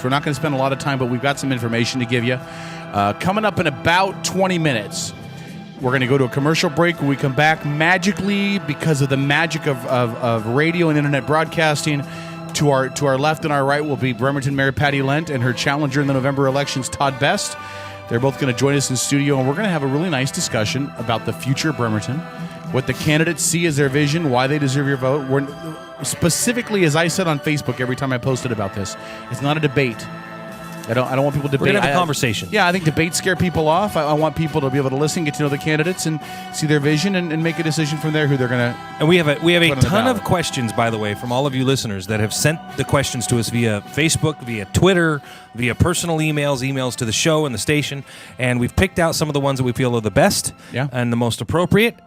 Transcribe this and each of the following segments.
We're not going to spend a lot of time, but we've got some information to give you. Coming up in about 20 minutes, we're going to go to a commercial break. When we come back, magically, because of the magic of radio and internet broadcasting, to our left and our right will be Bremerton Mayor Patty Lent and her challenger in the November elections, Todd Best. They're both going to join us in studio, and we're going to have a really nice discussion about the future of Bremerton, what the candidates see as their vision, why they deserve your vote. We're specifically, as I said on Facebook every time I posted about this, it's not a debate. I don't want people to debate. We're going to have a conversation. Yeah, I think debates scare people off. I want people to be able to listen, get to know the candidates, and see their vision, and make a decision from there who they're going to. And we have a ton of questions, by the way, from all of you listeners that have sent the questions to us via Facebook, via Twitter, via personal emails to the show and the station, and we've picked out some of the ones that we feel are the best and the most appropriate.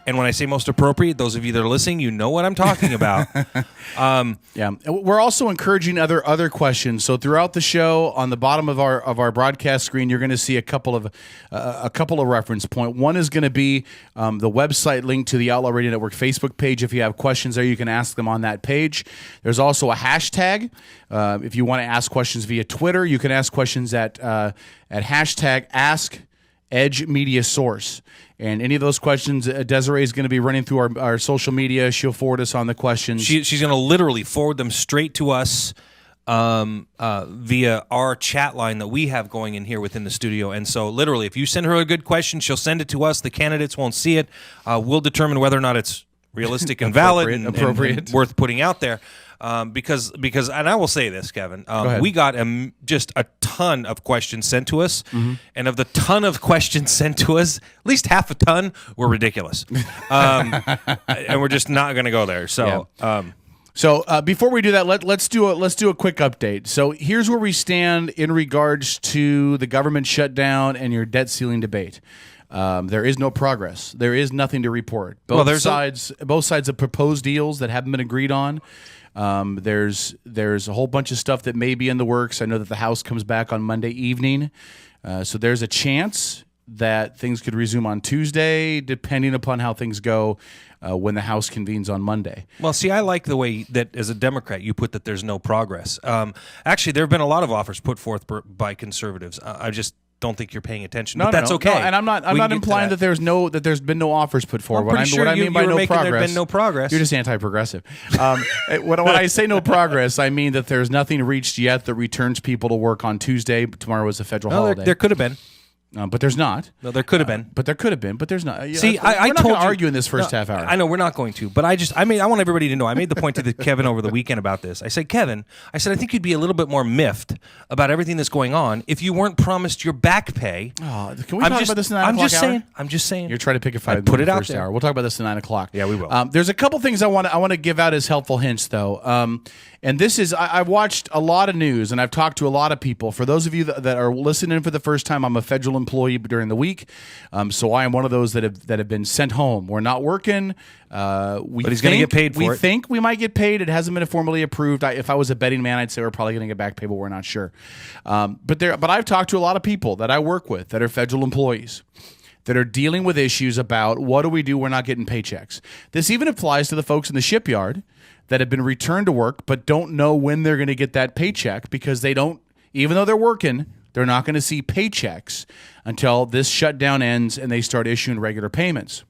And when I say most appropriate, those of you that are listening, you know what I'm talking about. We're also encouraging other questions. So throughout the show, on the bottom of our broadcast screen, you're going to see a couple of reference points. One is going to be the website link to the Outlaw Radio Network Facebook page. If you have questions there, you can ask them on that page. There's also a hashtag. If you want to ask questions via Twitter, you can ask questions at hashtag #EdgeMediaSource. And any of those questions, Desiree is going to be running through our social media. She'll forward us on the questions. She's going to literally forward them straight to us via our chat line that we have going in here within the studio. And so literally, if you send her a good question, she'll send it to us. The candidates won't see it. We'll determine whether or not it's realistic and valid and worth putting out there. Because and I will say this, Kevin, we got just a ton of questions sent to us, and of the ton of questions sent to us, at least half a ton were ridiculous, and we're just not going to go there. So, before we do that, let's do a quick update. So here's where we stand in regards to the government shutdown and your debt ceiling debate. There is no progress. There is nothing to report. Both sides have proposed deals that haven't been agreed on. There's a whole bunch of stuff that may be in the works. I know that the House comes back on Monday evening, so there's a chance that things could resume on Tuesday, depending upon how things go when the House convenes on Monday. Well, see, I like the way that as a Democrat you put that there's no progress. Actually, there have been a lot of offers put forth by conservatives. I just don't think you're paying attention, but that's okay. No, and I'm not implying that there's been no offers put forward. What I mean by no progress, there's been no progress. You're just anti-progressive. When I say no progress, I mean that there's nothing reached yet that returns people to work on Tuesday. Tomorrow is a federal holiday. There could have been. But there's not. No, there could have been. But there could have been. But there's not. See, we're not going to argue in this first half hour. I know we're not going to. But I want everybody to know. I made the point to Kevin over the weekend about this. I said, Kevin, I think you'd be a little bit more miffed about everything that's going on if you weren't promised your back pay. Oh, can we talk about this in 9 o'clock hour? I'm just saying. You're trying to pick a fight. Put it out there. Hour. We'll talk about this in 9 o'clock. Yeah, we will. There's a couple things I want to give out as helpful hints, though. And this is, I've watched a lot of news, and I've talked to a lot of people. For those of you that are listening for the first time, I'm a federal employee during the week, so I am one of those that have been sent home. We're not working. But he's going to get paid for it. We think we might get paid. It hasn't been formally approved. If I was a betting man, I'd say we're probably going to get back pay, but we're not sure. But I've talked to a lot of people that I work with that are federal employees that are dealing with issues about what do we do? We're not getting paychecks. This even applies to the folks in the shipyard that have been returned to work but don't know when they're going to get that paycheck because they don't, even though they're working, they're not going to see paychecks until this shutdown ends and they start issuing regular payments.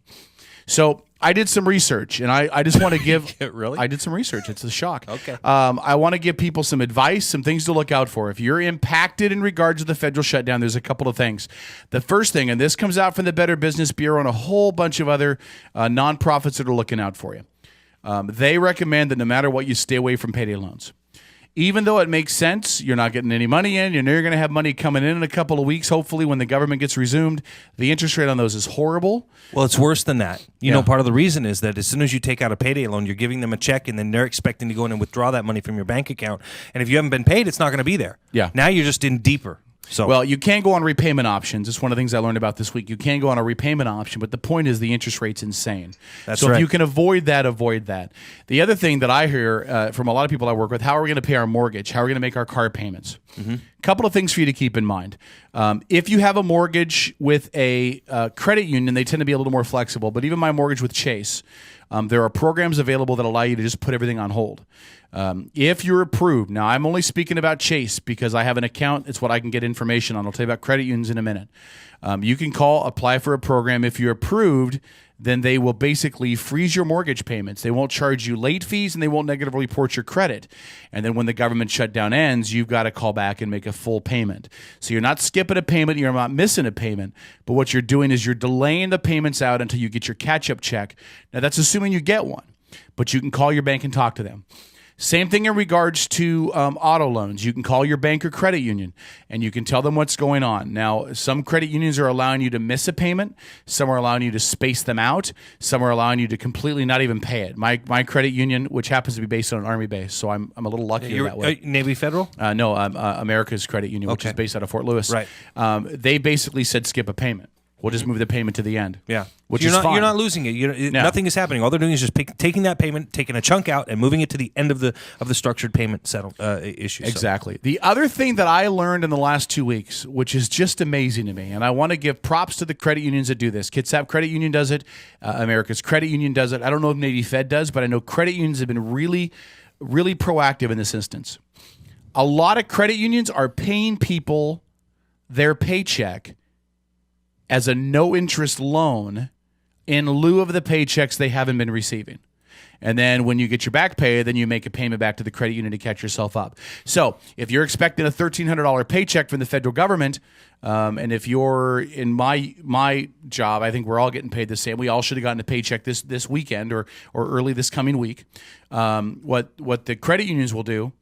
So I did some research, and I just want to give... Really? I did some research. It's a shock. Okay. I want to give people some advice, some things to look out for. If you're impacted in regards to the federal shutdown, there's a couple of things. The first thing, and this comes out from the Better Business Bureau and a whole bunch of other nonprofits that are looking out for you. They recommend that no matter what, you stay away from payday loans. Even though it makes sense, you're not getting any money in. You know you're going to have money coming in a couple of weeks, hopefully, when the government gets resumed. The interest rate on those is horrible. Well, it's worse than that. You know, part of the reason is that as soon as you take out a payday loan, you're giving them a check, and then they're expecting to go in and withdraw that money from your bank account. And if you haven't been paid, it's not going to be there. Yeah. Now you're just in deeper. Well, you can go on repayment options. It's one of the things I learned about this week. You can go on a repayment option, but the point is the interest rate's insane. That's so right. If you can avoid that, avoid that. The other thing that I hear from a lot of people I work with, how are we going to pay our mortgage? How are we going to make our car payments? couple of things for you to keep in mind. If you have a mortgage with a credit union, they tend to be a little more flexible. But even my mortgage with Chase, there are programs available that allow you to just put everything on hold. If you're approved, now I'm only speaking about Chase because I have an account. It's what I can get information on. I'll tell you about credit unions in a minute. You can apply for a program. If you're approved, then they will basically freeze your mortgage payments. They won't charge you late fees, and they won't negatively report your credit. And then when the government shutdown ends, you've got to call back and make a full payment. So you're not skipping a payment, you're not missing a payment, but what you're doing is you're delaying the payments out until you get your catch-up check. Now, that's assuming you get one, but you can call your bank and talk to them. Same thing in regards to auto loans. You can call your bank or credit union, and you can tell them what's going on. Now, some credit unions are allowing you to miss a payment. Some are allowing you to space them out. Some are allowing you to completely not even pay it. My credit union, which happens to be based on an Army base, so I'm a little lucky that way. Navy Federal? No, America's Credit Union, which is based out of Fort Lewis. Right. They basically said skip a payment. We'll just move the payment to the end. Yeah. Which is fine. You're not losing it. Nothing is happening. All they're doing is just taking that payment, taking a chunk out, and moving it to the end of the structured payment issue. Exactly. So. The other thing that I learned in the last 2 weeks, which is just amazing to me, and I want to give props to the credit unions that do this. Kitsap Credit Union does it. America's Credit Union does it. I don't know if Navy Fed does, but I know credit unions have been really, really proactive in this instance. A lot of credit unions are paying people their paycheck as a no-interest loan in lieu of the paychecks they haven't been receiving. And then when you get your back pay, then you make a payment back to the credit union to catch yourself up. So if you're expecting a $1,300 paycheck from the federal government, and if you're in my job, I think we're all getting paid the same. We all should have gotten a paycheck this weekend or early this coming week. What the credit unions will do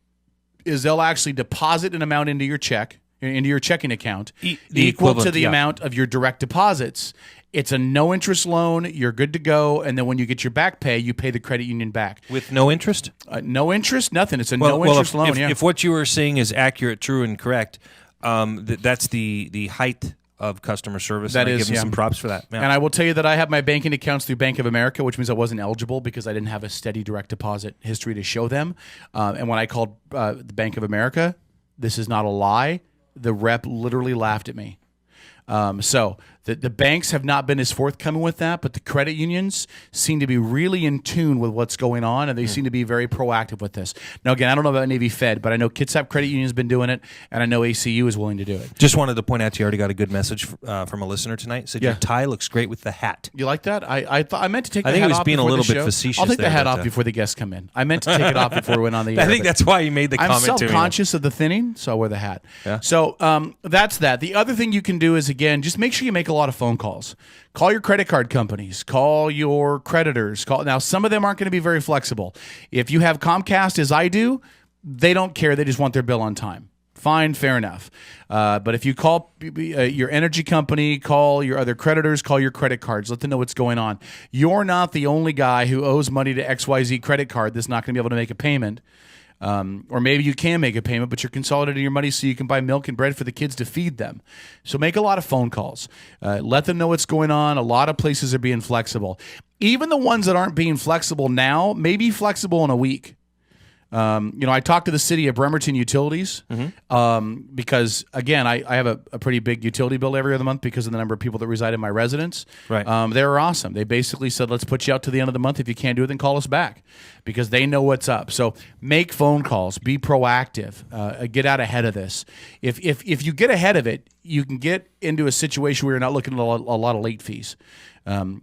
is they'll actually deposit an amount into your checking account, equal to the amount of your direct deposits. It's a no-interest loan. You're good to go. And then when you get your back pay, you pay the credit union back. With no interest? No interest, nothing. It's a no-interest loan. If what you were saying is accurate, true, and correct, that's the height of customer service. That is, give them some props for that. Yeah. And I will tell you that I have my banking accounts through Bank of America, which means I wasn't eligible because I didn't have a steady direct deposit history to show them. And when I called the Bank of America, this is not a lie, the rep literally laughed at me. So the banks have not been as forthcoming with that, but the credit unions seem to be really in tune with what's going on, and they seem to be very proactive with this. Now, again, I don't know about Navy Fed, but I know Kitsap Credit Union has been doing it, and I know ACU is willing to do it. Just wanted to point out to you already got a good message from a listener tonight. Said your tie looks great with the hat. You like that? I meant to take the hat off. I think it was being a little bit facetious. I'll take the hat off before the guests come in. I meant to take it off before we went on the air. I think that's why you made the comment to me. I'm self-conscious of the thinning, so I wear the hat. Yeah. So that's that. The other thing you can do is, again, just make sure you make a lot of phone calls. Call your credit card companies. Call your creditors. Now, some of them aren't going to be very flexible. If you have Comcast, as I do, they don't care. They just want their bill on time. Fine, fair enough. But if you call your energy company, call your other creditors, call your credit cards, let them know what's going on. You're not the only guy who owes money to XYZ credit card that's not going to be able to make a payment. Or maybe you can make a payment, but you're consolidating your money so you can buy milk and bread for the kids to feed them. So make a lot of phone calls. Let them know what's going on. A lot of places are being flexible. Even the ones that aren't being flexible now may be flexible in a week. I talked to the city of Bremerton Utilities because, again, I have a pretty big utility bill every other month because of the number of people that reside in my residence. Right. They were awesome. They basically said, let's put you out to the end of the month. If you can't do it, then call us back because they know what's up. So make phone calls. Be proactive. Get out ahead of this. If you get ahead of it, you can get into a situation where you're not looking at a lot of late fees.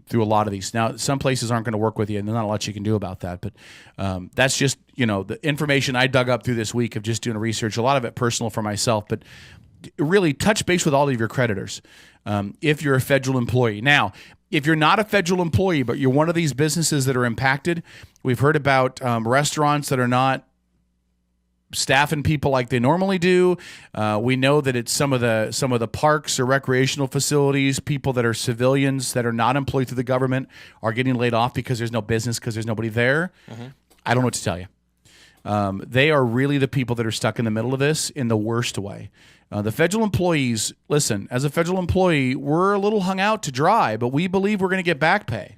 Through a lot of these. Now, some places aren't going to work with you, and there's not a lot you can do about that. But that's just, the information I dug up through this week of just doing research, a lot of it personal for myself, but really touch base with all of your creditors if you're a federal employee. Now, if you're not a federal employee, but you're one of these businesses that are impacted, we've heard about restaurants that are not staffing people like they normally do. We know that it's some of the parks or recreational facilities, people that are civilians that are not employed through the government are getting laid off because there's no business, because there's nobody there. I don't know what to tell you. They are really the people that are stuck in the middle of this in the worst way. The federal employees, listen, as a federal employee, we're a little hung out to dry, but we believe we're going to get back pay.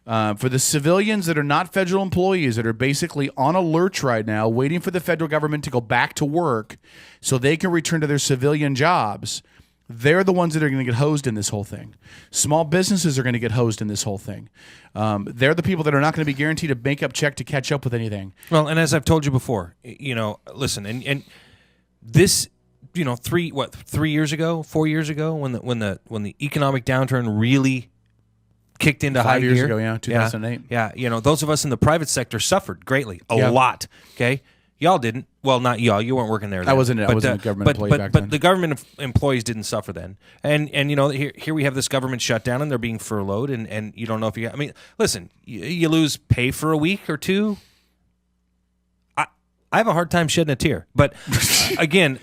For the civilians that are not federal employees that are basically on a lurch right now, waiting for the federal government to go back to work so they can return to their civilian jobs, they're the ones that are going to get hosed in this whole thing. Small businesses are going to get hosed in this whole thing. They're the people that are not going to be guaranteed a make-up check to catch up with anything. Well, and as I've told you before, listen, and this, 3 years ago, 4 years ago, when the economic downturn really kicked into high gear. 5 years ago, yeah, 2008. Yeah, those of us in the private sector suffered greatly, a lot. Okay, y'all didn't. Well, not y'all. You weren't working there then. I wasn't a government employee back then. But the government employees didn't suffer then. And here we have this government shutdown, and they're being furloughed, and you don't know if you. I mean, listen, you lose pay for a week or two. I have a hard time shedding a tear, but again,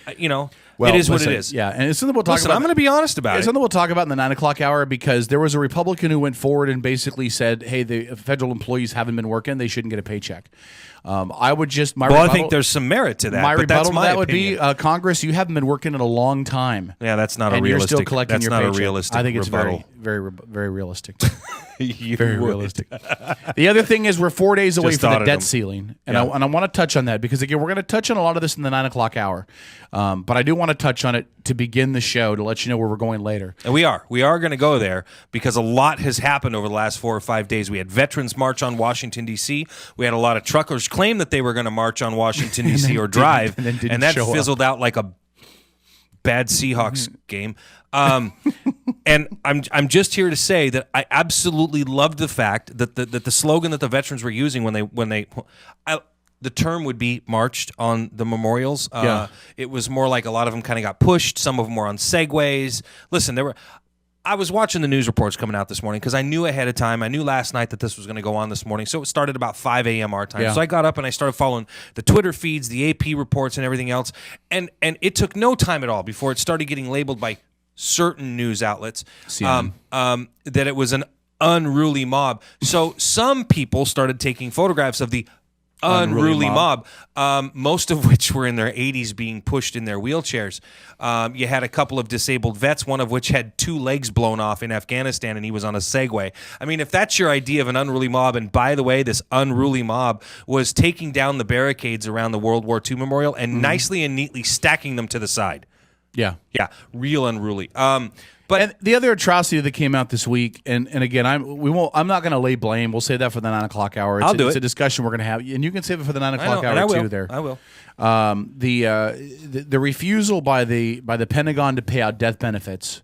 well, it is what it is. Yeah, and it's something we'll talk about. I'm going to be honest about it. It's something we'll talk about in the 9 o'clock hour because there was a Republican who went forward and basically said, "Hey, the federal employees haven't been working; they shouldn't get a paycheck." I would just I think there's some merit to that. My rebuttal to that would be, Congress, you haven't been working in a long time. Yeah, that's not a realistic. And you're still collecting your paycheck. That's not a realistic. I think it's rebuttal. very realistic. Very realistic. The other thing is we're 4 days away from the debt ceiling, and I want to touch on that because again we're going to touch on a lot of this in the 9 o'clock hour, but I do want to touch on it to begin the show to let you know where we're going later. And we are going to go there because a lot has happened over the last 4 or 5 days. We had Veterans March on Washington D.C. We had a lot of truckers claim that they were going to march on Washington D.C. or drive, and that fizzled out like a bad Seahawks game. And I'm just here to say that I absolutely loved the fact that the slogan that the veterans were using the term would be marched on the memorials. It was more like a lot of them kind of got pushed. Some of them were on segways. Listen, I was watching the news reports coming out this morning because I knew ahead of time. I knew last night that this was going to go on this morning. So it started about 5 a.m. our time. Yeah. So I got up and I started following the Twitter feeds, the AP reports, and everything else. And it took no time at all before it started getting labeled by certain news outlets that it was an unruly mob. So some people started taking photographs of the unruly mob, most of which were in their 80s being pushed in their wheelchairs. You had a couple of disabled vets, one of which had 2 legs blown off in Afghanistan, and he was on a Segway. I mean, if that's your idea of an unruly mob, and by the way, this unruly mob was taking down the barricades around the World War II memorial and nicely and neatly stacking them to the side. Yeah, real unruly. But and the other atrocity that came out this week, and again, I'm not going to lay blame. We'll save that for the 9 o'clock hour. It's a discussion we're going to have, and you can save it for the 9 o'clock hour too. There, I will. The refusal by the Pentagon to pay out death benefits,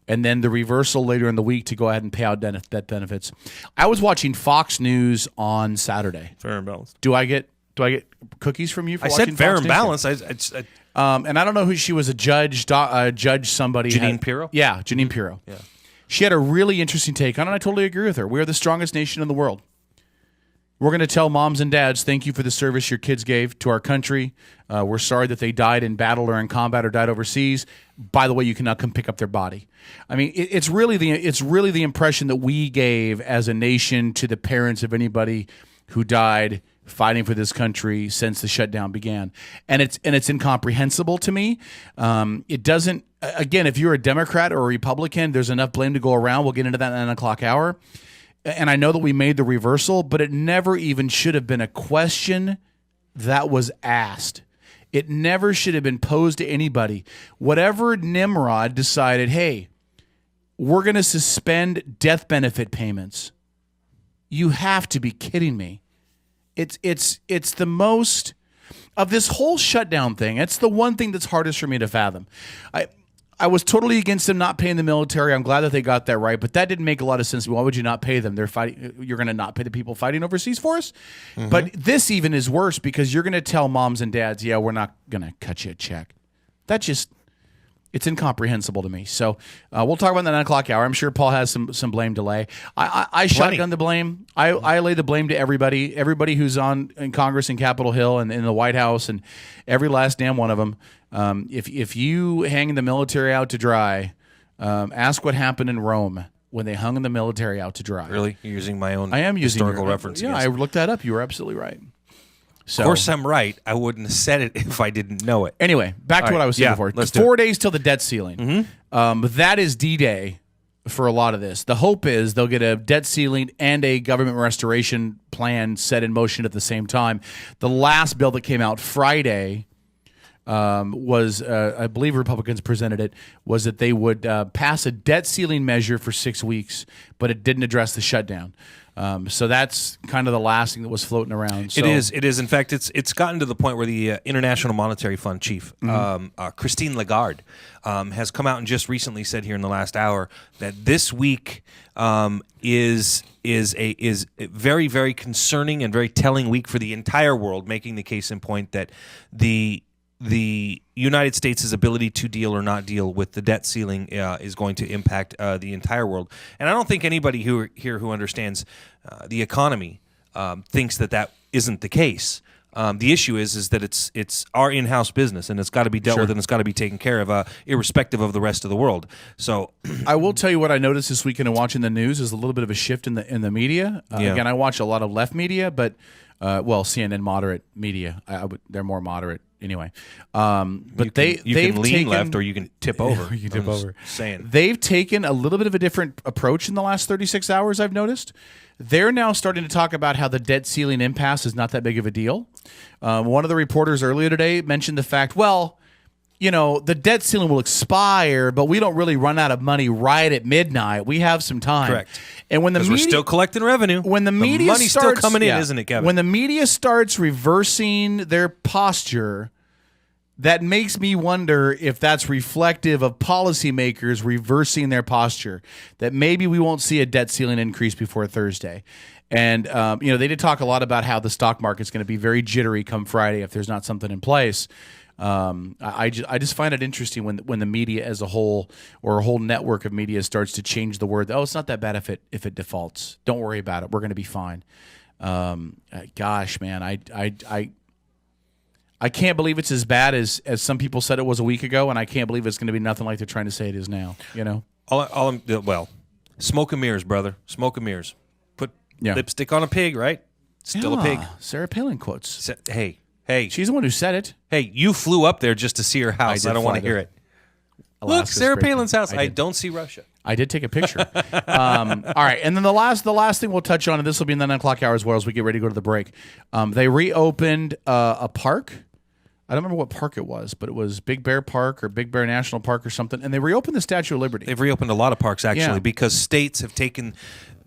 and then the reversal later in the week to go ahead and pay out death benefits. I was watching Fox News on Saturday. Fair and balanced. Do I get cookies from you? For I watching said fair Fox and News? balanced. And I don't know who she was, a judge somebody. Jeanine Pirro? Yeah, Jeanine Pirro. Yeah. She had a really interesting take on it, and I totally agree with her. We are the strongest nation in the world. We're going to tell moms and dads, thank you for the service your kids gave to our country. We're sorry that they died in battle or in combat or died overseas. By the way, you can now come pick up their body. I mean, it's really the impression that we gave as a nation to the parents of anybody who died fighting for this country since the shutdown began, and it's incomprehensible to me. It doesn't. Again, if you're a Democrat or a Republican, there's enough blame to go around. We'll get into that 9 o'clock hour, and I know that we made the reversal, but it never even should have been a question that was asked. It never should have been posed to anybody. Whatever Nimrod decided, hey, we're going to suspend death benefit payments. You have to be kidding me. It's the most of this whole shutdown thing. It's the one thing that's hardest for me to fathom. I was totally against them not paying the military. I'm glad that they got that right, but that didn't make a lot of sense. Why would you not pay them? They're fighting. You're going to not pay the people fighting overseas for us? Mm-hmm. But this even is worse because you're going to tell moms and dads, yeah, we're not going to cut you a check. It's incomprehensible to me. So we'll talk about the 9 o'clock hour. I'm sure Paul has some blame to lay. I shotgun the blame. I lay the blame to everybody who's in Congress and Capitol Hill and in the White House and every last damn one of them. If you hang the military out to dry, ask what happened in Rome when they hung the military out to dry. Really? You're using my own historical reference. Yeah, I looked that up. You were absolutely right. So, of course I'm right. I wouldn't have said it if I didn't know it. Anyway, back to what I was saying before. Let's 4 days till the debt ceiling. Mm-hmm. That is D-Day for a lot of this. The hope is they'll get a debt ceiling and a government restoration plan set in motion at the same time. The last bill that came out Friday was, I believe Republicans presented it, was that they would pass a debt ceiling measure for 6 weeks, but it didn't address the shutdown. So that's kind of the last thing that was floating around. So, It is. In fact, it's gotten to the point where the International Monetary Fund chief, Christine Lagarde, has come out and just recently said here in the last hour that this week is a very, very concerning and very telling week for the entire world, making the case in point that the United States' ability to deal or not deal with the debt ceiling is going to impact the entire world. And I don't think anybody who understands the economy thinks that isn't the case. The issue is that it's our in-house business, and it's got to be dealt with, and it's got to be taken care of, irrespective of the rest of the world. So, I will tell you what I noticed this weekend in watching the news is a little bit of a shift in the media. Again, I watch a lot of left media, but CNN moderate media. They're more moderate. Anyway, but they've can lean taken, left or you can tip over. You can tip over. Saying they've taken a little bit of a different approach in the last 36 hours. I've noticed they're now starting to talk about how the debt ceiling impasse is not that big of a deal. One of the reporters earlier today mentioned the fact, the debt ceiling will expire, but we don't really run out of money right at midnight. We have some time. Correct. And when we're still collecting revenue. When the media money's starts, still coming in, isn't it, Kevin? When the media starts reversing their posture, that makes me wonder if that's reflective of policymakers reversing their posture, that maybe we won't see a debt ceiling increase before Thursday. And, they did talk a lot about how the stock market's going to be very jittery come Friday if there's not something in place. I just find it interesting when the media as a whole, or a whole network of media, starts to change the word. Oh, it's not that bad if it defaults. Don't worry about it. We're going to be fine. Gosh, man, I can't believe it's as bad as some people said it was a week ago, and I can't believe it's going to be nothing like they're trying to say it is now. Smoke and mirrors, brother. Smoke and mirrors. Put lipstick on a pig, right? Still a pig. Sarah Palin quotes. Hey, she's the one who said it. Hey, you flew up there just to see her house. I don't want to hear it. Alaska's Look, Sarah Palin's house. I don't see Russia. I did take a picture. All right, and then the last thing we'll touch on, and this will be in the 9 o'clock hour as well as we get ready to go to the break. They reopened a park. I don't remember what park it was, but it was Big Bear Park or Big Bear National Park or something, and they reopened the Statue of Liberty. They've reopened a lot of parks, actually, because states have taken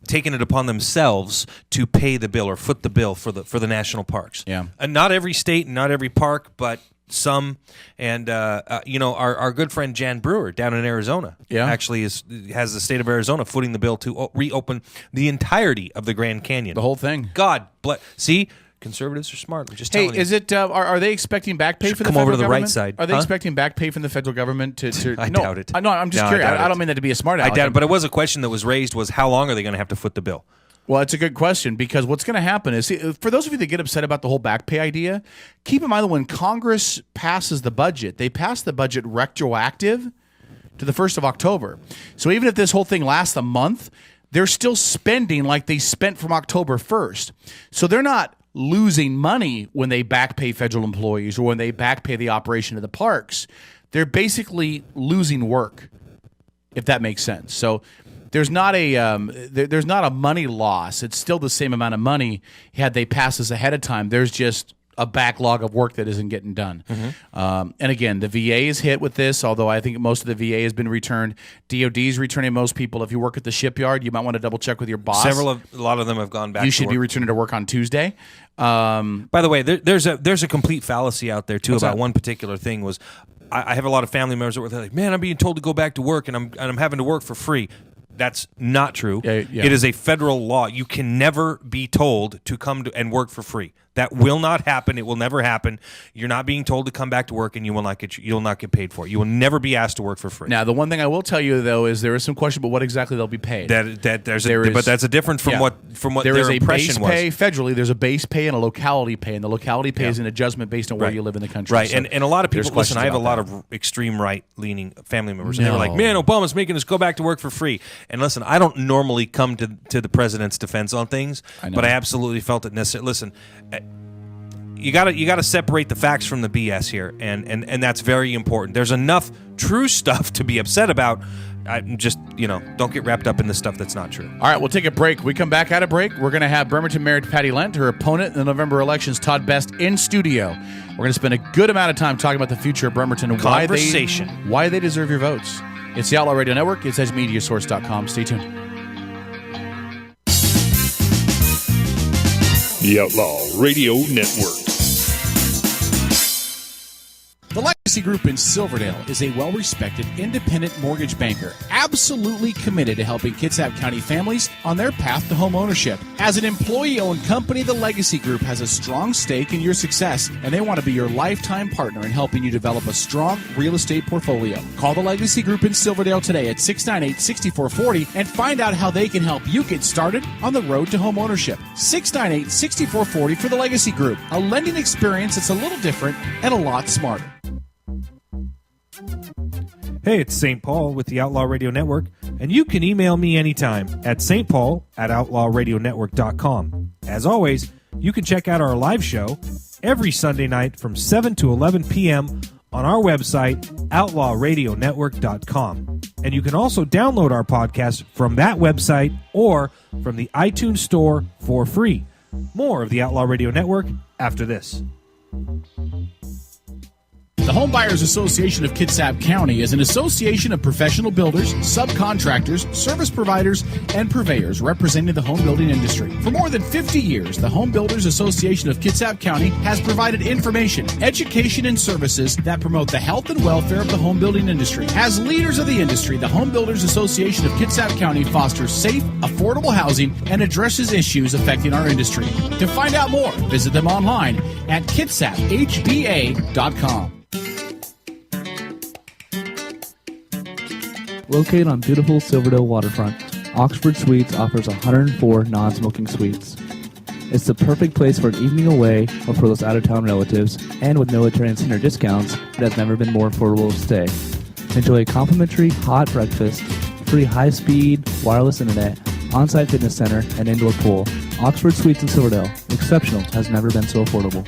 it upon themselves to pay the bill or foot the bill for the national parks. Yeah. And not every state and not every park, but some. And our good friend Jan Brewer down in Arizona actually has the state of Arizona footing the bill to reopen the entirety of the Grand Canyon. The whole thing. God bless. See, conservatives are smart. I'm just telling you. Hey, is it? Are they expecting back pay for the federal federal government? Come over to the right side. Are they expecting back pay from the federal government to I doubt it. No, I'm just curious. I don't mean that to be a smart aleck. I doubt it, but it was a question that was raised: was how long are they going to have to foot the bill? Well, it's a good question, because what's going to happen is, for those of you that get upset about the whole back pay idea, keep in mind that when Congress passes the budget, they pass the budget retroactive to the 1st of October. So even if this whole thing lasts a month, they're still spending like they spent from October 1st. So they're not losing money when they back pay federal employees or when they back pay the operation of the parks. They're basically losing work, if that makes sense. So there's not a money loss. It's still the same amount of money had they passed this ahead of time. There's just a backlog of work that isn't getting done. And again, the VA is hit with this, although I think most of the VA has been returned. DOD is returning most people. If you work at the shipyard, you might want to double check with your boss. A lot of them have gone back. You should be returning to work on Tuesday. By the way, there's a complete fallacy out there too about one particular thing. Was I have a lot of family members that were like, man, I'm being told to go back to work and I'm having to work for free. That's not true. Yeah. It is a federal law. You can never be told to come to and work for free. That will not happen. It will never happen. You're not being told to come back to work, and you'll not get paid for it. You will never be asked to work for free. Now, the one thing I will tell you though is there is some question about what exactly they'll be paid. But that's a difference from what there their is a impression base pay was. federally. There's a base pay and a locality pay, and the locality pay is an adjustment based on where you live in the country. Right, so and a lot of people listen. I have a lot of of extreme right-leaning family members, and they were like, "Man, Obama's making us go back to work for free." And listen, I don't normally come to the president's defense on things, but I absolutely felt it necessary. Listen. you gotta separate the facts from the BS here, and that's very important. There's enough true stuff to be upset about. Don't get wrapped up in the stuff that's not true. All right, we'll take a break. When we come back at a break, we're going to have Bremerton Mayor Patty Lent, her opponent in the November elections, Todd Best, in studio. We're going to spend a good amount of time talking about the future of Bremerton and why they deserve your votes. It's the Outlaw Radio Network. It's edgemediasource.com. Stay tuned. The Outlaw Radio Network. The Legacy Group in Silverdale is a well-respected independent mortgage banker, absolutely committed to helping Kitsap County families on their path to home ownership. As an employee-owned company, the Legacy Group has a strong stake in your success, and they want to be your lifetime partner in helping you develop a strong real estate portfolio. Call the Legacy Group in Silverdale today at 698-6440 and find out how they can help you get started on the road to home ownership. 698-6440 for the Legacy Group, a lending experience that's a little different and a lot smarter. Hey, it's St. Paul with the Outlaw Radio Network, and you can email me anytime at stpaul@outlawradionetwork.com. As always, you can check out our live show every Sunday night from 7 to 11 p.m. on our website, outlawradionetwork.com. And you can also download our podcast from that website or from the iTunes Store for free. More of the Outlaw Radio Network after this. The Home Buyers Association of Kitsap County is an association of professional builders, subcontractors, service providers, and purveyors representing the home building industry. For more than 50 years, the Home Builders Association of Kitsap County has provided information, education, and services that promote the health and welfare of the home building industry. As leaders of the industry, the Home Builders Association of Kitsap County fosters safe, affordable housing and addresses issues affecting our industry. To find out more, visit them online at kitsapHBA.com. Located on beautiful Silverdale waterfront, Oxford Suites offers 104 non-smoking suites. It's the perfect place for an evening away or for those out-of-town relatives, and with military and senior discounts, it has never been more affordable to stay. Enjoy a complimentary hot breakfast, free high-speed wireless internet, on-site fitness center, and indoor pool. Oxford Suites in Silverdale, exceptional, has never been so affordable.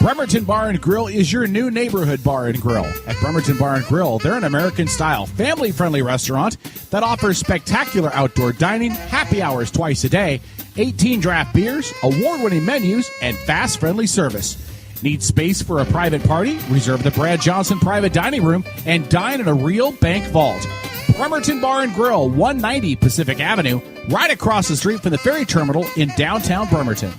Bremerton Bar and Grill is your new neighborhood bar and grill. At Bremerton Bar and Grill, they're an American-style, family-friendly restaurant that offers spectacular outdoor dining, happy hours twice a day, 18 draft beers, award-winning menus, and fast, friendly service. Need space for a private party? Reserve the Brad Johnson private dining room and dine in a real bank vault. Bremerton Bar and Grill, 190 Pacific Avenue, right across the street from the ferry terminal in downtown Bremerton.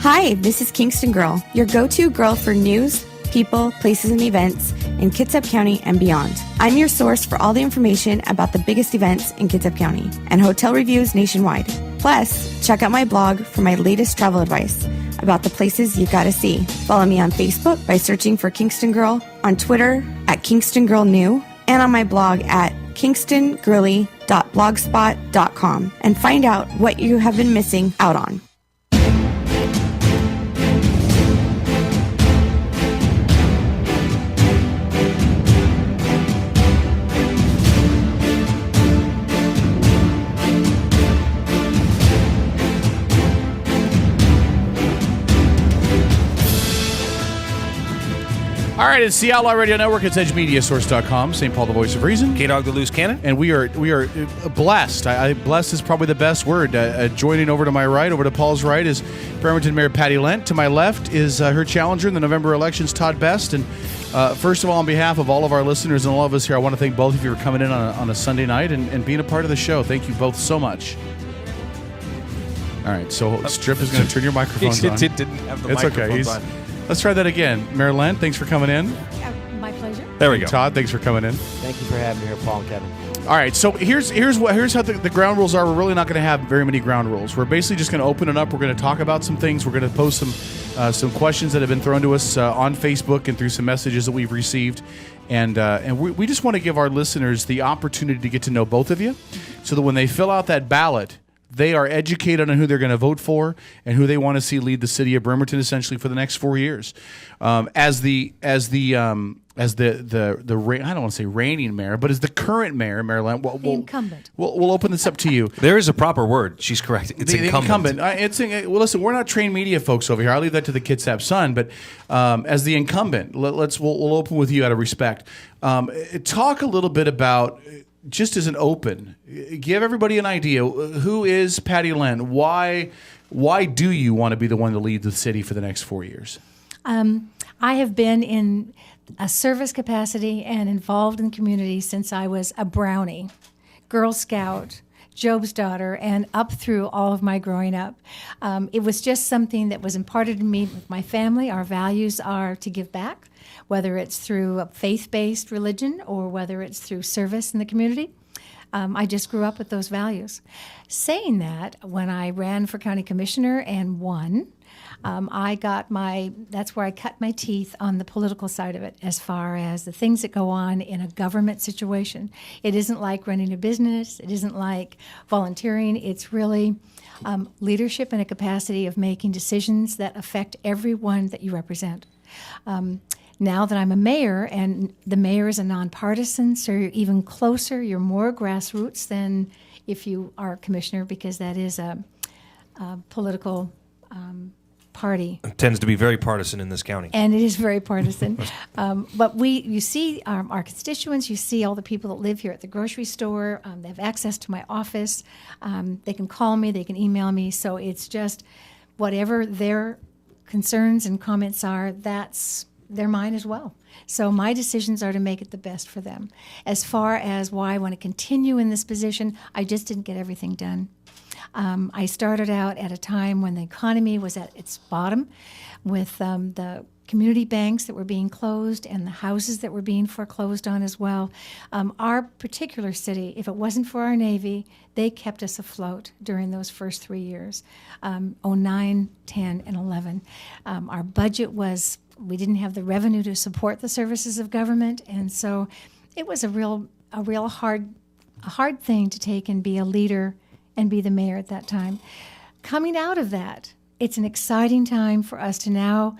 Hi, this is Kingston Girl, your go-to girl for news, people, places, and events in Kitsap County and beyond. I'm your source for all the information about the biggest events in Kitsap County and hotel reviews nationwide. Plus, check out my blog for my latest travel advice about the places you gotta see. Follow me on Facebook by searching for Kingston Girl, on Twitter at Kingston Girl New, and on my blog at kingstongirly.blogspot.com, and find out what you have been missing out on. All right, it's the Outlaw Radio Network. It's edgemediasource.com. St. Paul, the voice of reason. K-Dog, the loose cannon. And we are blessed. Blessed is probably the best word. Joining over to my right, over to Paul's right, is Bremerton Mayor Patty Lent. To my left is her challenger in the November elections, Todd Best. And first of all, on behalf of all of our listeners and all of us here, I want to thank both of you for coming in on a Sunday night and being a part of the show. Thank you both so much. All right, so Strip is going to turn your microphones on. Didn't have the it's microphones okay. on. Let's try that again. Mayor Lent, thanks for coming in. My pleasure. There we go. Todd, thanks for coming in. Thank you for having me here, Paul and Kevin. All right, so here's how the ground rules are. We're really not going to have very many ground rules. We're basically just going to open it up. We're going to talk about some things. We're going to post some questions that have been thrown to us on Facebook and through some messages that we've received. And we just want to give our listeners the opportunity to get to know both of you so that when they fill out that ballot, They are educated on who they're going to vote for and who they want to see lead the city of Bremerton essentially for the next 4 years. As the I don't want to say reigning mayor, but as the current mayor, Maryland, the incumbent. We'll open this up to you. There is a proper word. She's correct. It's the incumbent. Well, listen, we're not trained media folks over here. I'll leave that to the Kitsap Sun. But as the incumbent, we'll open with you out of respect. Talk a little bit about, just as an open, give everybody an idea. Who is Patty Lent? Why do you want to be the one to lead the city for the next 4 years? I have been in a service capacity and involved in the community since I was a Brownie, Girl Scout, Job's daughter, and up through all of my growing up. It was just something that was imparted to me with my family. Our values are to give back, whether it's through a faith-based religion or whether it's through service in the community. I just grew up with those values. Saying that, when I ran for county commissioner and won, that's where I cut my teeth on the political side of it, as far as the things that go on in a government situation. It isn't like running a business. It isn't like volunteering. It's really leadership in a capacity of making decisions that affect everyone that you represent. Now that I'm a mayor, and the mayor is a nonpartisan, so you're even closer, you're more grassroots than if you are a commissioner, because that is a political party. It tends to be very partisan in this county. And it is very partisan. But you see our constituents, you see all the people that live here at the grocery store. They have access to my office. They can call me, they can email me. So it's just whatever their concerns and comments are, that's they're mine as well. So my decisions are to make it the best for them. As far as why I want to continue in this position, I just didn't get everything done. I started out at a time when the economy was at its bottom, with the community banks that were being closed and the houses that were being foreclosed on as well. Our particular city, if it wasn't for our Navy, they kept us afloat during those first 3 years, 09, 10, and 11. Our budget we didn't have the revenue to support the services of government, and so it was a real hard thing to take and be a leader and be the mayor at that time. Coming out of that, it's an exciting time for us to now,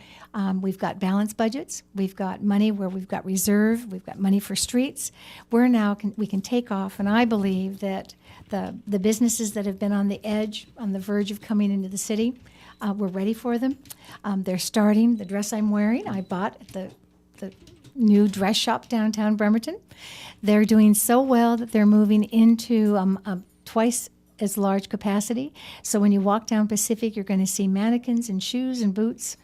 we've got balanced budgets, we've got money where we've got reserve, we've got money for streets. We can take off, and I believe that the businesses that have been on the edge, on the verge of coming into the city, we're ready for them. They're starting. The dress I'm wearing, I bought at the new dress shop downtown Bremerton. They're doing so well that they're moving into twice as large capacity. So when you walk down Pacific, you're going to see mannequins and shoes and boots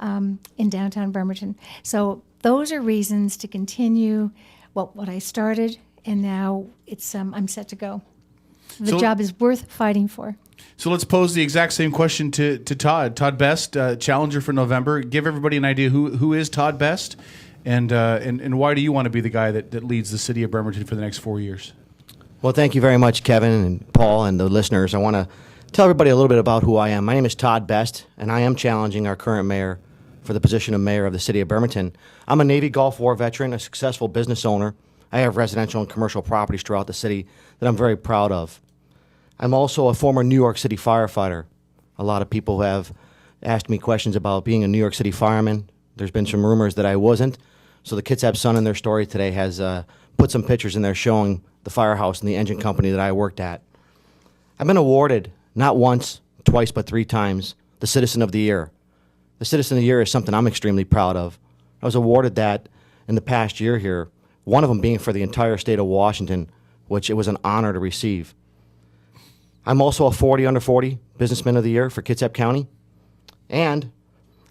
in downtown Bremerton. So those are reasons to continue what I started, and now it's I'm set to go. The job is worth fighting for. So let's pose the exact same question to Todd. Todd Best, challenger for November. Give everybody an idea who is Todd Best, and why do you want to be the guy that leads the city of Bremerton for the next 4 years? Well, thank you very much, Kevin and Paul and the listeners. I want to tell everybody a little bit about who I am. My name is Todd Best, and I am challenging our current mayor for the position of mayor of the city of Bremerton. I'm a Navy Gulf War veteran, a successful business owner. I have residential and commercial properties throughout the city that I'm very proud of. I'm also a former New York City firefighter. A lot of people have asked me questions about being a New York City fireman. There's been some rumors that I wasn't. So the Kitsap Sun in their story today has put some pictures in there showing the firehouse and the engine company that I worked at. I've been awarded not once, twice, but 3 times the Citizen of the Year. The Citizen of the Year is something I'm extremely proud of. I was awarded that in the past year here, one of them being for the entire state of Washington, which it was an honor to receive. I'm also a 40 under 40 Businessman of the Year for Kitsap County, and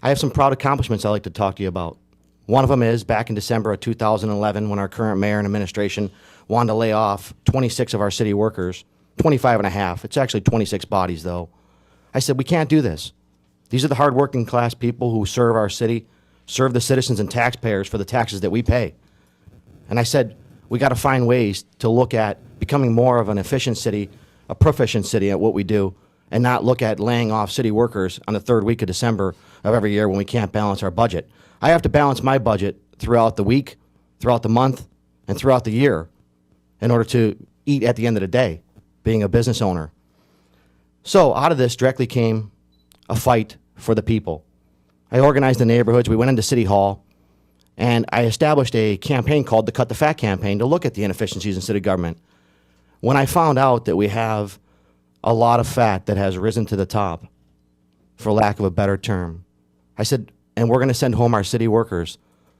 I have some proud accomplishments I'd like to talk to you about. One of them is back in December of 2011 when our current mayor and administration wanted to lay off 26 of our city workers, 25 and a half. It's actually 26 bodies, though. I said, we can't do this. These are the hardworking class people who serve our city, serve the citizens and taxpayers for the taxes that we pay. And I said, we got to find ways to look at becoming more of an efficient city, a proficient city at what we do, and not look at laying off city workers on the 3rd week of December of every year when we can't balance our budget. I have to balance my budget throughout the week, throughout the month, and throughout the year in order to eat at the end of the day, being a business owner. So out of this directly came a fight for the people. I organized the neighborhoods. We went into City Hall, and I established a campaign called the Cut the Fat campaign to look at the inefficiencies in city government. When I found out that we have a lot of fat that has risen to the top, for lack of a better term, I said, and we're going to send home our city workers,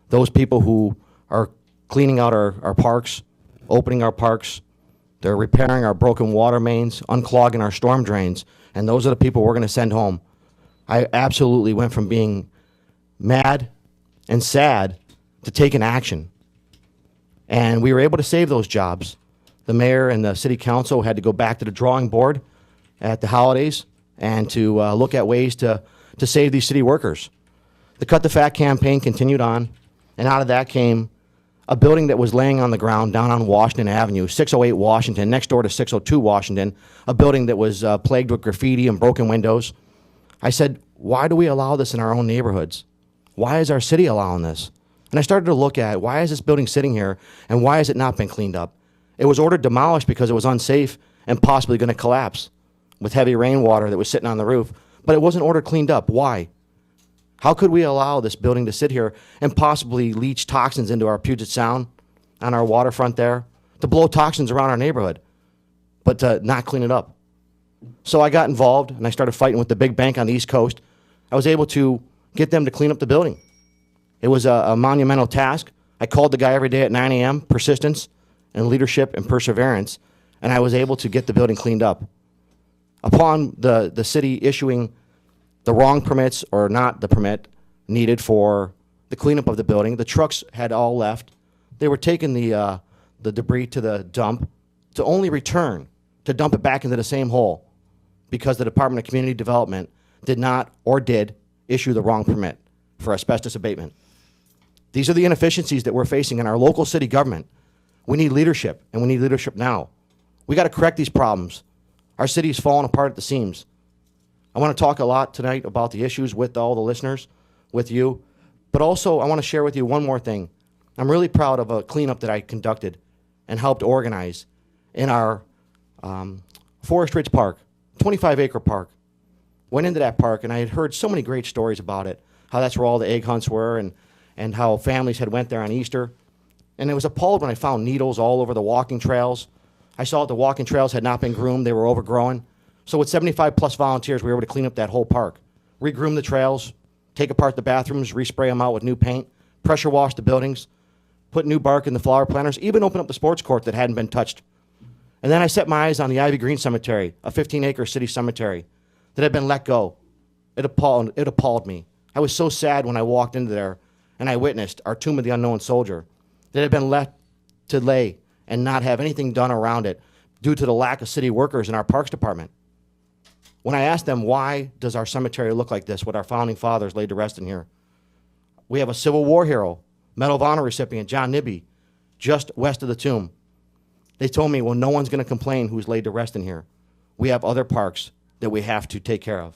those people who are cleaning out our parks, opening our parks, they're repairing our broken water mains, unclogging our storm drains, and those are the people we're going to send home. I absolutely went from being mad and sad to taking action. And we were able to save those jobs. The mayor and the city council had to go back to the drawing board at the holidays and to look at ways to save these city workers. The Cut the Fat campaign continued on, and out of that came a building that was laying on the ground down on Washington Avenue, 608 Washington, next door to 602 Washington, a building that was plagued with graffiti and broken windows. I said, why do we allow this in our own neighborhoods? Why is our city allowing this? And I started to look at, why is this building sitting here, and why has it not been cleaned up? It was ordered demolished because it was unsafe and possibly going to collapse with heavy rainwater that was sitting on the roof, but it wasn't ordered cleaned up. Why? How could we allow this building to sit here and possibly leach toxins into our Puget Sound on our waterfront there, to blow toxins around our neighborhood, but to not clean it up? So I got involved, and I started fighting with the big bank on the East Coast. I was able to get them to clean up the building. It was a monumental task. I called the guy every day at 9 a.m., persistence and leadership and perseverance, and I was able to get the building cleaned up. Upon the city issuing the wrong permits or not the permit needed for the cleanup of the building, the trucks had all left. They were taking the debris to the dump to only return to dump it back into the same hole because the Department of Community Development did not or did issue the wrong permit for asbestos abatement. These are the inefficiencies that we're facing in our local city government. We need leadership, and we need leadership now. We got to correct these problems. Our city is falling apart at the seams. I want to talk a lot tonight about the issues with all the listeners, with you, but also I want to share with you one more thing. I'm really proud of a cleanup that I conducted and helped organize in our Forest Ridge Park, 25-acre park. Went into that park, and I had heard so many great stories about it, how that's where all the egg hunts were, and how families had went there on Easter. And I was appalled when I found needles all over the walking trails. I saw that the walking trails had not been groomed, they were overgrown. So with 75-plus volunteers, we were able to clean up that whole park, re-groom the trails, take apart the bathrooms, respray them out with new paint, pressure wash the buildings, put new bark in the flower planters, even open up the sports court that hadn't been touched. And then I set my eyes on the Ivy Green Cemetery, a 15-acre city cemetery that had been let go. It appalled me. I was so sad when I walked into there and I witnessed our Tomb of the Unknown Soldier that had been left to lay and not have anything done around it due to the lack of city workers in our Parks Department. When I asked them, why does our cemetery look like this with our founding fathers laid to rest in here? We have a Civil War hero, Medal of Honor recipient, John Nibby, just west of the tomb. They told me, well, no one's going to complain who's laid to rest in here. We have other parks that we have to take care of.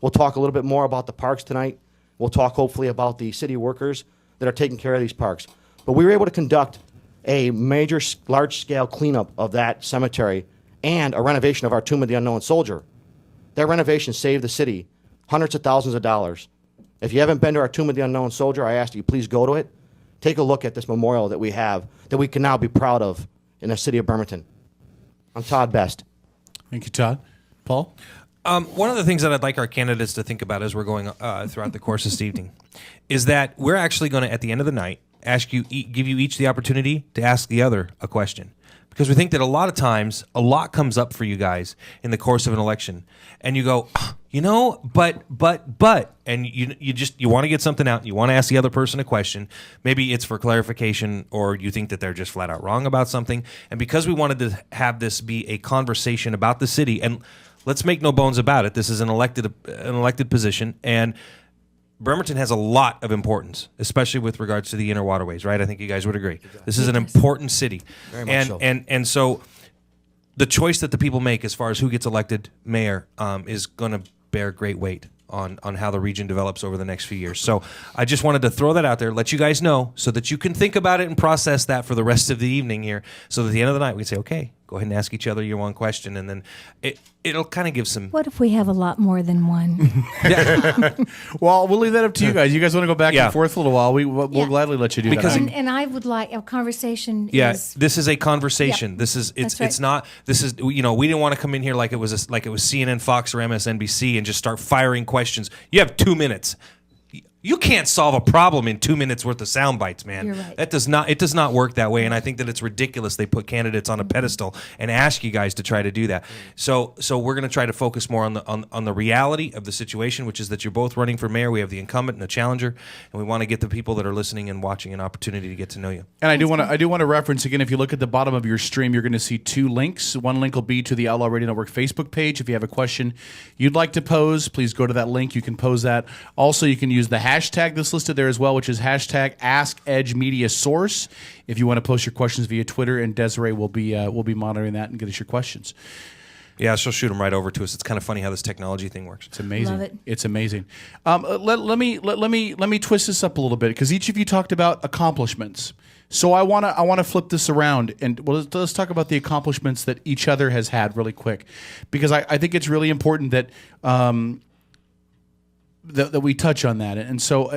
We'll talk a little bit more about the parks tonight. We'll talk hopefully about the city workers that are taking care of these parks. But we were able to conduct a major, large-scale cleanup of that cemetery and a renovation of our Tomb of the Unknown Soldier. That renovation saved the city hundreds of thousands of dollars. If you haven't been to our Tomb of the Unknown Soldier, I ask you, please go to it. Take a look at this memorial that we have that we can now be proud of in the city of Bremerton. I'm Todd Best. Thank you, Todd. Paul? One of the things that I'd like our candidates to think about as we're going throughout the course this evening is that we're actually going to, at the end of the night, give you each the opportunity to ask the other a question. Because we think that a lot of times, a lot comes up for you guys in the course of an election. And you go, but, and you want to get something out. You want to ask the other person a question. Maybe it's for clarification, or you think that they're just flat out wrong about something. And because we wanted to have this be a conversation about the city, and let's make no bones about it, this is an elected position, and Bremerton has a lot of importance, especially with regards to the inner waterways, right? I think you guys would agree. This is an important city. Very much so. And so the choice that the people make as far as who gets elected mayor is going to bear great weight on how the region develops over the next few years. So I just wanted to throw that out there, let you guys know, so that you can think about it and process that for the rest of the evening here, so that at the end of the night we can say, okay, go ahead and ask each other your one question, and then it'll kind of give some. What if we have a lot more than one? Well, we'll leave that up to you guys. You guys want to go back and forth a little while? We'll gladly let you do that. And I would like a conversation. This is a conversation. Yeah, this is that's right. it's not. This is we didn't want to come in here like it was CNN, Fox, or MSNBC and just start firing questions. You have 2 minutes. You can't solve a problem in 2 minutes worth of sound bites, man. You're right. It does not work that way, and I think that it's ridiculous they put candidates on a pedestal and ask you guys to try to do that. So we're going to try to focus more on the reality of the situation, which is that you're both running for mayor. We have the incumbent and the challenger, and we want to get the people that are listening and watching an opportunity to get to know you. And I do want to reference again. If you look at the bottom of your stream, you're going to see 2 links. One link will be to the Outlaw Radio Network Facebook page. If you have a question you'd like to pose, please go to that link. You can pose that. Also, you can use the hashtag that's listed there as well, which is hashtag AskEdgeMediaSource. If you want to post your questions via Twitter, and Desiree will be monitoring that and get us your questions. Yeah, she'll shoot them right over to us. It's kind of funny how this technology thing works. It's amazing. Love it. It's amazing. Let me twist this up a little bit, because each of you talked about accomplishments. So I want to flip this around, and let's talk about the accomplishments that each other has had really quick, because I think it's really important that that we touch on that. And so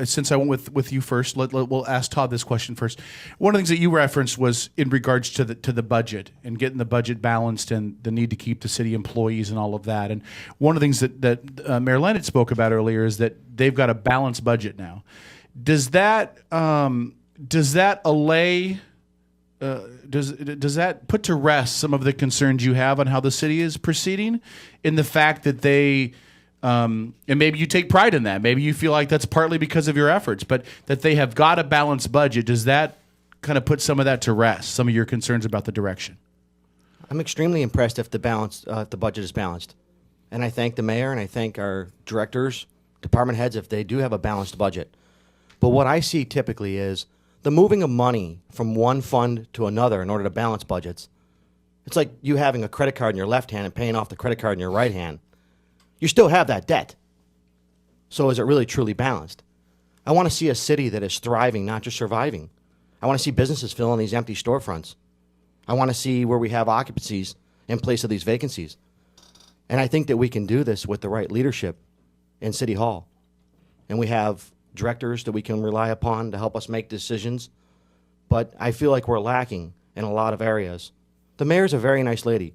since I went with you first, we'll ask Todd this question first. One of the things that you referenced was in regards to the budget and getting the budget balanced and the need to keep the city employees and all of that. And one of the things that Mayor Lent spoke about earlier is that they've got a balanced budget now. Does that allay? Does that put to rest some of the concerns you have on how the city is proceeding, in the fact that they and maybe you take pride in that. Maybe you feel like that's partly because of your efforts, but that they have got a balanced budget. Does that kind of put some of that to rest, some of your concerns about the direction? I'm extremely impressed if the budget is balanced. And I thank the mayor and I thank our directors, department heads, if they do have a balanced budget. But what I see typically is the moving of money from one fund to another in order to balance budgets. It's like you having a credit card in your left hand and paying off the credit card in your right hand. You still have that debt. So is it really truly balanced? I want to see a city that is thriving, not just surviving. I want to see businesses filling these empty storefronts. I want to see where we have occupancies in place of these vacancies. And I think that we can do this with the right leadership in City Hall. And we have directors that we can rely upon to help us make decisions. But I feel like we're lacking in a lot of areas. The mayor's a very nice lady.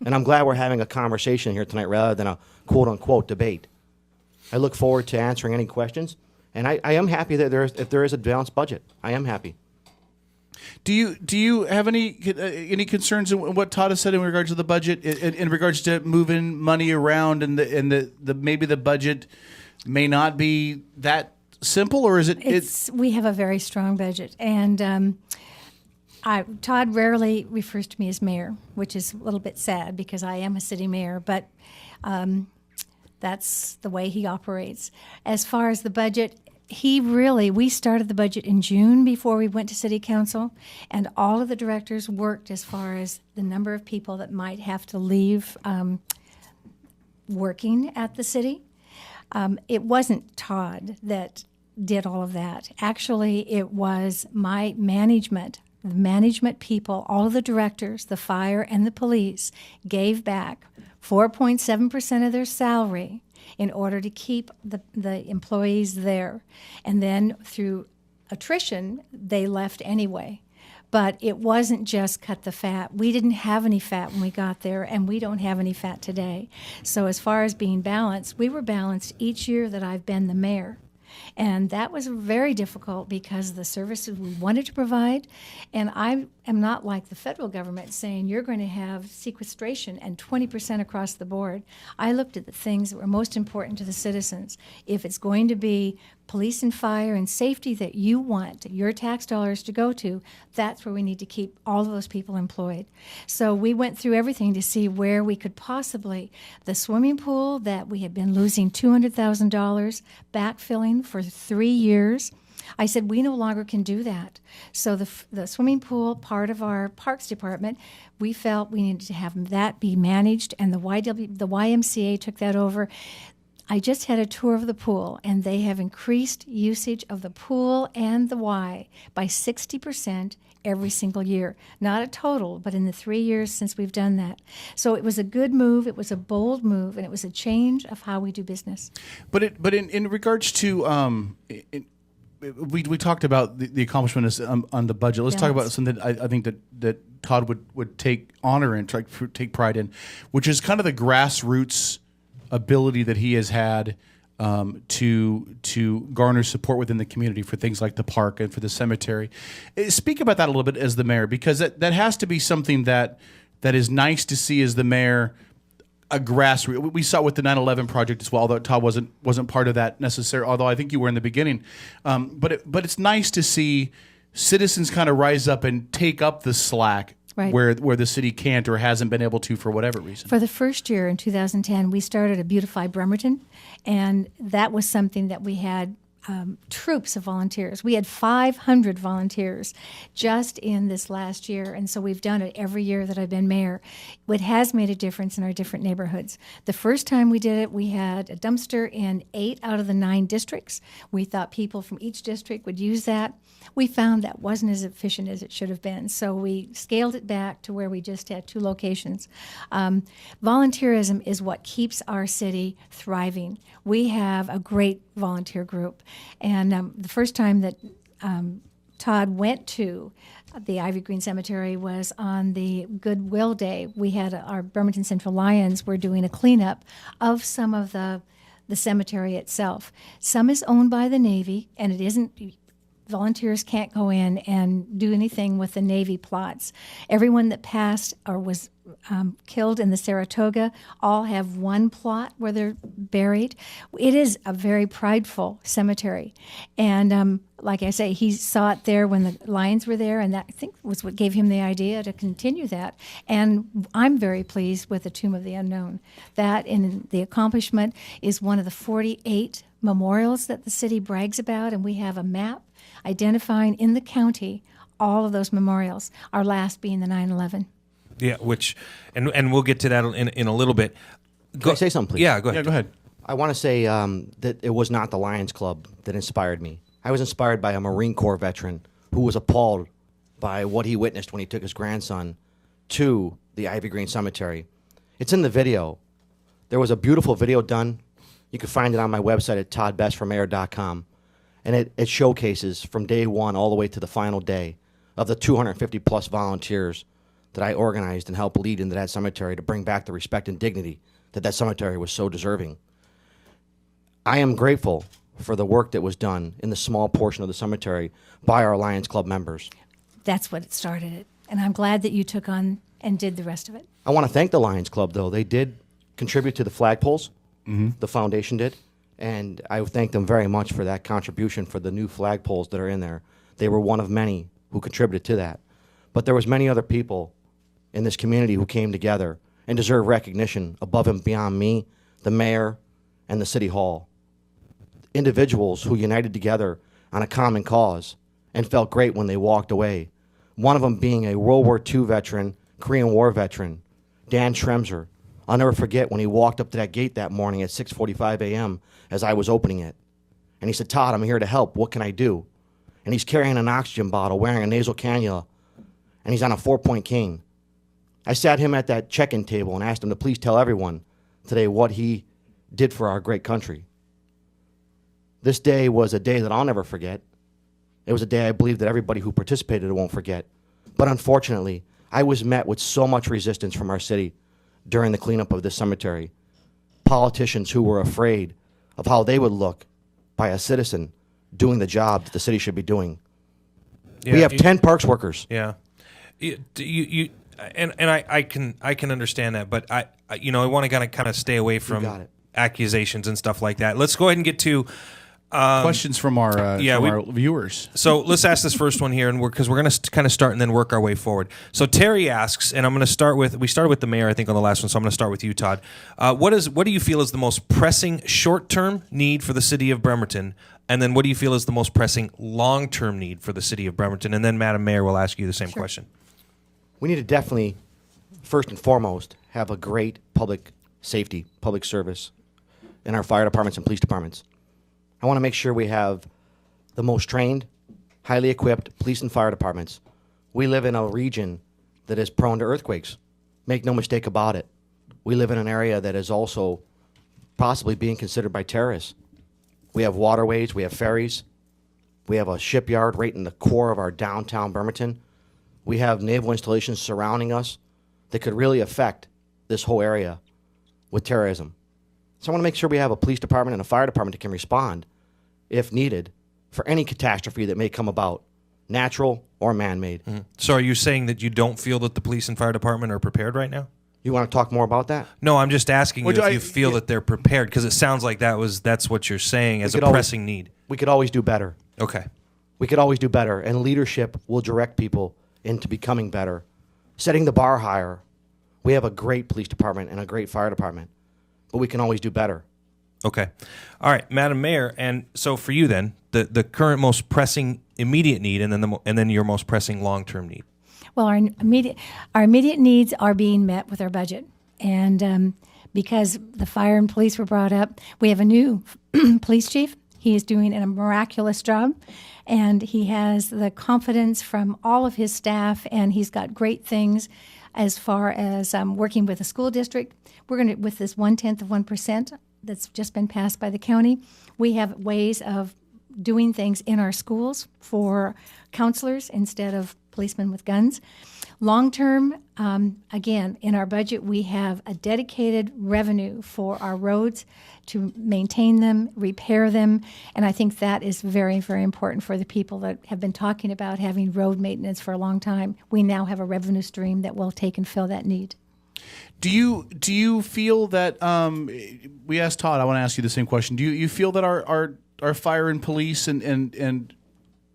And I'm glad we're having a conversation here tonight rather than a quote-unquote debate. I look forward to answering any questions. And I am happy that if there is a balanced budget. I am happy. Do you have any concerns in what Todd has said in regards to the budget, in regards to moving money around, and the maybe the budget may not be that simple, or is it? We have a very strong budget, and Todd rarely refers to me as mayor, which is a little bit sad because I am a city mayor, but that's the way he operates. As far as the budget, we started the budget in June before we went to city council, and all of the directors worked as far as the number of people that might have to leave working at the city. It wasn't Todd that did all of that. Actually, it was my management. The management people, all of the directors, the fire and the police, gave back 4.7% of their salary in order to keep the employees there. And then through attrition, they left anyway. But it wasn't just cut the fat. We didn't have any fat when we got there, and we don't have any fat today. So as far as being balanced, we were balanced each year that I've been the mayor. And that was very difficult because of the services we wanted to provide. And I am not like the federal government saying you're going to have sequestration and 20% across the board. I looked at the things that were most important to the citizens. If it's going to be police and fire and safety that you want your tax dollars to go to, that's where we need to keep all of those people employed. So we went through everything to see where we could possibly, the swimming pool that we had been losing $200,000 backfilling for 3 years, I said, we no longer can do that. So the swimming pool, part of our parks department, we felt we needed to have that be managed, and the YMCA took that over. I just had a tour of the pool, and they have increased usage of the pool and the Y by 60% every single year. Not a total, but in the 3 years since we've done that. So it was a good move, it was a bold move, and it was a change of how we do business. But in regards to we talked about the accomplishment on the budget. Let's talk about something I think that Todd would take honor in, take pride in, which is kind of the grassroots ability that he has had to garner support within the community for things like the park and for the cemetery. Speak about that a little bit as the mayor, because that has to be something that is nice to see as the mayor. A grassroots. We saw it with the 9/11 project as well, although Todd wasn't part of that necessarily. Although I think you were in the beginning, but it's nice to see citizens kind of rise up and take up the slack. Right. Where the city can't or hasn't been able to for whatever reason. For the first year in 2010, we started a Beautify Bremerton, and that was something that we had troops of volunteers. We had 500 volunteers just in this last year, and so we've done it every year that I've been mayor. It has made a difference in our different neighborhoods. The first time we did it, we had a dumpster in 8 out of the 9 districts. We thought people from each district would use that. We found that wasn't as efficient as it should have been, so we scaled it back to where we just had 2 locations. Volunteerism is what keeps our city thriving. We have a great volunteer group, and the first time that Todd went to the Ivy Green Cemetery was on the Goodwill Day. We had our Bremerton Central Lions were doing a cleanup of some of the cemetery itself. Some is owned by the Navy, and it isn't. Volunteers can't go in and do anything with the Navy plots. Everyone that passed or was killed in the Saratoga all have one plot where they're buried. It is a very prideful cemetery. And like I say, he saw it there when the Lions were there, and that, I think, was what gave him the idea to continue that. And I'm very pleased with the Tomb of the Unknown. That, and the accomplishment, is one of the 48 memorials that the city brags about, and we have a map identifying in the county all of those memorials, our last being the 9/11. Yeah, and we'll get to that in a little bit. Can I say something, please? Yeah, go ahead. Yeah, go ahead. I want to say that it was not the Lions Club that inspired me. I was inspired by a Marine Corps veteran who was appalled by what he witnessed when he took his grandson to the Ivy Green Cemetery. It's in the video. There was a beautiful video done. You can find it on my website at toddbestformayor.com. And it showcases from day one all the way to the final day of the 250-plus volunteers that I organized and helped lead into that cemetery to bring back the respect and dignity that cemetery was so deserving. I am grateful for the work that was done in the small portion of the cemetery by our Lions Club members. That's what it started it. And I'm glad that you took on and did the rest of it. I want to thank the Lions Club, though. They did contribute to the flagpoles. Mm-hmm. The foundation did. And I thank them very much for that contribution for the new flagpoles that are in there. They were one of many who contributed to that. But there was many other people in this community who came together and deserve recognition above and beyond me, the mayor, and the city hall. Individuals who united together on a common cause and felt great when they walked away. One of them being a World War II veteran, Korean War veteran, Dan Tremser. I'll never forget when he walked up to that gate that morning at 6:45 a.m. as I was opening it. And he said, "Todd, I'm here to help. What can I do?" And he's carrying an oxygen bottle, wearing a nasal cannula, and he's on a 4-point cane. I sat him at that check-in table and asked him to please tell everyone today what he did for our great country. This day was a day that I'll never forget. It was a day I believe that everybody who participated won't forget. But unfortunately, I was met with so much resistance from our city during the cleanup of this cemetery. Politicians who were afraid of how they would look by a citizen doing the job that the city should be doing. Yeah, we have 10 parks workers. Yeah, I can understand that, but I want to kind of stay away from accusations and stuff like that. Let's go ahead and get to questions from our viewers. So let's ask this first one here, and because we're going to kind of start and then work our way forward. So Terry asks, and I'm going to start with, we started with the mayor, I think, on the last one, so I'm going to start with you, Todd. What do you feel is the most pressing short-term need for the city of Bremerton, and then what do you feel is the most pressing long-term need for the city of Bremerton? And then Madam Mayor will ask you the same question. We need to definitely, first and foremost, have a great public safety, public service. in our fire departments and police departments. I want to make sure we have the most trained, highly equipped police and fire departments. We live in a region that is prone to earthquakes. Make no mistake about it. We live in an area that is also possibly being considered by terrorists. We have waterways, we have ferries, we have a shipyard right in the core of our downtown Bremerton. We have naval installations surrounding us that could really affect this whole area with terrorism. So I want to make sure we have a police department and a fire department that can respond, if needed, for any catastrophe that may come about, natural or man-made. Mm-hmm. So are you saying that you don't feel that the police and fire department are prepared right now? You want to talk more about that? No, I'm just asking you if you feel that they're prepared, because it sounds like that's what you're saying as a pressing need. We could always do better. Okay. We could always do better, and leadership will direct people into becoming better, setting the bar higher. We have a great police department and a great fire department, but we can always do better. Okay. All right, Madam Mayor, and so for you then, the current most pressing immediate need, and then your most pressing long-term need. Well, our immediate needs are being met with our budget. And because the fire and police were brought up, we have a new police chief. He is doing a miraculous job, and he has the confidence from all of his staff, and he's got great things as far as working with the school district. We're going to, with this 0.1% that's just been passed by the county, we have ways of doing things in our schools for counselors instead of policemen with guns. Long term, again, in our budget, we have a dedicated revenue for our roads to maintain them, repair them, and I think that is very, very important for the people that have been talking about having road maintenance for a long time. We now have a revenue stream that will take and fill that need. Do you feel that we asked Todd? I want to ask you the same question. Do you feel that our fire and police and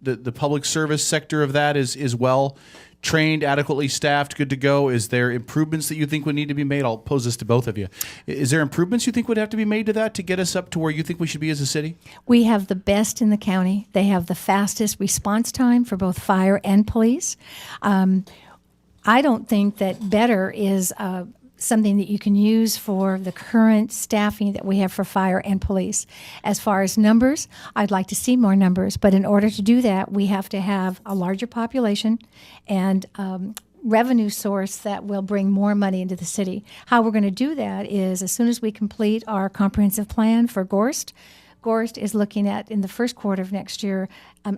the public service sector of that is well trained, adequately staffed, good to go? Is there improvements that you think would need to be made? I'll pose this to both of you. Is there improvements you think would have to be made to that to get us up to where you think we should be as a city? We have the best in the county. They have the fastest response time for both fire and police. I don't think that better is something that you can use for the current staffing that we have for fire and police. As far as numbers, I'd like to see more numbers, but in order to do that, we have to have a larger population and revenue source that will bring more money into the city. How we're going to do that is as soon as we complete our comprehensive plan for Gorst is looking at, in the first quarter of next year,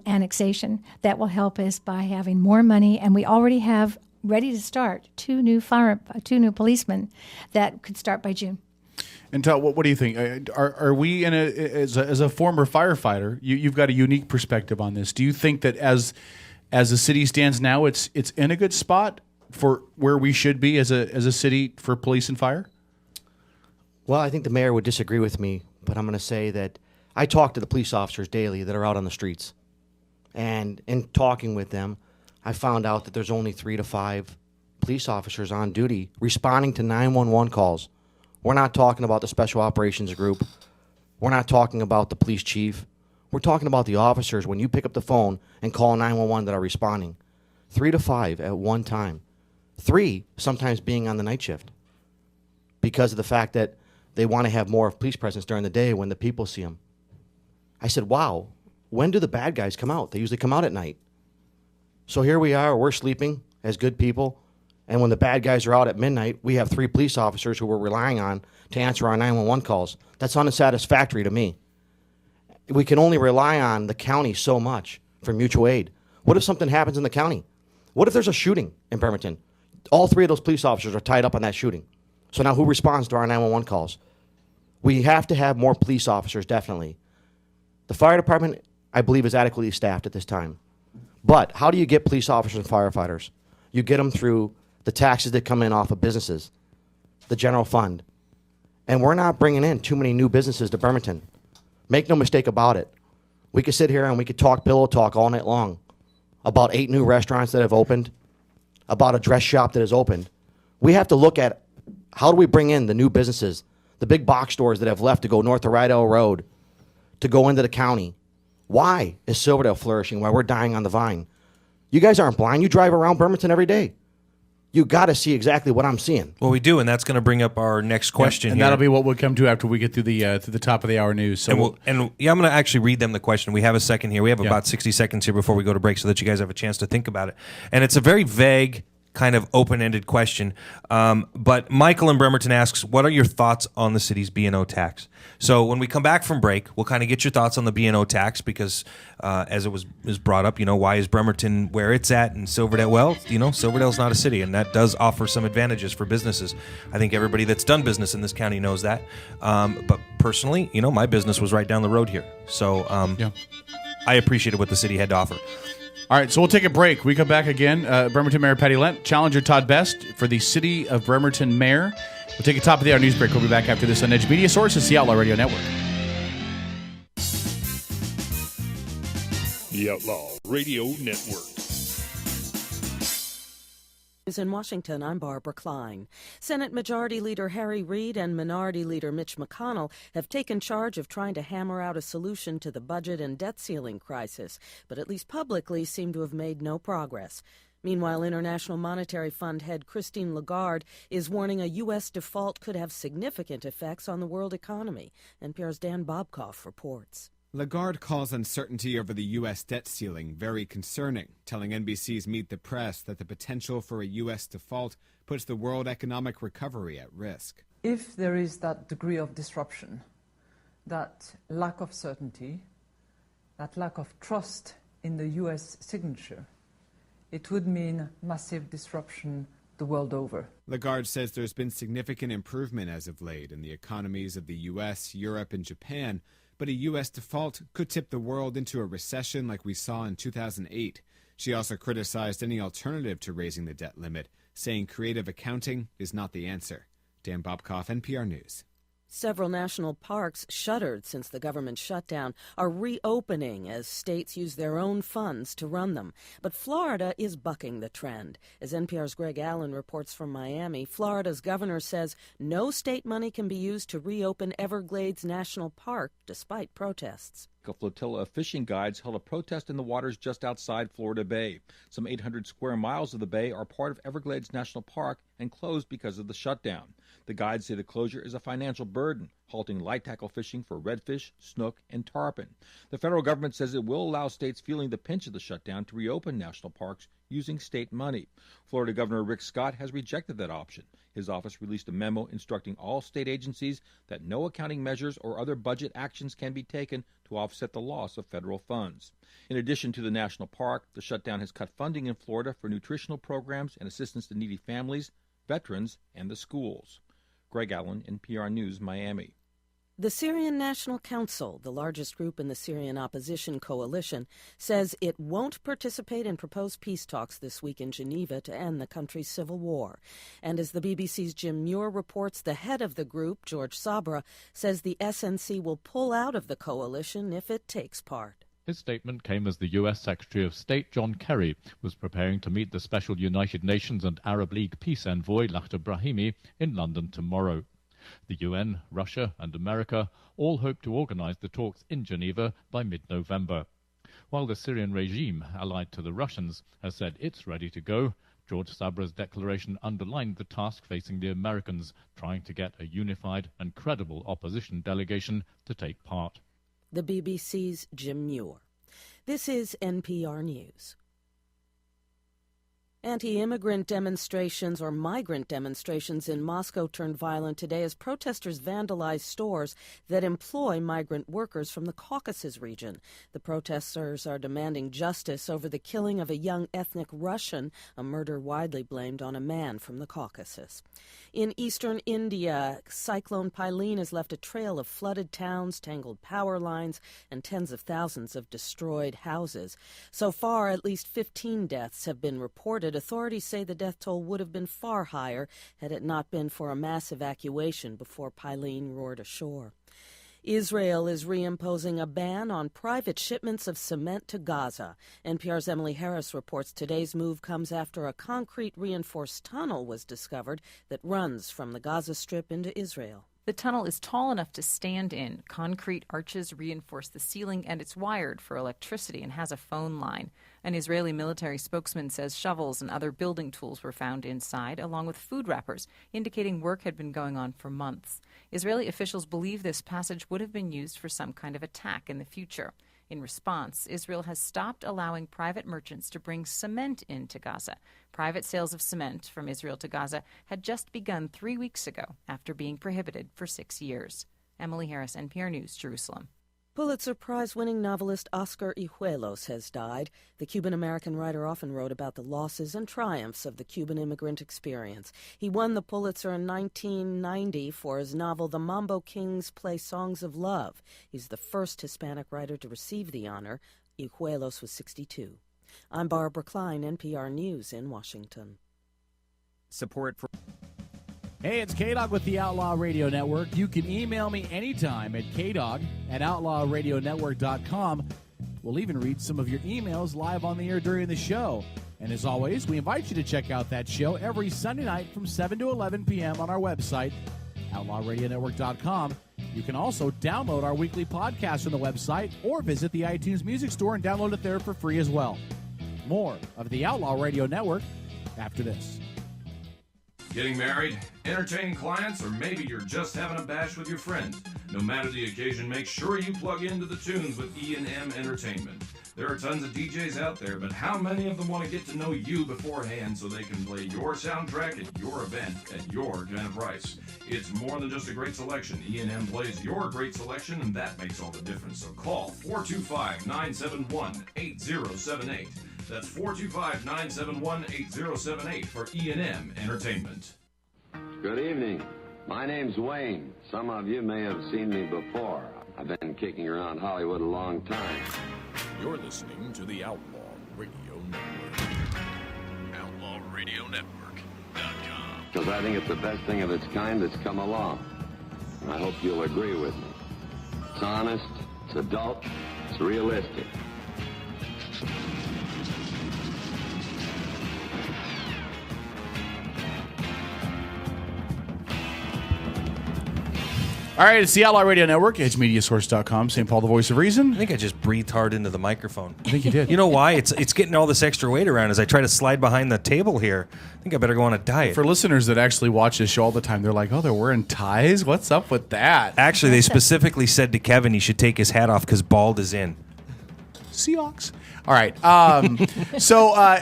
annexation. That will help us by having more money, and we already have ready to start two new policemen that could start by June. And Todd, what do you think? Are we as a former firefighter? You've got a unique perspective on this. Do you think that as the city stands now, it's in a good spot for where we should be as a city for police and fire? Well, I think the mayor would disagree with me, but I'm going to say that I talk to the police officers daily that are out on the streets, and in talking with them, I found out that there's only 3 to 5 police officers on duty responding to 911 calls. We're not talking about the Special Operations Group. We're not talking about the police chief. We're talking about the officers when you pick up the phone and call 911 that are responding. 3 to 5 at one time. 3 sometimes being on the night shift because of the fact that they want to have more police presence during the day when the people see them. I said, wow, when do the bad guys come out? They usually come out at night. So here we are, we're sleeping as good people, and when the bad guys are out at midnight, we have 3 police officers who we're relying on to answer our 911 calls. That's unsatisfactory to me. We can only rely on the county so much for mutual aid. What if something happens in the county? What if there's a shooting in Bremerton? All 3 of those police officers are tied up on that shooting. So now who responds to our 911 calls? We have to have more police officers, definitely. The fire department, I believe, is adequately staffed at this time. But how do you get police officers and firefighters? You get them through the taxes that come in off of businesses, the general fund. And we're not bringing in too many new businesses to Bremerton. Make no mistake about it. We could sit here and we could talk pillow talk all night long about 8 new restaurants that have opened, about a dress shop that has opened. We have to look at how do we bring in the new businesses, the big box stores that have left to go north of Rydell Road, to go into the county. Why is Silverdale flourishing while we're dying on the vine? You guys aren't blind. You drive around Bremerton every day. you got to see exactly what I'm seeing. Well, we do, and that's going to bring up our next question. And here. that'll be what we'll come to after we get through the top of the hour news. So I'm going to actually read them the question. We have a second here. We have about 60 seconds here before we go to break so that you guys have a chance to think about it. And it's a very vague, kind of open-ended question. But Michael in Bremerton asks, what are your thoughts on the city's B&O tax? So when we come back from break, we'll kind of get your thoughts on the B&O tax because as it was brought up, why is Bremerton where it's at and Silverdale? Well, Silverdale's not a city, and that does offer some advantages for businesses. I think everybody that's done business in this county knows that. But personally, my business was right down the road here. So I appreciated what the city had to offer. All right, so we'll take a break. We come back again. Bremerton Mayor Patty Lent, challenger Todd Best for the City of Bremerton Mayor. We'll take a top of the hour news break. We'll be back after this on Edge Media Sources, the Outlaw Radio Network. The Outlaw Radio Network. In Washington, I'm Barbara Klein. Senate Majority Leader Harry Reid and Minority Leader Mitch McConnell have taken charge of trying to hammer out a solution to the budget and debt ceiling crisis, but at least publicly seem to have made no progress. Meanwhile, International Monetary Fund head Christine Lagarde is warning a U.S. default could have significant effects on the world economy. NPR's Dan Bobkoff reports. Lagarde calls uncertainty over the U.S. debt ceiling very concerning, telling NBC's Meet the Press that the potential for a U.S. default puts the world economic recovery at risk. If there is that degree of disruption, that lack of certainty, that lack of trust in the U.S. signature, it would mean massive disruption the world over. Lagarde says there's been significant improvement as of late in the economies of the U.S., Europe, and Japan, but a U.S. default could tip the world into a recession like we saw in 2008. She also criticized any alternative to raising the debt limit, saying creative accounting is not the answer. Dan Bobkoff, NPR News. Several national parks shuttered since the government shutdown are reopening as states use their own funds to run them. But Florida is bucking the trend. As NPR's Greg Allen reports from Miami, Florida's governor says no state money can be used to reopen Everglades National Park despite protests. A flotilla of fishing guides held a protest in the waters just outside Florida Bay. Some 800 square miles of the bay are part of Everglades National Park and closed because of the shutdown. The guides say the closure is a financial burden, halting light tackle fishing for redfish, snook, and tarpon. The federal government says it will allow states feeling the pinch of the shutdown to reopen national parks using state money. Florida Governor Rick Scott has rejected that option. His office released a memo instructing all state agencies that no accounting measures or other budget actions can be taken to offset the loss of federal funds. In addition to the national park, the shutdown has cut funding in Florida for nutritional programs and assistance to needy families, veterans, and the schools. Greg Allen, NPR News, Miami. The Syrian National Council, the largest group in the Syrian opposition coalition, says it won't participate in proposed peace talks this week in Geneva to end the country's civil war. And as the BBC's Jim Muir reports, the head of the group, George Sabra, says the SNC will pull out of the coalition if it takes part. His statement came as the U.S. Secretary of State John Kerry was preparing to meet the Special United Nations and Arab League peace envoy Lakhdar Brahimi in London tomorrow. The UN, Russia and America all hope to organize the talks in Geneva by mid-November. While the Syrian regime, allied to the Russians, has said it's ready to go, George Sabra's declaration underlined the task facing the Americans, trying to get a unified and credible opposition delegation to take part. The BBC's Jim Muir. This is NPR News. Anti-immigrant demonstrations or migrant demonstrations in Moscow turned violent today as protesters vandalized stores that employ migrant workers from the Caucasus region. The protesters are demanding justice over the killing of a young ethnic Russian, a murder widely blamed on a man from the Caucasus. In eastern India, Cyclone Pylene has left a trail of flooded towns, tangled power lines, and tens of thousands of destroyed houses. So far, at least 15 deaths have been reported. Authorities say the death toll would have been far higher had it not been for a mass evacuation before Pylene roared ashore. Israel is reimposing a ban on private shipments of cement to Gaza. NPR's Emily Harris reports today's move comes after a concrete reinforced tunnel was discovered that runs from the Gaza Strip into Israel. The tunnel is tall enough to stand in. Concrete arches reinforce the ceiling, and it's wired for electricity and has a phone line. An Israeli military spokesman says shovels and other building tools were found inside, along with food wrappers, indicating work had been going on for months. Israeli officials believe this passage would have been used for some kind of attack in the future. In response, Israel has stopped allowing private merchants to bring cement into Gaza. Private sales of cement from Israel to Gaza had just begun 3 weeks ago after being prohibited for 6 years. Emily Harris, NPR News, Jerusalem. Pulitzer Prize-winning novelist Oscar Ijuelos has died. The Cuban-American writer often wrote about the losses and triumphs of the Cuban immigrant experience. He won the Pulitzer in 1990 for his novel The Mambo Kings Play Songs of Love. He's the first Hispanic writer to receive the honor. Ijuelos was 62. I'm Barbara Klein, NPR News in Washington. Support for... Hey, it's K-Dog with the Outlaw Radio Network. You can email me anytime at kdog@outlawradionetwork.com. We'll even read some of your emails live on the air during the show. And as always, we invite you to check out that show every Sunday night from 7 to 11 p.m. on our website, outlawradionetwork.com. You can also download our weekly podcast on the website or visit the iTunes Music Store and download it there for free as well. More of the Outlaw Radio Network after this. Getting married, entertaining clients, or maybe you're just having a bash with your friends. No matter the occasion, make sure you plug into the tunes with E&M Entertainment. There are tons of DJs out there, but how many of them want to get to know you beforehand so they can play your soundtrack at your event at your kind of price? It's more than just a great selection. E&M plays your great selection, and that makes all the difference. So call 425-971-8078. That's 425-971-8078 for E&M Entertainment. Good evening. My name's Wayne. Some of you may have seen me before. I've been kicking around Hollywood a long time. You're listening to the Outlaw Radio Network. OutlawRadioNetwork.com. Because I think it's the best thing of its kind that's come along. And I hope you'll agree with me. It's honest, it's adult, it's realistic. All right, it's the Outlaw Radio Network, edgemediasource.com, St. Paul, the voice of reason. I think I just breathed hard into the microphone. I think you did. You know why? It's getting all this extra weight around as I try to slide behind the table here. I think I better go on a diet. For listeners that actually watch this show all the time, they're like, oh, they're wearing ties? What's up with that? Actually, they specifically said to Kevin he should take his hat off because bald is in. Seahawks. All right.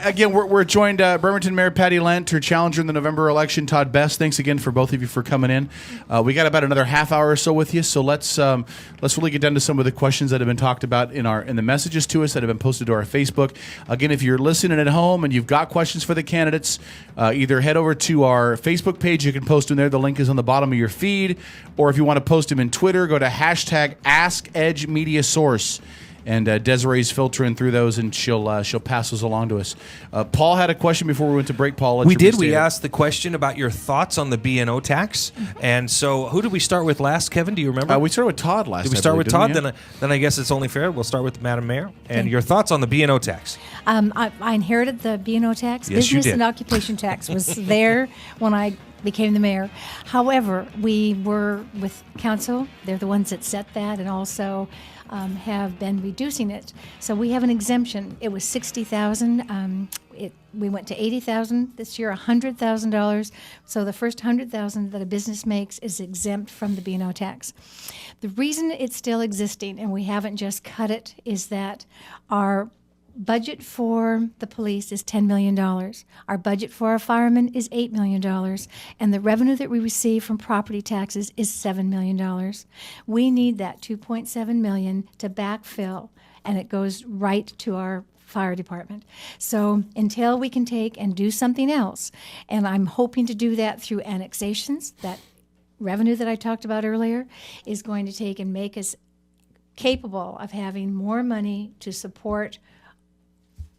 Again, we're joined Bremerton Mayor Patty Lent, her challenger in the November election, Todd Best. Thanks again for both of you for coming in. We got about another half hour or so with you, so let's really get down to some of the questions that have been talked about in the messages to us that have been posted to our Facebook. Again, if you're listening at home and you've got questions for the candidates, either head over to our Facebook page. You can post them there. The link is on the bottom of your feed. Or if you want to post them in Twitter, go to hashtag AskEdgeMediaSource. And Desiree's filtering through those, and she'll pass those along to us. Paul had a question before we went to break. Paul, we did. We asked the question about your thoughts on the B&O tax. And so who did we start with last, Kevin? Do you remember? We started with Todd last. Did we start with Todd? Then I guess it's only fair. We'll start with Madam Mayor. And your thoughts on the B&O tax. I inherited the B&O tax. Yes, Business you did. and occupation tax was there when I became the mayor. However, we were with council. They're the ones that set that, and also have been reducing it. So we have an exemption. It was $60,000. We went to $80,000 this year, $100,000. So the first $100,000 that a business makes is exempt from the B&O tax. The reason it's still existing, and we haven't just cut it, is that our budget for the police is $10 million. Our budget for our firemen is $8 million. And the revenue that we receive from property taxes is $7 million. We need that $2.7 million to backfill, and it goes right to our fire department. So until we can take and do something else, and I'm hoping to do that through annexations, that revenue that I talked about earlier is going to take and make us capable of having more money to support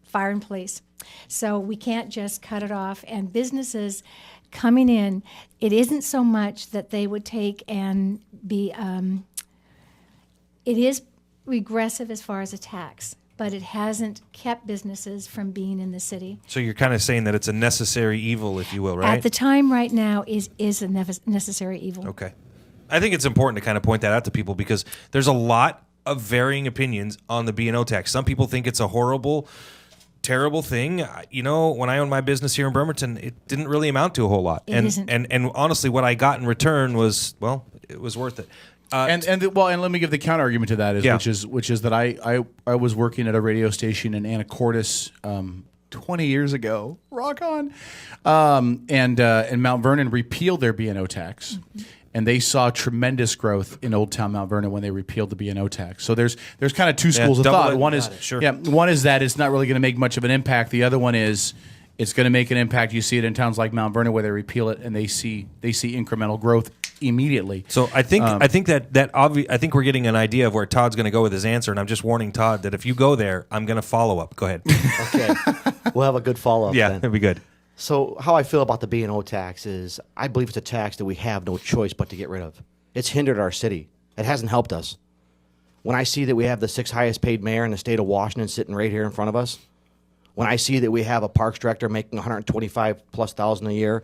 fire and police. So we can't just cut it off. And businesses coming in, it isn't so much that they would take and be, it is regressive as far as a tax, but it hasn't kept businesses from being in the city. So you're kind of saying that it's a necessary evil, if you will, right? At the time right now is a necessary evil. Okay. I think it's important to kind of point that out to people because there's a lot of varying opinions on the B&O tax. Some people think it's a horrible, terrible thing. You know, when I owned my business here in Bremerton, it didn't really amount to a whole lot. It isn't. And honestly, what I got in return was, well, it was worth it. And let me give the counter argument to that, which is that I was working at a radio station in Anacortes 20 years ago. Rock on. And Mount Vernon repealed their B&O tax. Mm-hmm. And they saw tremendous growth in Old Town Mount Vernon when they repealed the B&O tax. So there's kind of two schools of thought. One is that it's not really going to make much of an impact. The other one is it's going to make an impact. You see it in towns like Mount Vernon where they repeal it and they see incremental growth immediately. So I think we're getting an idea of where Todd's going to go with his answer, and I'm just warning Todd that if you go there, I'm going to follow up. Go ahead. Okay, we'll have a good follow up. Yeah, then. that'd be good. So how I feel about the B&O tax is I believe it's a tax that we have no choice but to get rid of. It's hindered our city. It hasn't helped us. When I see that we have the 6th highest paid mayor in the state of Washington sitting right here in front of us, when I see that we have a parks director making $125,000+ a year,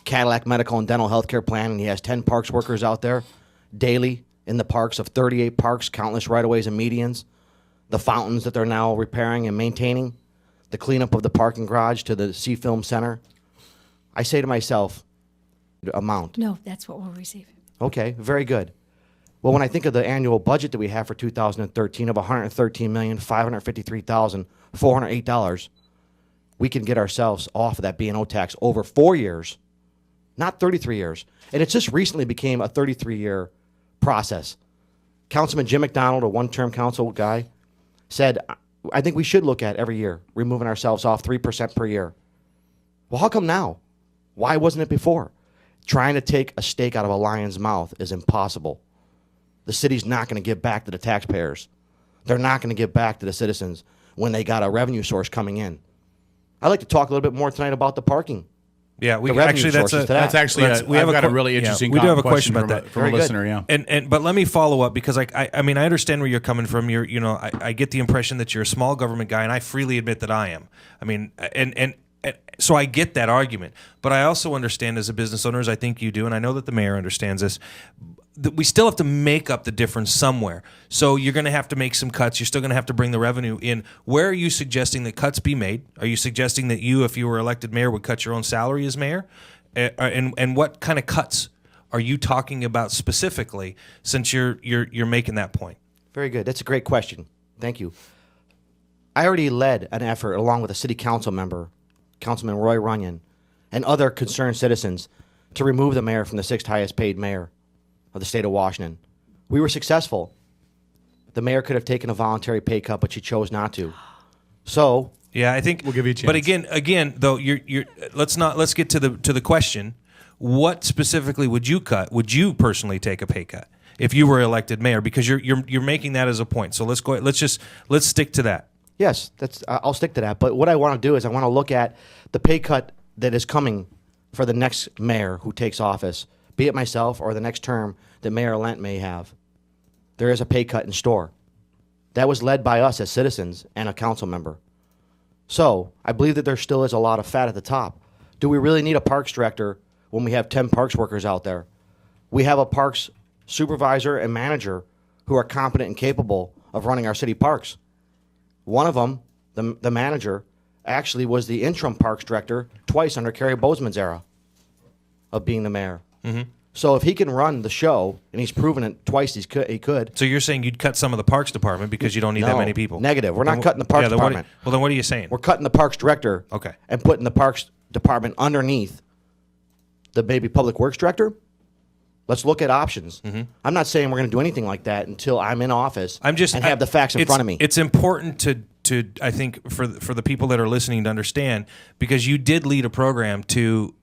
Cadillac medical and dental health care plan, and he has 10 parks workers out there daily in the parks of 38 parks, countless right-of-ways and medians, the fountains that they're now repairing and maintaining, the cleanup of the parking garage to the C-Film Center. I say to myself, amount. No, that's what we'll receive. Okay, very good. Well, when I think of the annual budget that we have for 2013 of $113,553,408, we can get ourselves off of that B&O tax over 4 years, not 33 years. And it just recently became a 33-year process. Councilman Jim McDonald, a one-term council guy, said, I think we should look at every year removing ourselves off 3% per year. Well, how come now? Why wasn't it before? Trying to take a steak out of a lion's mouth is impossible. The city's not going to give back to the taxpayers. They're not going to give back to the citizens when they got a revenue source coming in. I'd like to talk a little bit more tonight about the parking. Yeah, we actually we have a really interesting. We do have a question about that from a listener. Yeah, but let me follow up because I mean I understand where you're coming from. I get the impression that you're a small government guy, and I freely admit that I am. I mean, and so I get that argument, but I also understand as a business owner, as I think you do, and I know that the mayor understands this. That we still have to make up the difference somewhere. So you're going to have to make some cuts. You're still going to have to bring the revenue in. Where are you suggesting that cuts be made? Are you suggesting that you, if you were elected mayor, would cut your own salary as mayor? And what kind of cuts are you talking about specifically? Since you're making that point. Very good. That's a great question. Thank you. I already led an effort along with a city council member, Councilman Roy Runyon, and other concerned citizens to remove the mayor from the 6th highest paid mayor of the state of Washington. We were successful. The mayor could have taken a voluntary pay cut, but she chose not to. So yeah, I think we'll give you a chance. But again, though, let's get to the question. What specifically would you cut? Would you personally take a pay cut if you were elected mayor? Because you're making that as a point. So let's stick to that. Yes, I'll stick to that. But what I want to do is I want to look at the pay cut that is coming for the next mayor who takes office, be it myself or the next term that Mayor Lent may have. There is a pay cut in store. That was led by us as citizens and a council member. So I believe that there still is a lot of fat at the top. Do we really need a parks director when we have 10 parks workers out there? We have a parks supervisor and manager who are competent and capable of running our city parks. One of them, the manager, actually was the interim parks director twice under Kerry Bozeman's era of being the mayor. Mm-hmm. So if he can run the show, and he's proven it twice he could. So you're saying you'd cut some of the parks department because you don't need that many people? Negative. We're not cutting the parks department. Then what are you saying? We're cutting the parks director. Okay. And putting the parks department underneath the maybe public works director. Let's look at options. Mm-hmm. I'm not saying we're going to do anything like that until I'm in office and have the facts in front of me. It's important to I think for the people that are listening to understand, because you did lead a program to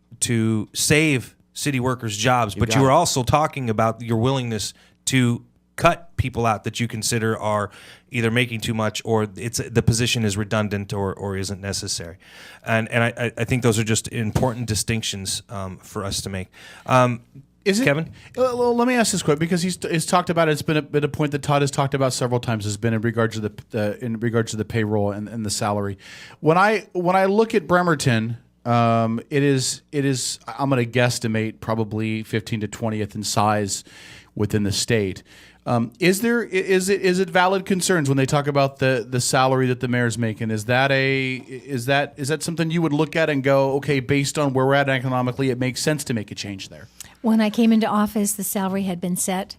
save city workers' jobs, but you were also talking about your willingness to cut people out that you consider are either making too much or the position is redundant or isn't necessary. And I think those are just important distinctions for us to make. Kevin? Well, let me ask this quick, because he's talked about it. It's been a point that Todd has talked about several times. Has been in regards to the payroll and the salary. When I look at Bremerton, it is I'm going to guesstimate probably 15 to 20th in size within the state. Is it valid concerns when they talk about the salary that the mayor's making? Is that something you would look at and go, okay, based on where we're at economically, it makes sense to make a change there? When I came into office, the salary had been set.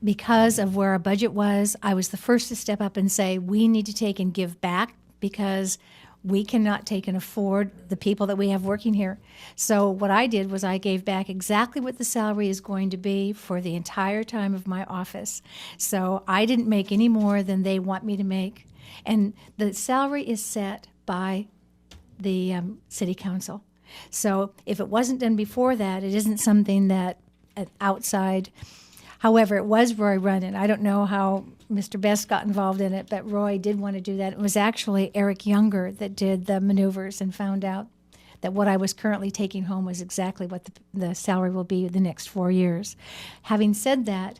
Because of where our budget was, I was the first to step up and say, we need to take and give back because we cannot take and afford the people that we have working here. So what I did was I gave back exactly what the salary is going to be for the entire time of my office. So I didn't make any more than they want me to make. And the salary is set by the city council. So if it wasn't done before that, it isn't something that outside. However, it was Roy Runnin. I don't know how Mr. Best got involved in it, but Roy did want to do that. It was actually Eric Younger that did the maneuvers and found out that what I was currently taking home was exactly what the salary will be the next 4 years. Having said that,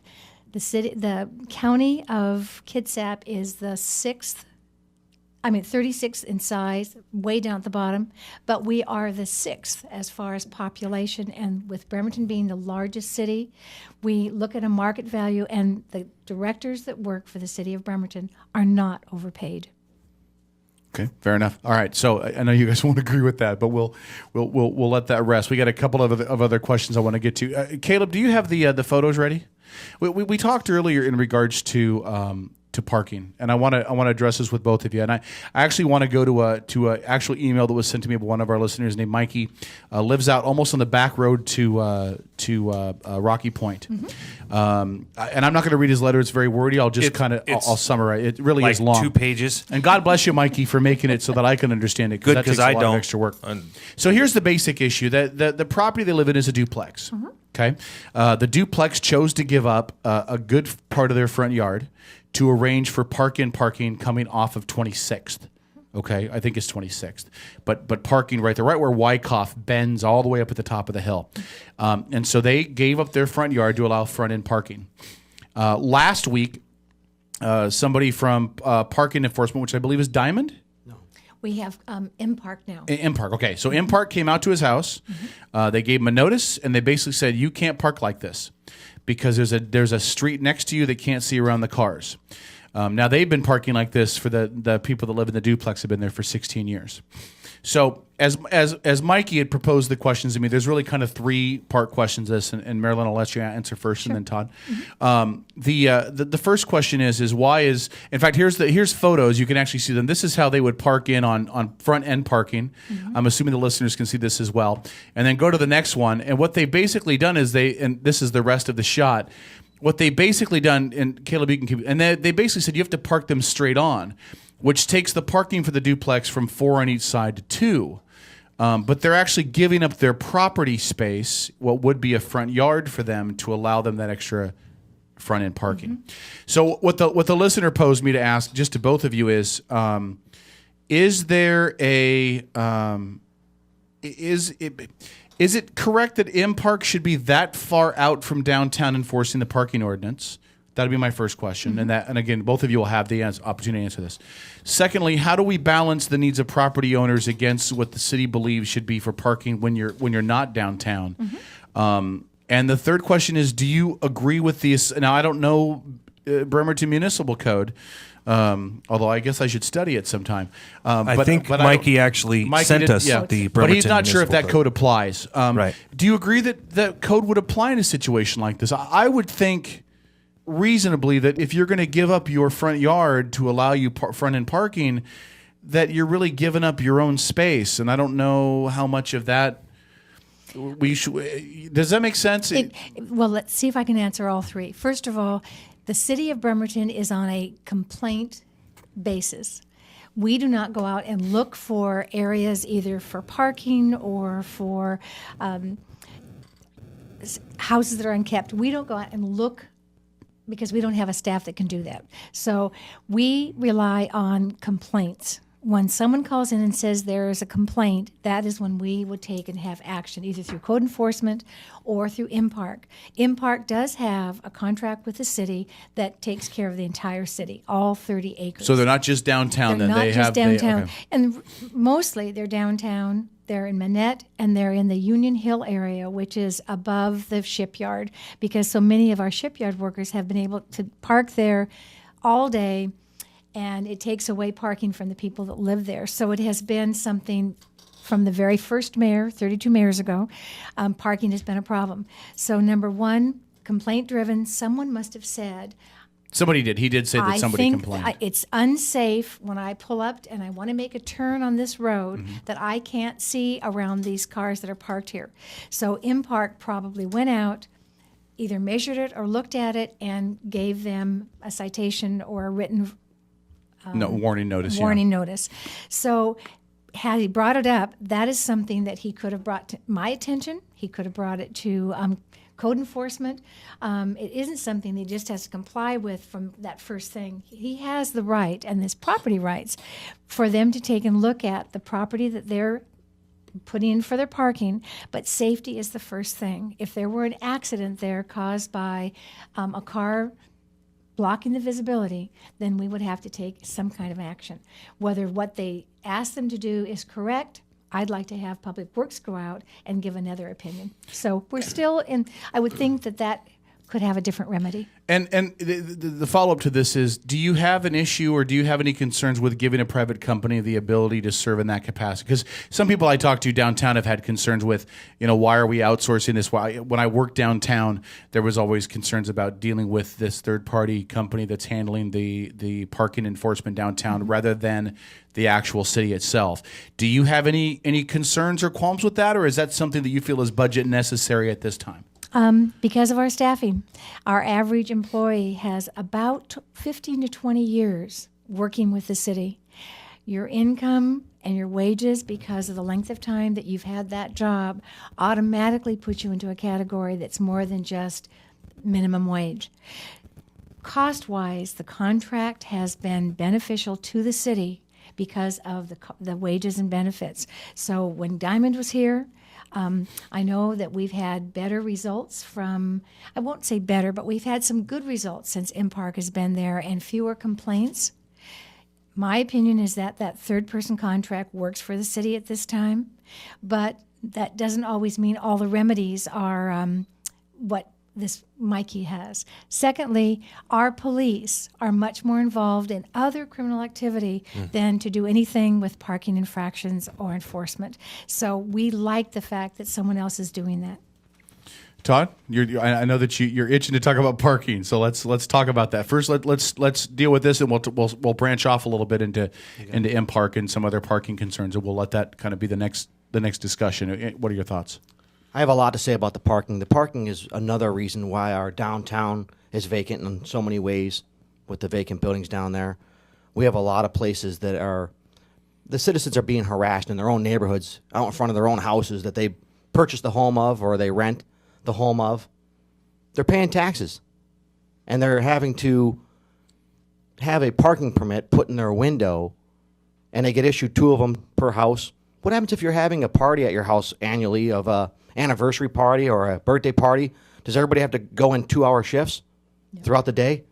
the county of Kitsap is the 36th in size, way down at the bottom, but we are the 6th as far as population. And with Bremerton being the largest city, we look at a market value, and the directors that work for the city of Bremerton are not overpaid. Okay, fair enough. All right, so I know you guys won't agree with that, but we'll let that rest. We got a couple of other questions I want to get to. Caleb, do you have the photos ready? We talked earlier in regards to parking, and I want to address this with both of you. And I actually want to go to a actual email that was sent to me by one of our listeners named Mikey. Lives out almost on the back road to Rocky Point. Mm-hmm. And I'm not going to read his letter; it's very wordy. I'll just I'll summarize. It really is long, 2 pages. And God bless you, Mikey, for making it so that I can understand it. Good, because I don't. Of extra work. So here's the basic issue: that the property they live in is a duplex. Mm-hmm. Okay, the duplex chose to give up a good part of their front yard to arrange for parking coming off of 26th. Okay, I think it's 26th. But parking right there, right where Wyckoff bends all the way up at the top of the hill. And so they gave up their front yard to allow front-end parking. Last week, somebody from parking enforcement, which I believe is Diamond? We have M-Park now. M-Park, okay. So M-Park came out to his house. Mm-hmm. They gave him a notice, and they basically said, you can't park like this because there's a street next to you that can't see around the cars. Now, they've been parking like this for the people that live in the duplex have been there for 16 years. So as Mikey had proposed the questions to me, there's really kind of 3-part questions this, and Marilyn, I'll let you answer first, sure. And then Todd. Mm-hmm. The first question is why is, in fact, here's photos. You can actually see them. This is how they would park in on front end parking. Mm-hmm. I'm assuming the listeners can see this as well. And then go to the next one. And what they've basically done is and this is the rest of the shot. What they basically done, and Caleb, you can keep, and they basically said you have to park them straight on, which takes the parking for the duplex from 4 on each side to 2. But they're actually giving up their property space, what would be a front yard for them, to allow them that extra front end parking. Mm-hmm. So what the listener posed me to ask, just to both of you, is there is it correct that M-Park should be that far out from downtown enforcing the parking ordinance? That'd be my first question. Mm-hmm. And again, both of you will have the opportunity to answer this. Secondly, how do we balance the needs of property owners against what the city believes should be for parking when you're not downtown? Mm-hmm. And the third question is, do you agree with these? Now, I don't know Bremerton Municipal Code, although I guess I should study it sometime. I think Mikey actually sent us the Bremerton But he's not sure if that Code. Code applies. Right. Do you agree that that code would apply in a situation like this? I would think reasonably that if you're going to give up your front yard to allow you front-end parking, that you're really giving up your own space. And I don't know how much of that we should. Does that make sense? Well, let's see if I can answer all 3. First of all, the city of Bremerton is on a complaint basis. We do not go out and look for areas either for parking or for houses that are unkept. We don't go out and look because we don't have a staff that can do that. So we rely on complaints. When someone calls in and says there is a complaint, that is when we would take and have action, either through code enforcement or through M-Park. M-Park does have a contract with the city that takes care of the entire city, all 30 acres. So they're not just downtown. They're not just downtown. And mostly they're downtown they're in Manette, and they're in the Union Hill area, which is above the shipyard, because so many of our shipyard workers have been able to park there all day, and it takes away parking from the people that live there. So it has been something from the very first mayor, 32 mayors ago, parking has been a problem. So number one, complaint-driven, someone must have said, Somebody did. He did say that somebody complained. I think it's unsafe when I pull up and I want to make a turn on this road that I can't see around these cars that are parked here. So IMPARK probably went out, either measured it or looked at it and gave them a citation or a written warning notice. Notice. So had he brought it up, that is something that he could have brought to my attention. He could have brought it to code enforcement. It isn't something he just has to comply with from that first thing. He has the right, and this property rights, for them to take and look at the property that they're putting in for their parking, but safety is the first thing. If there were an accident there caused by a car blocking the visibility, then we would have to take some kind of action. Whether what they ask them to do is correct, I'd like to have Public Works go out and give another opinion. So we're still in, I would think that could have a different remedy. And the follow-up to this is, do you have an issue or do you have any concerns with giving a private company the ability to serve in that capacity? Because some people I talk to downtown have had concerns with, why are we outsourcing this? Why, when I worked downtown, there was always concerns about dealing with this third-party company that's handling the parking enforcement downtown rather than the actual city itself. Do you have any concerns or qualms with that, or is that something that you feel is budget necessary at this time? Because of our staffing. Our average employee has about 15 to 20 years working with the city. Your income and your wages, because of the length of time that you've had that job, automatically puts you into a category that's more than just minimum wage. Cost-wise, the contract has been beneficial to the city because of the wages and benefits. So when Diamond was here, I know that we've had better results from, I won't say better, but we've had some good results since IMPARK has been there and fewer complaints. My opinion is that third-person contract works for the city at this time, but that doesn't always mean all the remedies are what this Mikey has. Secondly, our police are much more involved in other criminal activity than to do anything with parking infractions or enforcement. So we like the fact that someone else is doing that. Todd, I know that you're itching to talk about parking, so let's talk about that. First, let's deal with this, and we'll branch off a little bit into IMPARK and some other parking concerns, and we'll let that kind of be the next discussion. What are your thoughts? I have a lot to say about the parking. The parking is another reason why our downtown is vacant in so many ways with the vacant buildings down there. We have a lot of places that the citizens are being harassed in their own neighborhoods, out in front of their own houses that they purchase the home of or they rent the home of. They're paying taxes, and they're having to have a parking permit put in their window, and they get issued 2 of them per house. What happens if you're having a party at your house annually of a anniversary party or a birthday party? Does everybody have to go in 2-hour shifts throughout the day?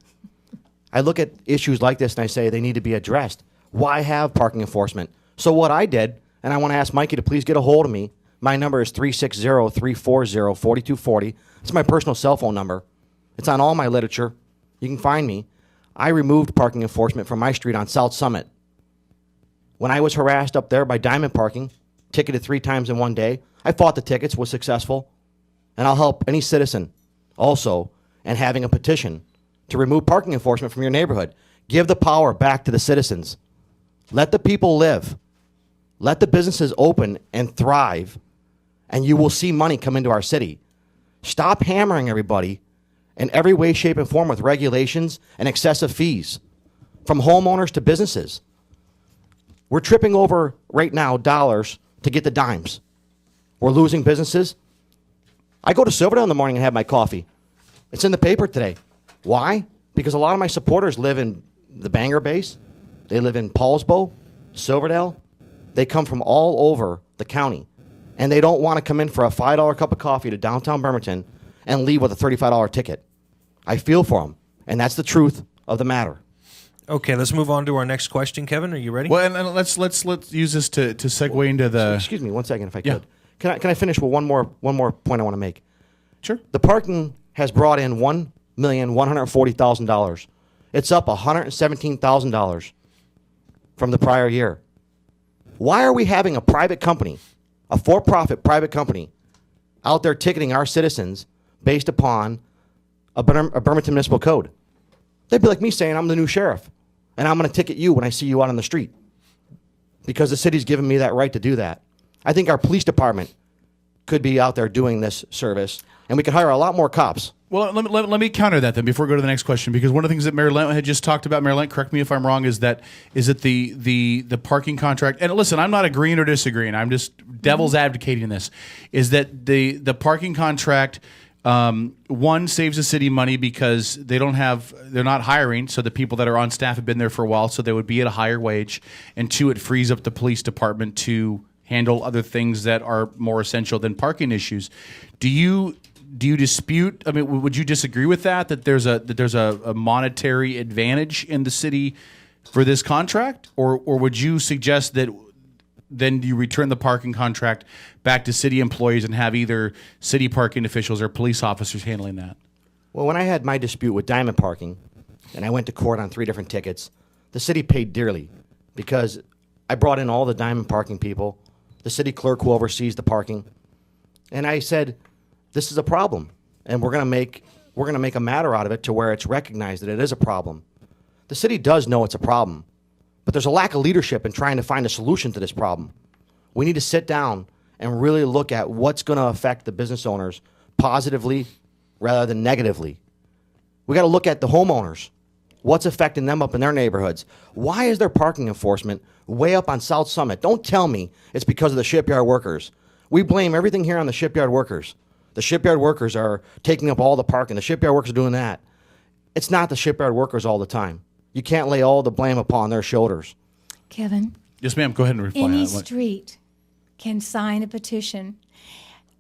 I look at issues like this and I say they need to be addressed. Why have parking enforcement? So what I did, and I want to ask Mikey to please get a hold of me. My number is 360-340-4240. It's my personal cell phone number. It's on all my literature. You can find me. I removed parking enforcement from my street on South Summit. When I was harassed up there by Diamond Parking, ticketed 3 times in one day, I fought the tickets, was successful, and I'll help any citizen also in having a petition to remove parking enforcement from your neighborhood. Give the power back to the citizens. Let the people live. Let the businesses open and thrive, and you will see money come into our city. Stop hammering everybody in every way, shape, and form with regulations and excessive fees, from homeowners to businesses. We're tripping over right now dollars to get the dimes. We're losing businesses. I go to Silverdale in the morning and have my coffee. It's in the paper today. Why? Because a lot of my supporters live in the Bangor base. They live in Paulsbo, Silverdale. They come from all over the county. And they don't want to come in for a $5 cup of coffee to downtown Bremerton and leave with a $35 ticket. I feel for them. And that's the truth of the matter. Okay, let's move on to our next question. Kevin, are you ready? Well, and let's use this to segue into the. Excuse me, 1 second, if I could. Can I finish with one more point I want to make? Sure. The parking has brought in $1,140,000. It's up $117,000 from the prior year. Why are we having a private company, a for-profit private company, out there ticketing our citizens based upon a Bremerton municipal code? They'd be like me saying I'm the new sheriff, and I'm going to ticket you when I see you out on the street because the city's given me that right to do that. I think our police department could be out there doing this service, and we could hire a lot more cops. Well, let me counter that then before we go to the next question, because one of the things that Mayor Lent had just talked about, Mayor Lent, correct me if I'm wrong, is that the parking contract, and listen, I'm not agreeing or disagreeing, I'm just devil's advocating this, is that the parking contract, one, saves the city money because they're not hiring, so the people that are on staff have been there for a while, so they would be at a higher wage, and two, it frees up the police department to handle other things that are more essential than parking issues. Do you dispute? I mean, would you disagree with that? That there's a monetary advantage in the city for this contract, or would you suggest that then you return the parking contract back to city employees and have either city parking officials or police officers handling that? Well, when I had my dispute with Diamond Parking, and I went to court on 3 different tickets, the city paid dearly because I brought in all the Diamond Parking people, the city clerk who oversees the parking, and I said, this is a problem, and we're going to make a matter out of it to where it's recognized that it is a problem. The city does know it's a problem, but there's a lack of leadership in trying to find a solution to this problem. We need to sit down and really look at what's going to affect the business owners positively rather than negatively. We got to look at the homeowners. What's affecting them up in their neighborhoods? Why is there parking enforcement way up on South Summit? Don't tell me it's because of the shipyard workers. We blame everything here on the shipyard workers. The shipyard workers are taking up all the parking. The shipyard workers are doing that. It's not the shipyard workers all the time. You can't lay all the blame upon their shoulders. Kevin? Yes, ma'am. Go ahead and reply. Any street can sign a petition.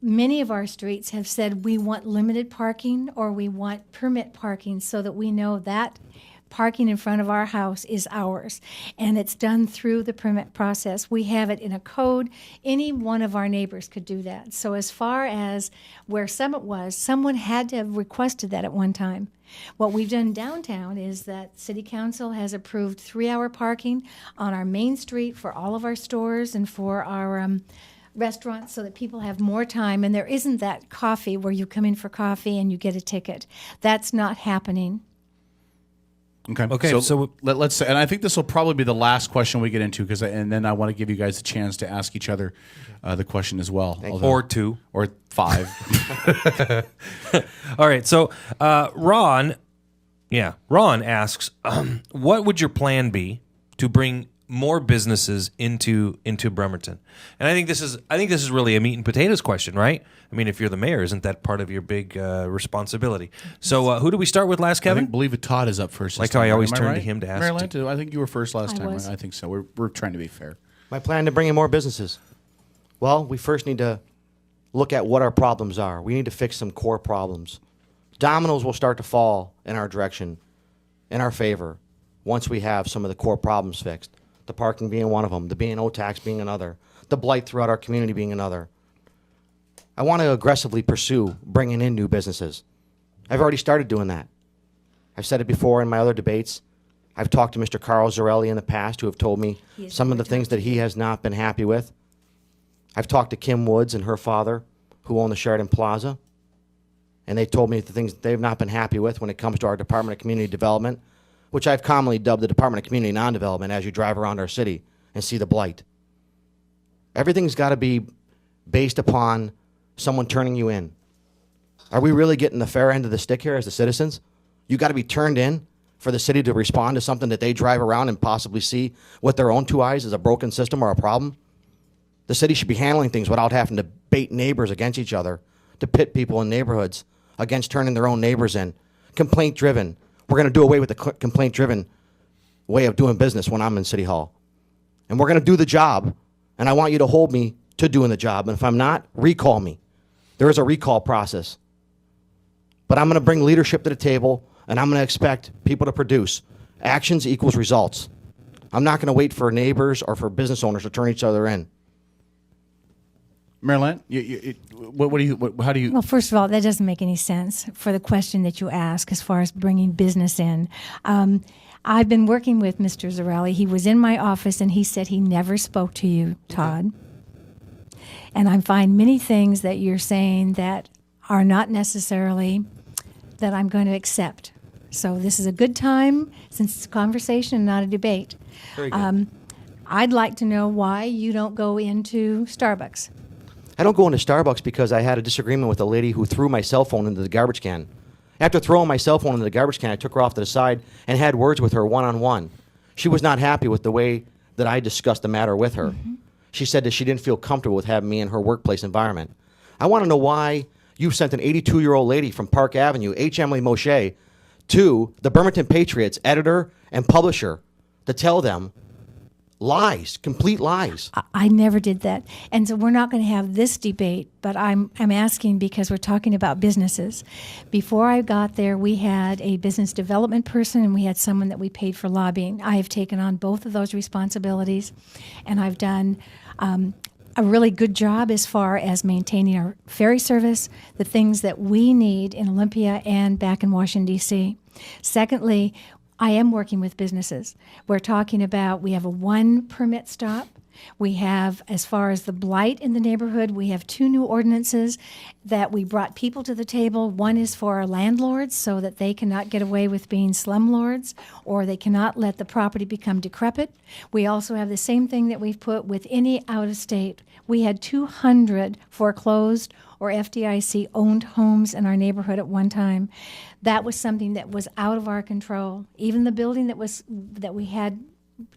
Many of our streets have said we want limited parking or we want permit parking so that we know that parking in front of our house is ours, and it's done through the permit process. We have it in a code. Any one of our neighbors could do that. So as far as where Summit was, someone had to have requested that at one time. What we've done downtown is that City Council has approved 3-hour parking on our main street for all of our stores and for our restaurants so that people have more time, and there isn't that coffee where you come in for coffee and you get a ticket. That's not happening. Okay. So let's, and I think this will probably be the last question we get into, and then I want to give you guys a chance to ask each other the question as well, or 2 or 5. All right. So Ron asks, what would your plan be to bring more businesses into Bremerton? And I think this is really a meat and potatoes question, right? I mean, if you're the mayor, isn't that part of your big responsibility? So who do we start with last, Kevin? I believe Todd is up first. Like how I always turn to him to ask. Maryland, I think you were first last time. Was. I think so. We're trying to be fair. My plan to bring in more businesses. Well, we first need to look at what our problems are. We need to fix some core problems. Dominoes will start to fall in our direction, in our favor, once we have some of the core problems fixed. The parking being one of them, the B&O tax being another, the blight throughout our community being another. I want to aggressively pursue bringing in new businesses. I've already started doing that. I've said it before in my other debates. I've talked to Mr. Carl Zarelli in the past who have told me some of the things that he has not been happy with. I've talked to Kim Woods and her father, who own the Sheridan Plaza, and they told me the things that they've not been happy with when it comes to our Department of Community Development, which I've commonly dubbed the Department of Community Non-Development as you drive around our city and see the blight. Everything's got to be based upon someone turning you in. Are we really getting the fair end of the stick here as the citizens? You got to be turned in for the city to respond to something that they drive around and possibly see with their own 2 eyes as a broken system or a problem? The city should be handling things without having to bait neighbors against each other, to pit people in neighborhoods against turning their own neighbors in. Complaint-driven. We're going to do away with the complaint-driven way of doing business when I'm in City Hall. And we're going to do the job, and I want you to hold me to doing the job. And if I'm not, recall me. There is a recall process. But I'm going to bring leadership to the table, and I'm going to expect people to produce. Actions equals results. I'm not going to wait for neighbors or for business owners to turn each other in. Marilyn, how do you? Well, first of all, that doesn't make any sense for the question that you ask as far as bringing business in. I've been working with Mr. Zarelli. He was in my office, and he said he never spoke to you, Todd. Okay. And I find many things that you're saying that are not necessarily that I'm going to accept. So this is a good time, since it's a conversation and not a debate. Very good. I'd like to know why you don't go into Starbucks. I don't go into Starbucks because I had a disagreement with a lady who threw my cell phone into the garbage can. After throwing my cell phone into the garbage can, I took her off to the side and had words with her one-on-one. She was not happy with the way that I discussed the matter with her. Mm-hmm. She said that she didn't feel comfortable with having me in her workplace environment. I want to know why you sent an 82-year-old lady from Park Avenue, H. Emily Moshe, to the Bremerton Patriots editor and publisher to tell them lies, complete lies. I never did that. And so we're not going to have this debate, but I'm asking because we're talking about businesses. Before I got there, we had a business development person and we had someone that we paid for lobbying. I have taken on both of those responsibilities, and I've done a really good job as far as maintaining our ferry service, the things that we need in Olympia and back in Washington, D.C. Secondly, I am working with businesses. We're talking about, we have a 1 permit stop. We have, as far as the blight in the neighborhood, we have 2 new ordinances that we brought people to the table. One is for our landlords so that they cannot get away with being slumlords, or they cannot let the property become decrepit. We also have the same thing that we've put with any out-of-state. We had 200 foreclosed or FDIC-owned homes in our neighborhood at one time. That was something that was out of our control. Even the building that we had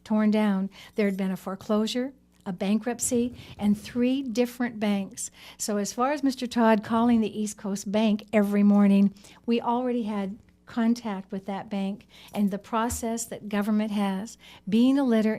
torn down, there had been a foreclosure, a bankruptcy, and 3 different banks. So as far as Mr. Todd calling the East Coast Bank every morning, we already had contact with that bank, and the process that government has. Being a leader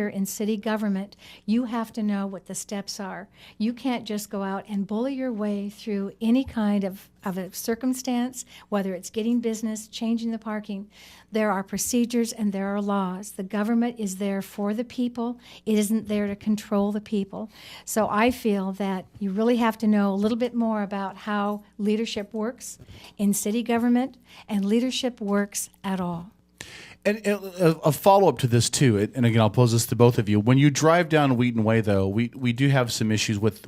in city government, you have to know what the steps are. You can't just go out and bully your way through any kind of a circumstance, whether it's getting business, changing the parking. There are procedures and there are laws. The government is there for the people. It isn't there to control the people. So I feel that you really have to know a little bit more about how leadership works in city government, and leadership works at all. And a follow-up to this, too, and again, I'll pose this to both of you. When you drive down Wheaton Way, though, we do have some issues with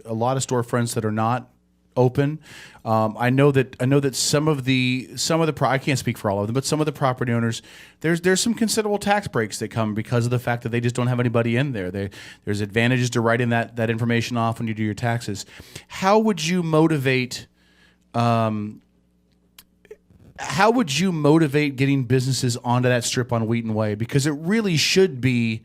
a lot of storefronts that are not open. I know that some of the I can't speak for all of them, but some of the property owners, there's some considerable tax breaks that come because of the fact that they just don't have anybody in there. There's advantages to writing that information off when you do your taxes. How would you motivate? How would you motivate getting businesses onto that strip on Wheaton Way? Because it really should be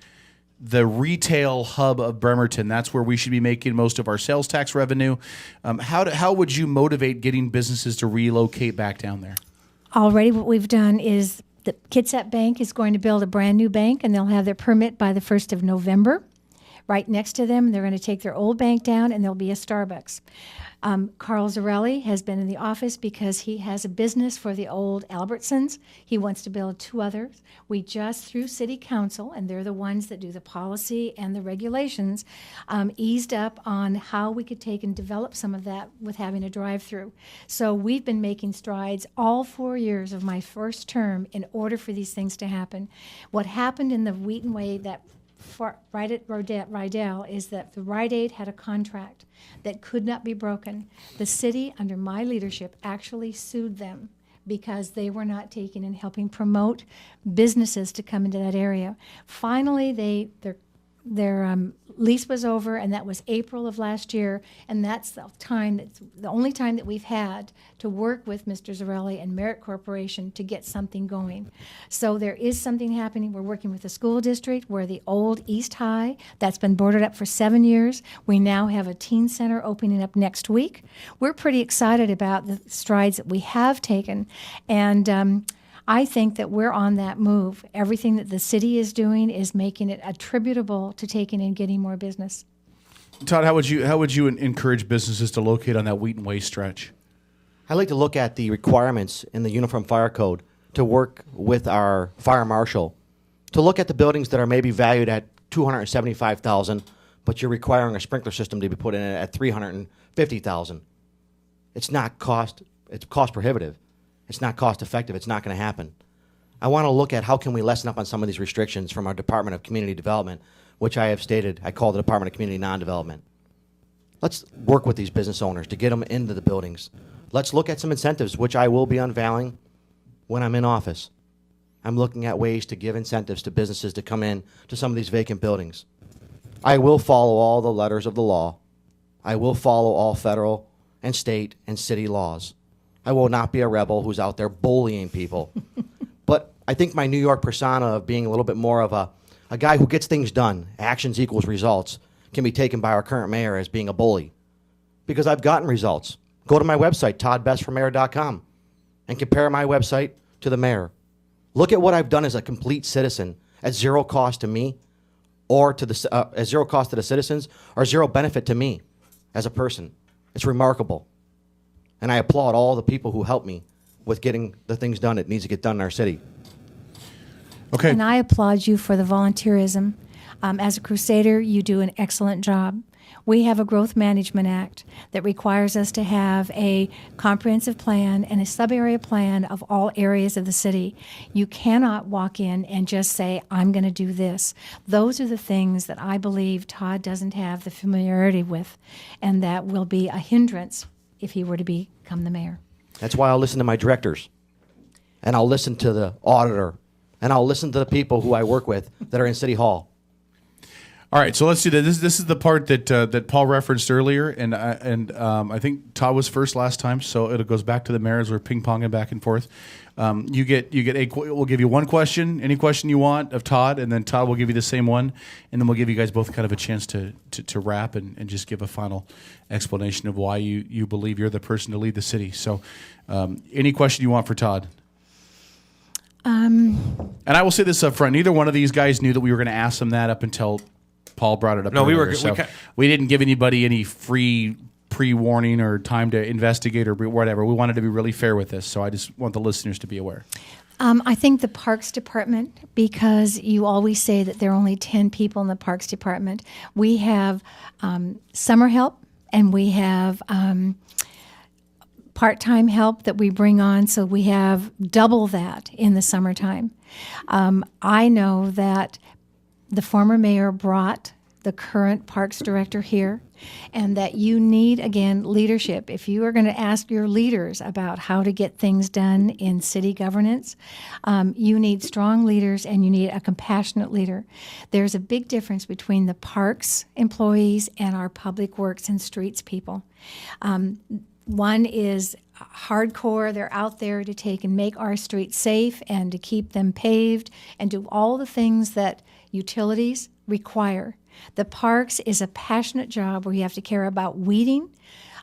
the retail hub of Bremerton. That's where we should be making most of our sales tax revenue. How would you motivate getting businesses to relocate back down there? Already what we've done is the Kitsap Bank is going to build a brand new bank, and they'll have their permit by the 1st of November. Right next to them, they're going to take their old bank down, and there'll be a Starbucks. Carl Zarelli has been in the office because he has a business for the old Albertsons. He wants to build 2 others. We just, through City Council, and they're the ones that do the policy and the regulations, eased up on how we could take and develop some of that with having a drive-through. So we've been making strides all 4 years of my first term in order for these things to happen. What happened in the Wheaton Way right at Rydell is that the Rite Aid had a contract that could not be broken. The city, under my leadership, actually sued them because they were not taking and helping promote businesses to come into that area. Finally, their lease was over, and that was April of last year, and that's the only time that we've had to work with Mr. Zarelli and Merit Corporation to get something going. So there is something happening. We're working with the school district where the old East High, that's been boarded up for 7 years. We now have a teen center opening up next week. We're pretty excited about the strides that we have taken, and I think that we're on that move. Everything that the city is doing is making it attributable to taking and getting more business. Todd, how would you encourage businesses to locate on that Wheaton Way stretch? I like to look at the requirements in the Uniform Fire Code to work with our fire marshal to look at the buildings that are maybe valued at $275,000, but you're requiring a sprinkler system to be put in it at $350,000. It's cost prohibitive. It's not cost effective. It's not going to happen. I want to look at how can we lessen up on some of these restrictions from our Department of Community Development, which I have stated I call the Department of Community Non-Development. Let's work with these business owners to get them into the buildings. Let's look at some incentives, which I will be unveiling when I'm in office. I'm looking at ways to give incentives to businesses to come in to some of these vacant buildings. I will follow all the letters of the law. I will follow all federal and state and city laws. I will not be a rebel who's out there bullying people. But I think my New York persona of being a little bit more of a guy who gets things done, actions equals results, can be taken by our current mayor as being a bully. Because I've gotten results. Go to my website, toddbestformayor.com, and compare my website to the mayor. Look at what I've done as a complete citizen at zero cost to me, or to the at zero cost to the citizens, or zero benefit to me as a person. It's remarkable. And I applaud all the people who helped me with getting the things done that needs to get done in our city. Okay. And I applaud you for the volunteerism. As a Crusader, you do an excellent job. We have a Growth Management Act that requires us to have a comprehensive plan and a sub-area plan of all areas of the city. You cannot walk in and just say, I'm going to do this. Those are the things that I believe Todd doesn't have the familiarity with, and that will be a hindrance if he were to become the mayor. That's why I'll listen to my directors, and I'll listen to the auditor, and I'll listen to the people who I work with that are in City Hall. All right, so let's do this. This is the part that Paul referenced earlier, and I think Todd was first last time, so it goes back to the mayor as we're ping-ponging back and forth. We'll give you one question, any question you want of Todd, and then Todd will give you the same one, and then we'll give you guys both kind of a chance to wrap and just give a final explanation of why you believe you're the person to lead the city. So, any question you want for Todd? And I will say this up front: neither one of these guys knew that we were going to ask them that up until Paul brought it up. No, earlier, we didn't give anybody any free pre-warning or time to investigate or whatever. We wanted to be really fair with this, so I just want the listeners to be aware. I think the Parks Department, because you always say that there are only 10 people in the Parks Department. We have summer help, and we have part-time help that we bring on, so we have double that in the summertime. I know that the former mayor brought the current parks director here, and that you need, again, leadership. If you are going to ask your leaders about how to get things done in city governance, you need strong leaders and you need a compassionate leader. There's a big difference between the parks employees and our public works and streets people. One is hardcore. They're out there to take and make our streets safe and to keep them paved and do all the things that utilities require. The parks is a passionate job where you have to care about weeding,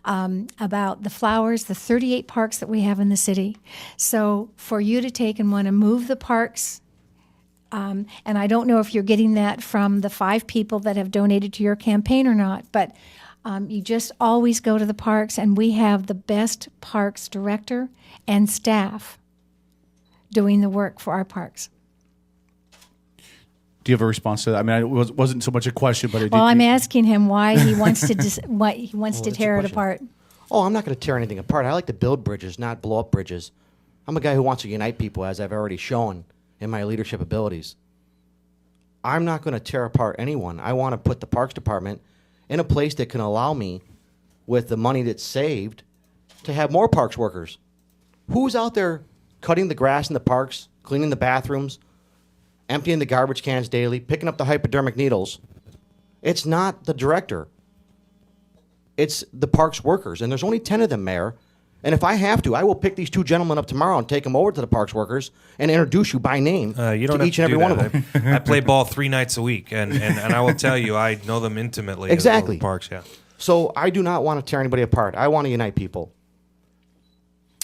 about the flowers, the 38 parks that we have in the city. So for you to take and want to move the parks, and I don't know if you're getting that from the 5 people that have donated to your campaign or not, but you just always go to the parks, and we have the best parks director and staff doing the work for our parks. Do you have a response to that? I mean, it wasn't so much a question, but I'm asking him why he wants to tear it apart. Oh, I'm not going to tear anything apart. I like to build bridges, not blow up bridges. I'm a guy who wants to unite people, as I've already shown in my leadership abilities. I'm not going to tear apart anyone. I want to put the Parks Department in a place that can allow me, with the money that's saved, to have more parks workers. Who's out there cutting the grass in the parks, cleaning the bathrooms, emptying the garbage cans daily, picking up the hypodermic needles? It's not the director. It's the parks workers, and there's only 10 of them, Mayor. And if I have to, I will pick these 2 gentlemen up tomorrow and take them over to the parks workers and introduce you by name you don't to each and every one of them. I play ball 3 nights a week, and I will tell you, I know them intimately. Exactly. In the parks, yeah. So I do not want to tear anybody apart. I want to unite people.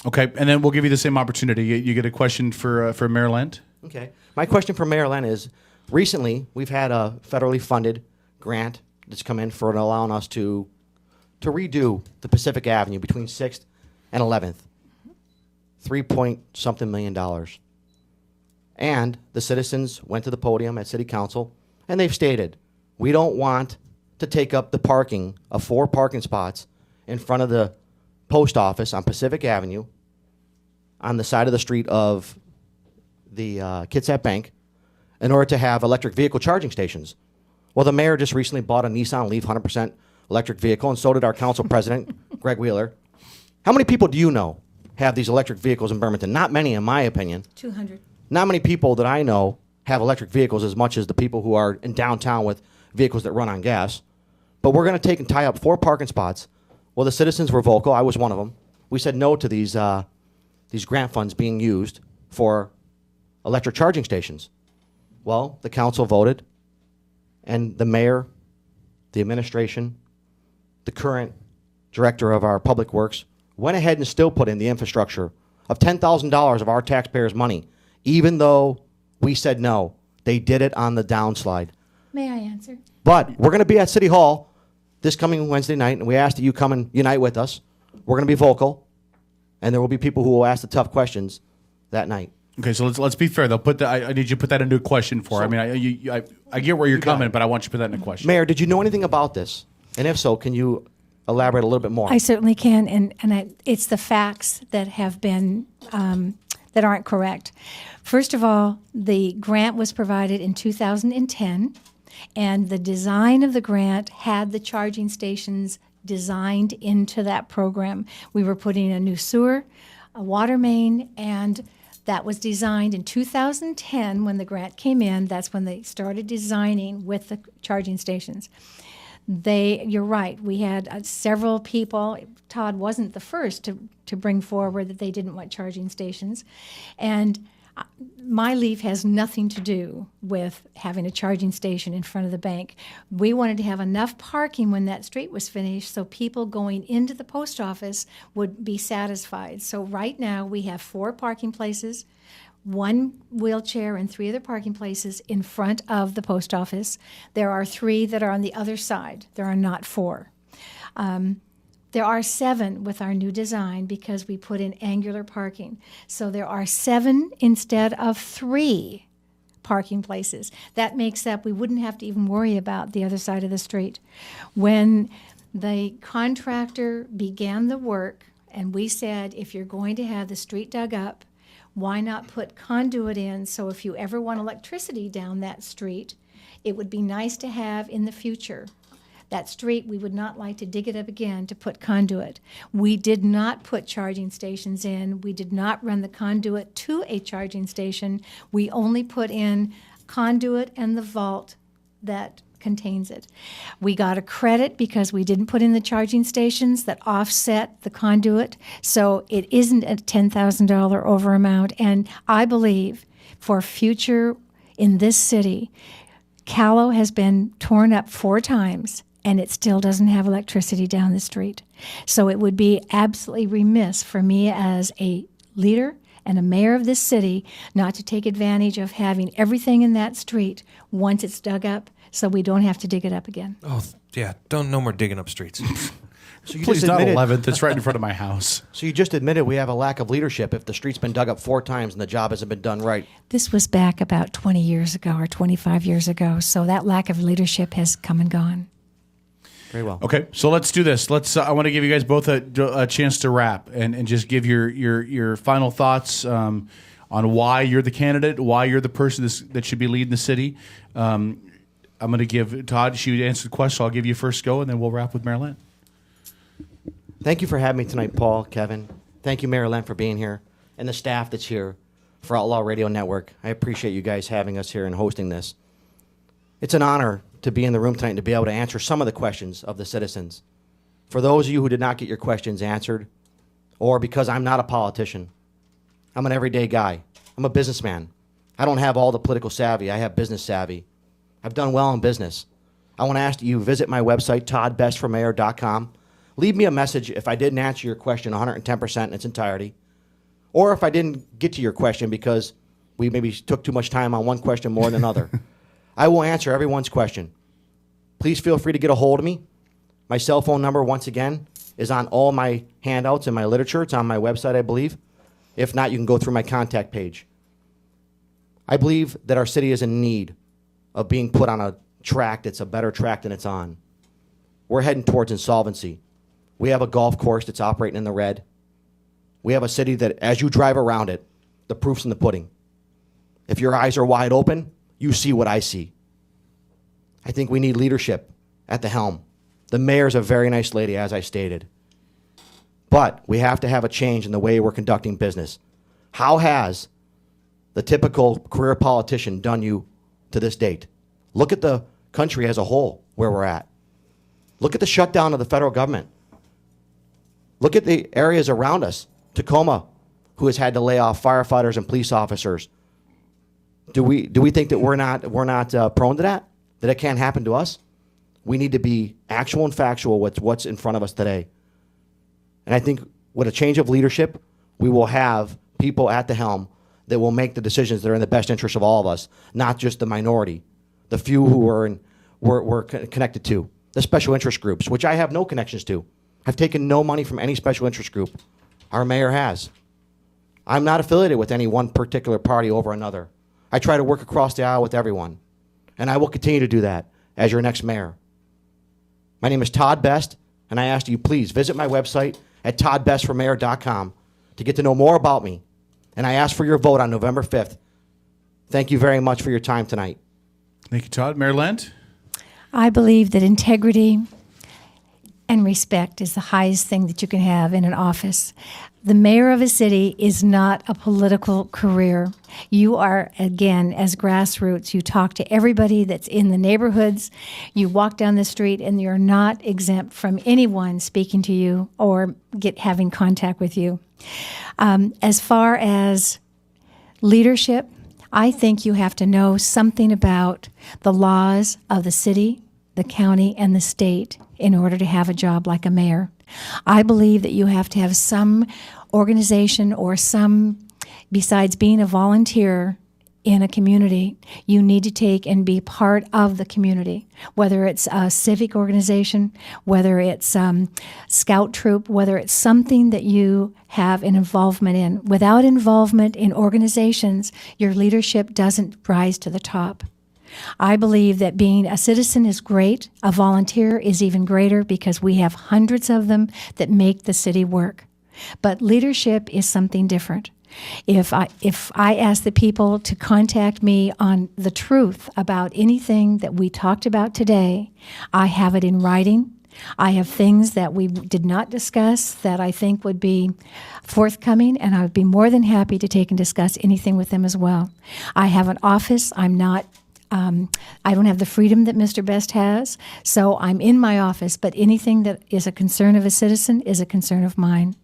Okay, and then we'll give you the same opportunity. You get a question for Mayor Lent? Okay. My question for Mayor Lent is, recently we've had a federally funded grant that's come in for allowing us to redo the Pacific Avenue between 6th and 11th. $3 point something million. And the citizens went to the podium at City Council, and they've stated, we don't want to take up the parking of 4 parking spots in front of the post office on Pacific Avenue on the side of the street of the Kitsap Bank in order to have electric vehicle charging stations. Well, the mayor just recently bought a Nissan Leaf 100% electric vehicle, and so did our council president, Greg Wheeler. How many people do you know have these electric vehicles in Bremerton? Not many, in my opinion. 200. Not many people that I know have electric vehicles as much as the people who are in downtown with vehicles that run on gas. But we're going to take and tie up 4 parking spots. Well, the citizens were vocal. I was one of them. We said no to these grant funds being used for electric charging stations. Well, the council voted, and the mayor, the administration, the current director of our public works went ahead and still put in the infrastructure of $10,000 of our taxpayers' money, even though we said no. They did it on the downslide. May I answer? But we're going to be at City Hall this coming Wednesday night, and we ask that you come and unite with us. We're going to be vocal, and there will be people who will ask the tough questions that night. Okay, so let's be fair. They'll put that. I need you to put that into a question for. I get where you're coming, but I want you to put that in a question. Mayor, did you know anything about this? And if so, can you elaborate a little bit more? I certainly can, and it's the facts that have been that aren't correct. First of all, the grant was provided in 2010, and the design of the grant had the charging stations designed into that program. We were putting a new sewer, a water main, and that was designed in 2010 when the grant came in. That's when they started designing with the charging stations. You're right, we had several people. Todd wasn't the first to bring forward that they didn't want charging stations. And my leaf has nothing to do with having a charging station in front of the bank. We wanted to have enough parking when that street was finished so people going into the post office would be satisfied. So right now we have 4 parking places, 1 wheelchair and 3 other parking places in front of the post office. There are 3 that are on the other side. There are not 4. There are 7 with our new design because we put in angular parking. So there are 7 instead of 3 parking places. That makes up, we wouldn't have to even worry about the other side of the street. When the contractor began the work, and we said, if you're going to have the street dug up, why not put conduit in so if you ever want electricity down that street, it would be nice to have in the future. That street, we would not like to dig it up again to put conduit. We did not put charging stations in. We did not run the conduit to a charging station. We only put in conduit and the vault that contains it. We got a credit because we didn't put in the charging stations that offset the conduit, so it isn't a $10,000 over amount. And I believe for future in this city, Callow has been torn up 4 times, and it still doesn't have electricity down the street. So it would be absolutely remiss for me as a leader and a mayor of this city not to take advantage of having everything in that street once it's dug up so we don't have to dig it up again. Oh, yeah. No more digging up streets. So you Please, just not admitted, 11th. It's right in front of my house. So you just admitted we have a lack of leadership if the street's been dug up 4 times and the job hasn't been done right. This was back about 20 years ago or 25 years ago, so that lack of leadership has come and gone. Very well. Okay, so let's do this. I want to give you guys both a chance to wrap and just give your final thoughts on why you're the candidate, why you're the person that should be leading the city. I'm going to give Todd. She answered the question, so I'll give you first go, and then we'll wrap with Mayor Lent. Thank you for having me tonight, Paul, Kevin. Thank you, Mayor Lent, for being here, and the staff that's here for Outlaw Radio Network. I appreciate you guys having us here and hosting this. It's an honor to be in the room tonight and to be able to answer some of the questions of the citizens. For those of you who did not get your questions answered, or because I'm not a politician, I'm an everyday guy. I'm a businessman. I don't have all the political savvy. I have business savvy. I've done well in business. I want to ask that you visit my website, toddbestformayor.com. Leave me a message if I didn't answer your question 110% in its entirety, or if I didn't get to your question because we maybe took too much time on one question more than another. I will answer everyone's question. Please feel free to get a hold of me. My cell phone number, once again, is on all my handouts and my literature. It's on my website, I believe. If not, you can go through my contact page. I believe that our city is in need of being put on a track that's a better track than it's on. We're heading towards insolvency. We have a golf course that's operating in the red. We have a city that, as you drive around it, the proof's in the pudding. If your eyes are wide open, you see what I see. I think we need leadership at the helm. The mayor's a very nice lady, as I stated. But we have to have a change in the way we're conducting business. How has the typical career politician done you to this date? Look at the country as a whole, where we're at. Look at the shutdown of the federal government. Look at the areas around us. Tacoma, who has had to lay off firefighters and police officers. Do we think that we're not prone to that? That it can't happen to us? We need to be actual and factual with what's in front of us today. And I think with a change of leadership, we will have people at the helm that will make the decisions that are in the best interest of all of us, not just the minority, the few who we're connected to, the special interest groups, which I have no connections to. I've taken no money from any special interest group. Our mayor has. I'm not affiliated with any one particular party over another. I try to work across the aisle with everyone, and I will continue to do that as your next mayor. My name is Todd Best, and I ask you please visit my website at toddbestformayor.com to get to know more about me, and I ask for your vote on November 5th. Thank you very much for your time tonight. Thank you, Todd. Mayor Lent? I believe that integrity and respect is the highest thing that you can have in an office. The mayor of a city is not a political career. You are, again, as grassroots, you talk to everybody that's in the neighborhoods. You walk down the street, and you're not exempt from anyone speaking to you or having contact with you. As far as leadership, I think you have to know something about the laws of the city, the county, and the state in order to have a job like a mayor. I believe that you have to have some organization or besides being a volunteer in a community, you need to take and be part of the community, whether it's a civic organization, whether it's scout troop, whether it's something that you have an involvement in. Without involvement in organizations, your leadership doesn't rise to the top. I believe that being a citizen is great. A volunteer is even greater because we have hundreds of them that make the city work. But leadership is something different. If I ask the people to contact me on the truth about anything that we talked about today, I have it in writing. I have things that we did not discuss that I think would be forthcoming, and I would be more than happy to take and discuss anything with them as well. I have an office. I don't have the freedom that Mr. Best has, so I'm in my office, but anything that is a concern of a citizen is a concern of mine.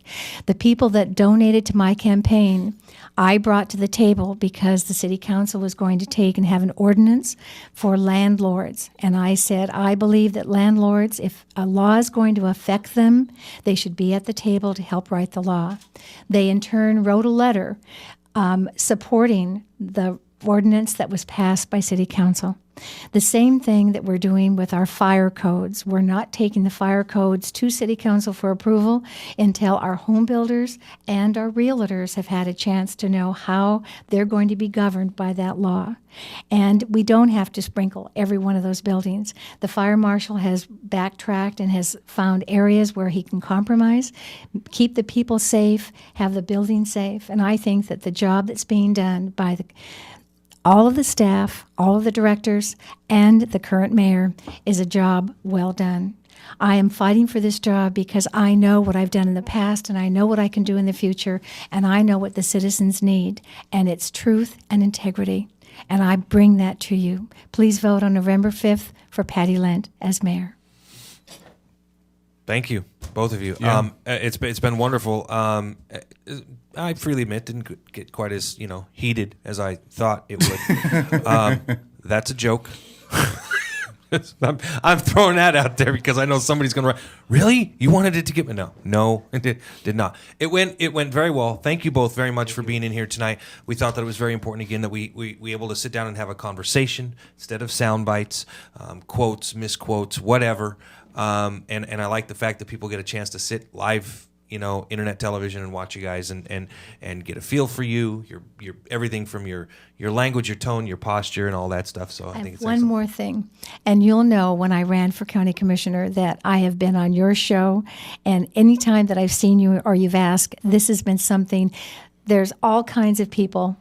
The people that donated to my campaign, I brought to the table because the city council was going to take and have an ordinance for landlords. And I said, I believe that landlords, if a law is going to affect them, they should be at the table to help write the law. They in turn wrote a letter supporting the ordinance that was passed by City Council. The same thing that we're doing with our fire codes. We're not taking the fire codes to City Council for approval until our home builders and our realtors have had a chance to know how they're going to be governed by that law. And we don't have to sprinkle every one of those buildings. The fire marshal has backtracked and has found areas where he can compromise, keep the people safe, have the building safe. And I think that the job that's being done by all of the staff, all of the directors, and the current mayor is a job well done. I am fighting for this job because I know what I've done in the past, and I know what I can do in the future, and I know what the citizens need, and it's truth and integrity. And I bring that to you. Please vote on November 5th for Patty Lent as mayor. Thank you, both of you. Yeah. It's been wonderful. I freely admit didn't get quite as heated as I thought it would. That's a joke. I'm throwing that out there because I know somebody's going to write, really? You wanted it to get me? No, it did not. It went very well. Thank you both very much for being in here tonight. We thought that it was very important, again, that we able to sit down and have a conversation instead of sound bites, quotes, misquotes, whatever. And I like the fact that people get a chance to sit live internet television and watch you guys and get a feel for you, your everything from your language, your tone, your posture, and all that stuff. So I think it's one excellent. more thing, and you'll know when I ran for county commissioner that I have been on your show, and anytime that I've seen you or you've asked, this has been something. There's all kinds of people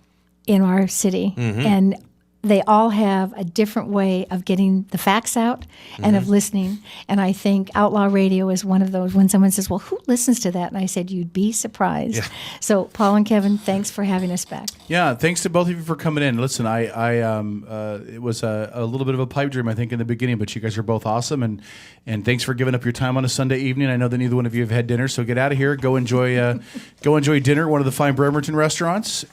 in our city, and they all have a different way of getting the facts out and of listening. And I think Outlaw Radio is one of those. When someone says, well, who listens to that? And I said, you'd be surprised. Yeah. So, Paul and Kevin, thanks for having us back. Yeah, thanks to both of you for coming in. Listen, it was a little bit of a pipe dream, I think, in the beginning, but you guys are both awesome. And thanks for giving up your time on a Sunday evening. I know that neither one of you have had dinner, so get out of here. Go enjoy dinner at one of the fine Bremerton restaurants.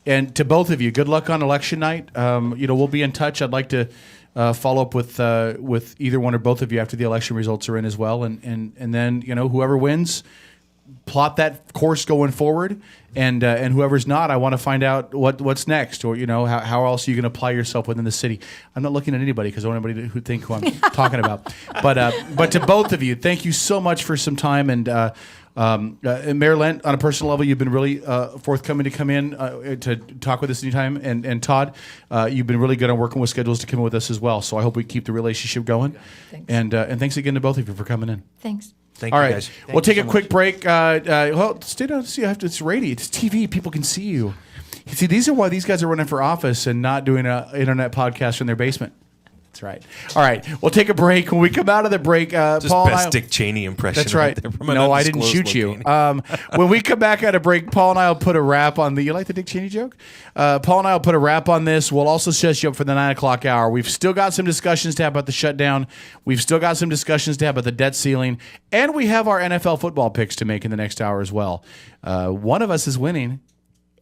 And to both of you, good luck on election night. We'll be in touch. I'd like to follow up with either one or both of you after the election results are in as well. And then whoever wins, plot that course going forward. And whoever's not, I want to find out what's next, or how else are you going to apply yourself within the city. I'm not looking at anybody because I don't want anybody who think who I'm talking about. But to both of you, thank you so much for some time. And Mayor Lent, on a personal level, you've been really forthcoming to come in to talk with us anytime. And Todd, you've been really good on working with schedules to come in with us as well. So I hope we keep the relationship going. Thanks. And thanks again to both of you for coming in. Thanks. Thank you, guys. We'll take a quick break. Stay down. See, it's radio. It's TV. People can see you. See, these are why these guys are running for office and not doing an internet podcast from their basement. That's right. All right, we'll take a break. When we come out of the break, Paul and I, Dick Cheney impression. That's right. From No, I didn't shoot you. When we come back out of break, Paul and I will put a wrap on the. You like the Dick Cheney joke? Paul and I will put a wrap on this. We'll also set you up for the 9 o'clock hour. We've still got some discussions to have about the shutdown. We've still got some discussions to have about the debt ceiling, and we have our NFL football picks to make in the next hour as well. One of us is winning.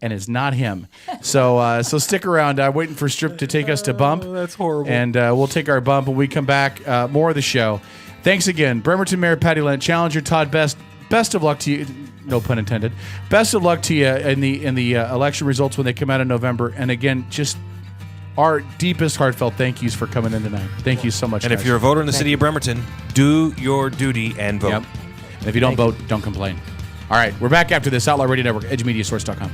And it's not him. So stick around. I'm waiting for Strip to take us to bump. That's horrible. And we'll take our bump when we come back. More of the show. Thanks again. Bremerton Mayor Patty Lent, Challenger Todd Best. Best of luck to you. No pun intended. Best of luck to you in the election results when they come out in November. And again, just our deepest heartfelt thank yous for coming in tonight. Thank you so much. And guys. if you're a voter in the city of Bremerton, do your duty and vote. Yep. And if you don't vote, don't complain. All right, we're back after this. Outlaw Radio Network, edgemediasource.com.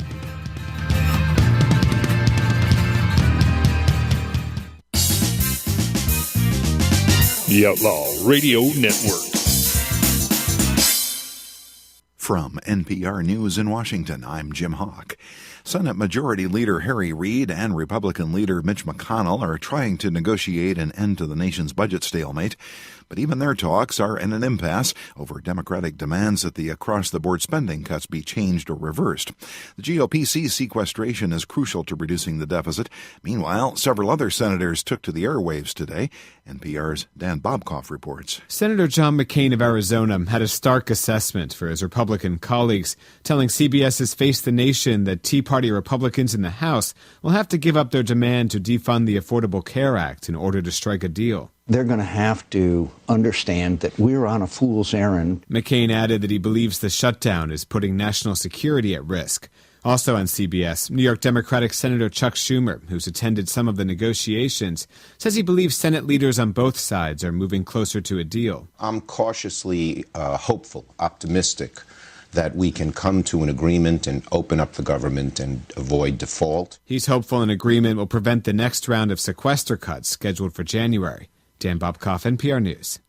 The Outlaw Radio Network. From NPR News in Washington, I'm Jim Hawk. Senate Majority Leader Harry Reid and Republican Leader Mitch McConnell are trying to negotiate an end to the nation's budget stalemate. But even their talks are in an impasse over Democratic demands that the across-the-board spending cuts be changed or reversed. The GOP sees sequestration as crucial to reducing the deficit. Meanwhile, several other senators took to the airwaves today. NPR's Dan Bobkoff reports. Senator John McCain of Arizona had a stark assessment for his Republican colleagues, telling CBS's Face the Nation that Tea Party Republicans in the House will have to give up their demand to defund the Affordable Care Act in order to strike a deal. They're going to have to understand that we're on a fool's errand. McCain added that he believes the shutdown is putting national security at risk. Also on CBS, New York Democratic Senator Chuck Schumer, who's attended some of the negotiations, says he believes Senate leaders on both sides are moving closer to a deal. I'm cautiously hopeful, optimistic that we can come to an agreement and open up the government and avoid default. He's hopeful an agreement will prevent the next round of sequester cuts scheduled for January. Dan Bobkoff, NPR News.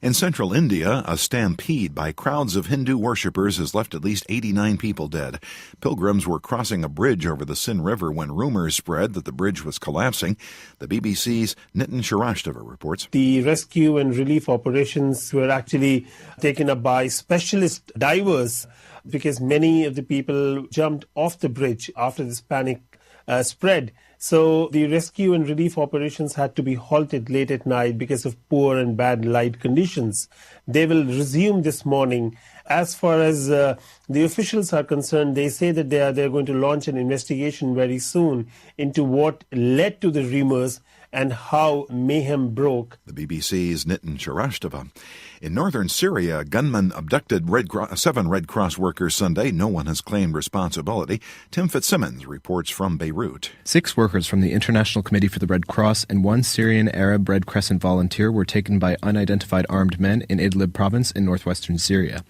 In central India, a stampede by crowds of Hindu worshippers has left at least 89 people dead. Pilgrims were crossing a bridge over the Sindh River when rumors spread that the bridge was collapsing. The BBC's Nitin Shrivastava reports. The rescue and relief operations were actually taken up by specialist divers because many of the people jumped off the bridge after this panic spread. So the rescue and relief operations had to be halted late at night because of poor and bad light conditions. They will resume this morning. As far as the officials are concerned, they say that they're going to launch an investigation very soon into what led to the rumors and how mayhem broke. The BBC's Nitin Shrivastava. In northern Syria, gunmen abducted 7 Red Cross workers Sunday. No one has claimed responsibility. Tim Fitzsimmons reports from Beirut. 6 workers from the International Committee for the Red Cross and 1 Syrian Arab Red Crescent volunteer were taken by unidentified armed men in Idlib province in northwestern Syria.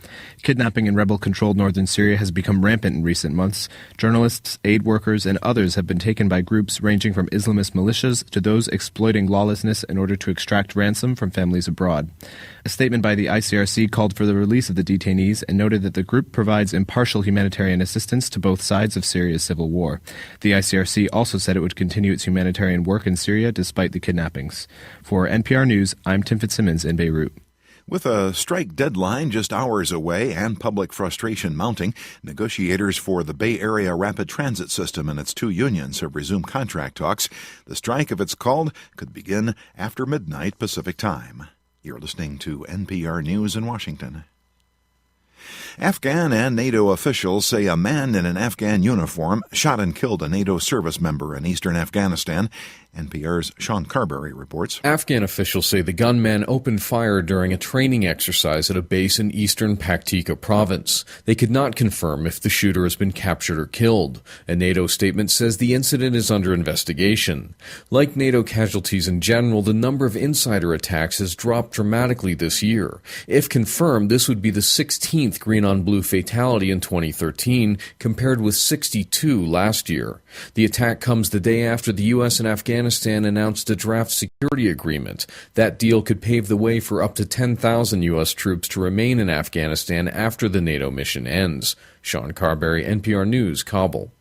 Kidnapping in rebel-controlled northern Syria has become rampant in recent months. Journalists, aid workers, and others have been taken by groups ranging from Islamist militias to those exploiting lawlessness in order to extract ransom from families abroad. A statement by the ICRC called for the release of the detainees and noted that the group provides impartial humanitarian assistance to both sides of Syria's civil war. The ICRC also said it would continue its humanitarian work in Syria despite the kidnappings. For NPR News, I'm Tim Fitzsimmons in Beirut. With a strike deadline just hours away and public frustration mounting, negotiators for the Bay Area Rapid Transit System and its 2 unions have resumed contract talks. The strike, if it's called, could begin after midnight Pacific time. You're listening to NPR News in Washington. Afghan and NATO officials say a man in an Afghan uniform shot and killed a NATO service member in eastern Afghanistan. NPR's Sean Carberry reports. Afghan officials say the gunman opened fire during a training exercise at a base in eastern Paktika province. They could not confirm if the shooter has been captured or killed. A NATO statement says the incident is under investigation. Like NATO casualties in general, the number of insider attacks has dropped dramatically this year. If confirmed, this would be the 16th green-on-blue fatality in 2013, compared with 62 last year. The attack comes the day after the U.S. and Afghanistan announced a draft security agreement. That deal could pave the way for up to 10,000 U.S. troops to remain in Afghanistan after the NATO mission ends. Sean Carberry, NPR News, Kabul.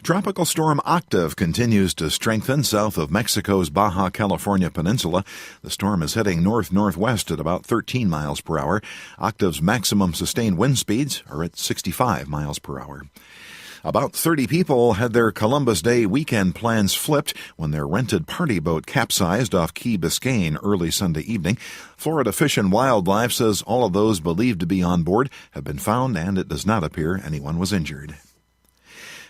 Tropical storm Octave continues to strengthen south of Mexico's Baja California peninsula. The storm is heading north-northwest at about 13 miles per hour. Octave's maximum sustained wind speeds are at 65 miles per hour. About 30 people had their Columbus Day weekend plans flipped when their rented party boat capsized off Key Biscayne early Sunday evening. Florida Fish and Wildlife says all of those believed to be on board have been found, and it does not appear anyone was injured.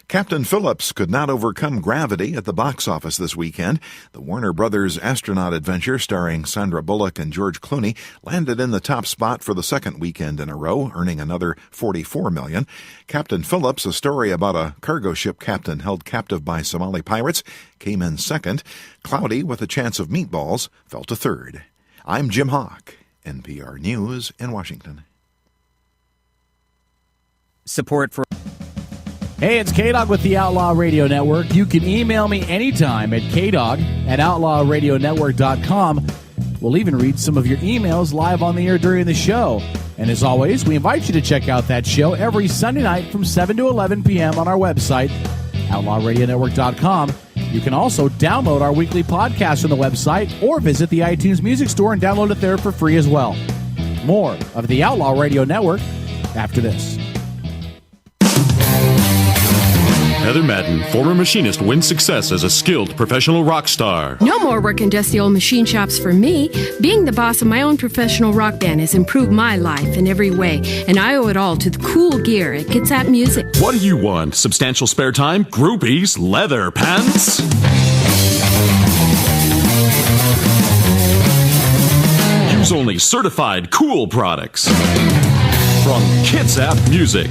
Captain Phillips could not overcome gravity at the box office this weekend. The Warner Brothers astronaut adventure starring Sandra Bullock and George Clooney landed in the top spot for the second weekend in a row, earning another $44 million. Captain Phillips, a story about a cargo ship captain held captive by Somali pirates, came in second. Cloudy, with a Chance of Meatballs, fell to third. I'm Jim Hawk, NPR News in Washington. Support for... Hey, it's K-Dog with the Outlaw Radio Network. You can email me anytime at kdog@outlawradionetwork.com. We'll even read some of your emails live on the air during the show. And as always, we invite you to check out that show every Sunday night from 7 to 11 p.m. on our website, outlawradionetwork.com. You can also download our weekly podcast from the website or visit the iTunes Music Store and download it there for free as well. More of the Outlaw Radio Network after this. Heather Madden, former machinist, wins success as a skilled professional rock star. No more working dusty old machine shops for me. Being the boss of my own professional rock band has improved my life in every way, and I owe it all to the cool gear at Kitsap Music. What do you want? Substantial spare time? Groupies? Leather pants? Use only certified cool products from Kitsap Music.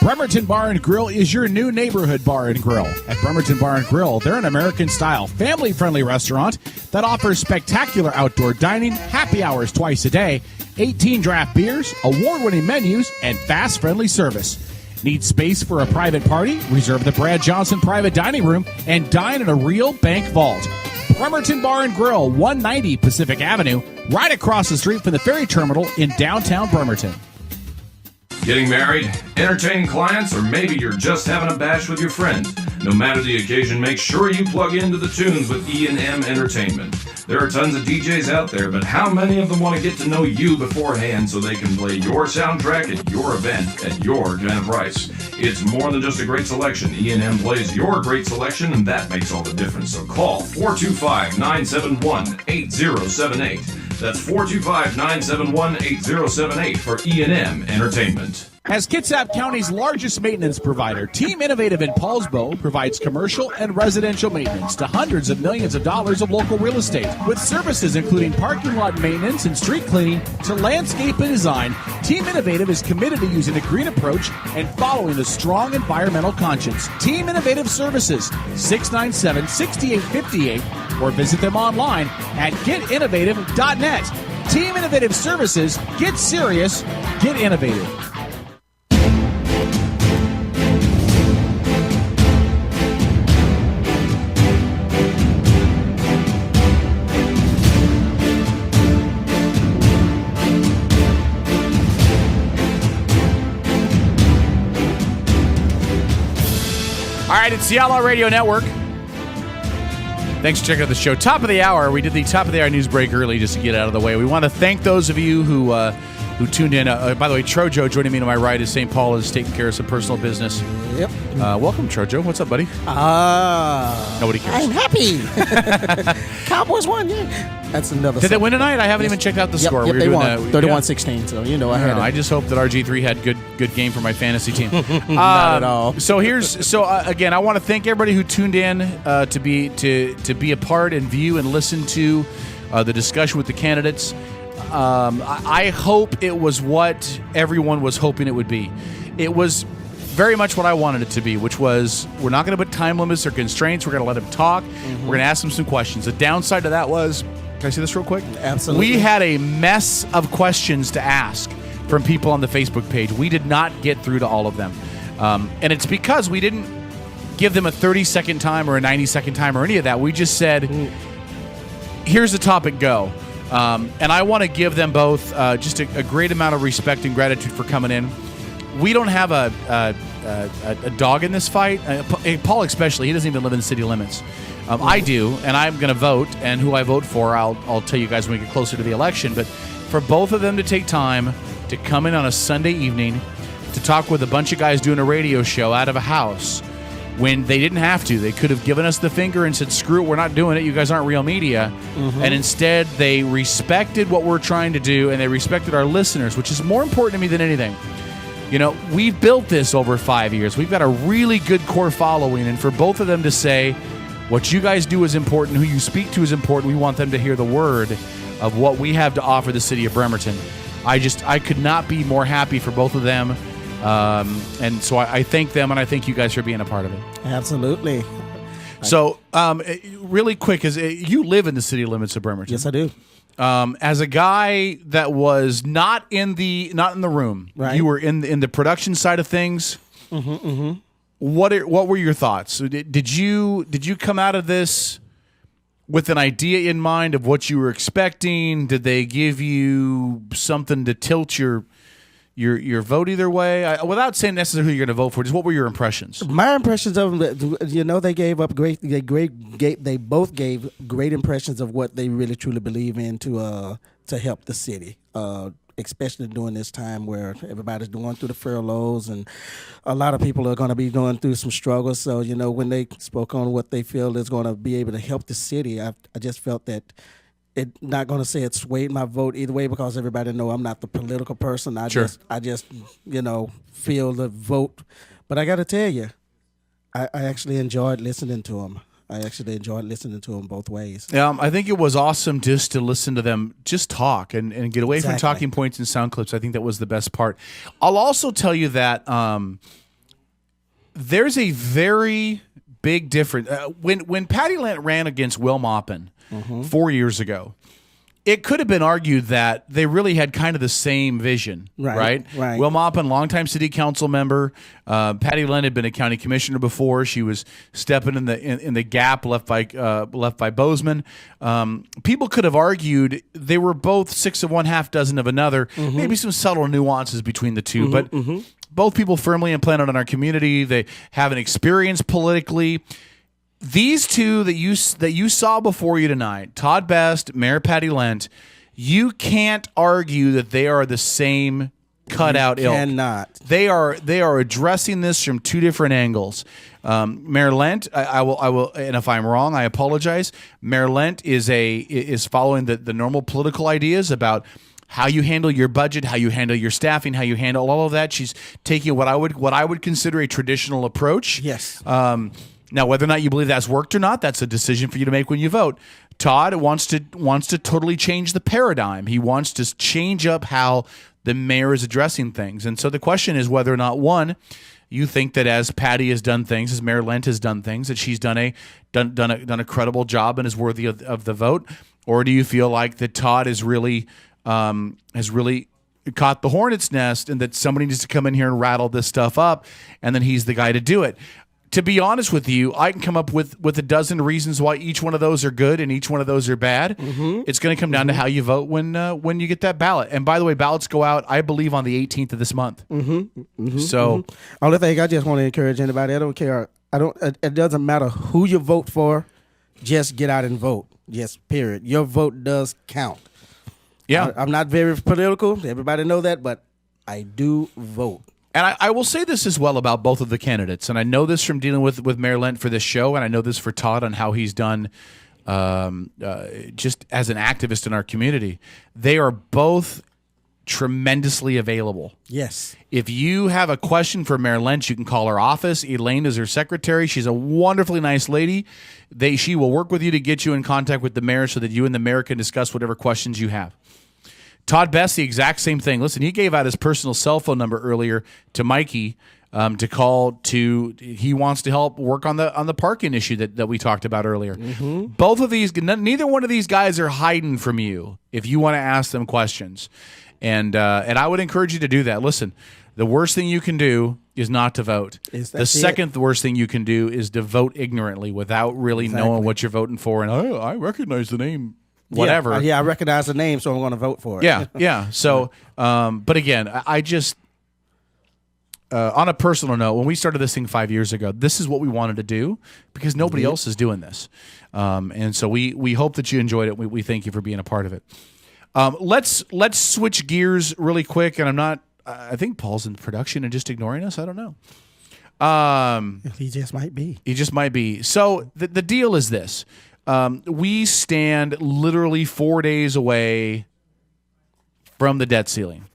Bremerton Bar and Grill is your new neighborhood bar and grill. At Bremerton Bar and Grill, they're an American-style, family-friendly restaurant that offers spectacular outdoor dining, happy hours twice a day, 18 draft beers, award-winning menus, and fast, friendly service. Need space for a private party? Reserve the Brad Johnson private dining room and dine in a real bank vault. Bremerton Bar and Grill, 190 Pacific Avenue, right across the street from the ferry terminal in downtown Bremerton. Getting married, entertaining clients, or maybe you're just having a bash with your friends. No matter the occasion, make sure you plug into the tunes with E&M Entertainment. There are tons of DJs out there, but how many of them want to get to know you beforehand so they can play your soundtrack at your event at your kind of price? It's more than just a great selection. E&M plays your great selection, and that makes all the difference. So call 425-971-8078. That's 425-971-8078 for E&M Entertainment. As Kitsap County's largest maintenance provider, Team Innovative in Paulsbo provides commercial and residential maintenance to hundreds of millions of dollars of local real estate. With services including parking lot maintenance and street cleaning to landscape and design, Team Innovative is committed to using a green approach and following a strong environmental conscience. Team Innovative Services, 697-6858, or visit them online at getinnovative.net. Team Innovative Services, get serious, get innovative. All right, it's the Outlaw Radio Network. Thanks for checking out the show. Top of the hour. We did the top of the hour news break early just to get out of the way. We want to thank those of you who tuned in. By the way, Trojo joining me to my right is St. Paul is taking care of some personal business. Yep. Welcome, Trojo. What's up, buddy? Nobody cares. I'm happy. Cowboys won. Yeah. That's another. Did they win tonight? I haven't even checked out the score. Yep, they won 31-16. So I just hope that RG3 had good game for my fantasy team. Not at all. So again, I want to thank everybody who tuned in to be a part and view and listen to the discussion with the candidates. I hope it was what everyone was hoping it would be. It was very much what I wanted it to be, which was we're not going to put time limits or constraints. We're going to let them talk. We're going to ask them some questions. The downside to that was, can I say this real quick? Absolutely. We had a mess of questions to ask from people on the Facebook page. We did not get through to all of them. And it's because we didn't give them a 30-second time or a 90-second time or any of that. We just said, here's the topic, go. And I want to give them both just a great amount of respect and gratitude for coming in. We don't have a dog in this fight. Paul especially, he doesn't even live in city limits. I do, and I'm going to vote, and who I vote for, I'll tell you guys when we get closer to the election. But for both of them to take time to come in on a Sunday evening to talk with a bunch of guys doing a radio show out of a house when they didn't have to. They could have given us the finger and said, screw it, we're not doing it. You guys aren't real media. And instead, they respected what we're trying to do, and they respected our listeners, which is more important to me than anything. You know, we've built this over 5 years. We've got a really good core following, and for both of them to say, what you guys do is important, who you speak to is important, we want them to hear the word of what we have to offer the city of Bremerton. I could not be more happy for both of them. And so I thank them, and I thank you guys for being a part of it. Absolutely. So, really quick, you live in the city limits of Bremerton. Yes, I do. As a guy that was not in the room, right. You were in the production side of things. What were your thoughts? Did you come out of this with an idea in mind of what you were expecting? Did they give you something to tilt your vote either way? Without saying necessarily who you're going to vote for, just what were your impressions? My impressions of them, they gave up great. They both gave great impressions of what they really truly believe in to help the city. Especially during this time where everybody's going through the furloughs and a lot of people are going to be going through some struggles. So, when they spoke on what they feel is going to be able to help the city, I just felt that not going to say it swayed my vote either way because everybody know I'm not the political person. I just feel the vote. But I got to tell you, I actually enjoyed listening to them. Both ways. I think it was awesome just to listen to them just talk and get away from talking points and sound clips. I think that was the best part. I'll also tell you that there's a very big difference. When Patty Lent ran against Will Maupin 4 years ago, it could have been argued that they really had kind of the same vision, right? Will Maupin, longtime city council member. Patty Lent had been a county commissioner before. She was stepping in the gap left by Bozeman. People could have argued they were both six of one, half dozen of another. Maybe some subtle nuances between the two, but both people firmly implanted in our community. They have an experience politically. These two that you saw before you tonight, Todd Best, Mayor Patty Lent, you can't argue that they are the same cutout ilk. Cannot. They are addressing this from two different angles. Mayor Lent, I will, and if I'm wrong, I apologize. Mayor Lent is following the normal political ideas about how you handle your budget, how you handle your staffing, how you handle all of that. She's taking what I would consider a traditional approach. Yes. Now, whether or not you believe that's worked or not, that's a decision for you to make when you vote. Todd wants to totally change the paradigm. He wants to change up how the mayor is addressing things. And so the question is whether or not, one, you think that as Patty has done things, as Mayor Lent has done things, that she's done a credible job and is worthy of the vote, or do you feel like that Todd has really caught the hornet's nest and that somebody needs to come in here and rattle this stuff up, and then he's the guy to do it? To be honest with you, I can come up with a dozen reasons why each one of those are good and each one of those are bad. Mm-hmm. It's going to come down to how you vote when you get that ballot. And by the way, ballots go out, I believe, on the 18th of this month. Mm-hmm. Mm-hmm. So, only thing I just want to encourage anybody, I don't care. It doesn't matter who you vote for. Just get out and vote. Yes, period. Your vote does count. Yeah, I'm not very political. Everybody know that, but I do vote. And I will say this as well about both of the candidates, and I know this from dealing with Mayor Lent for this show, and I know this for Todd on how he's done just as an activist in our community. They are both tremendously available. Yes. If you have a question for Mayor Lent, you can call her office. Elaine is her secretary. She's a wonderfully nice lady. She will work with you to get you in contact with the mayor so that you and the mayor can discuss whatever questions you have. Todd Best, the exact same thing. Listen, he gave out his personal cell phone number earlier to Mikey to call to. He wants to help work on the parking issue that we talked about earlier. Mm-hmm. Both of these, neither one of these guys are hiding from you if you want to ask them questions, and I would encourage you to do that. Listen, the worst thing you can do is not to vote. The second worst thing you can do is to vote ignorantly without really knowing what you're voting for. And I recognize the name. Whatever. Yeah, I recognize the name, so I'm going to vote for it. Yeah. So, but again, I just, on a personal note, when we started this thing 5 years ago, this is what we wanted to do because nobody else is doing this. And so we hope that you enjoyed it. We thank you for being a part of it. Let's switch gears really quick. And I think Paul's in production and just ignoring us. I don't know. He just might be. He just might be. So the deal is this. We stand literally 4 days away from the debt ceiling.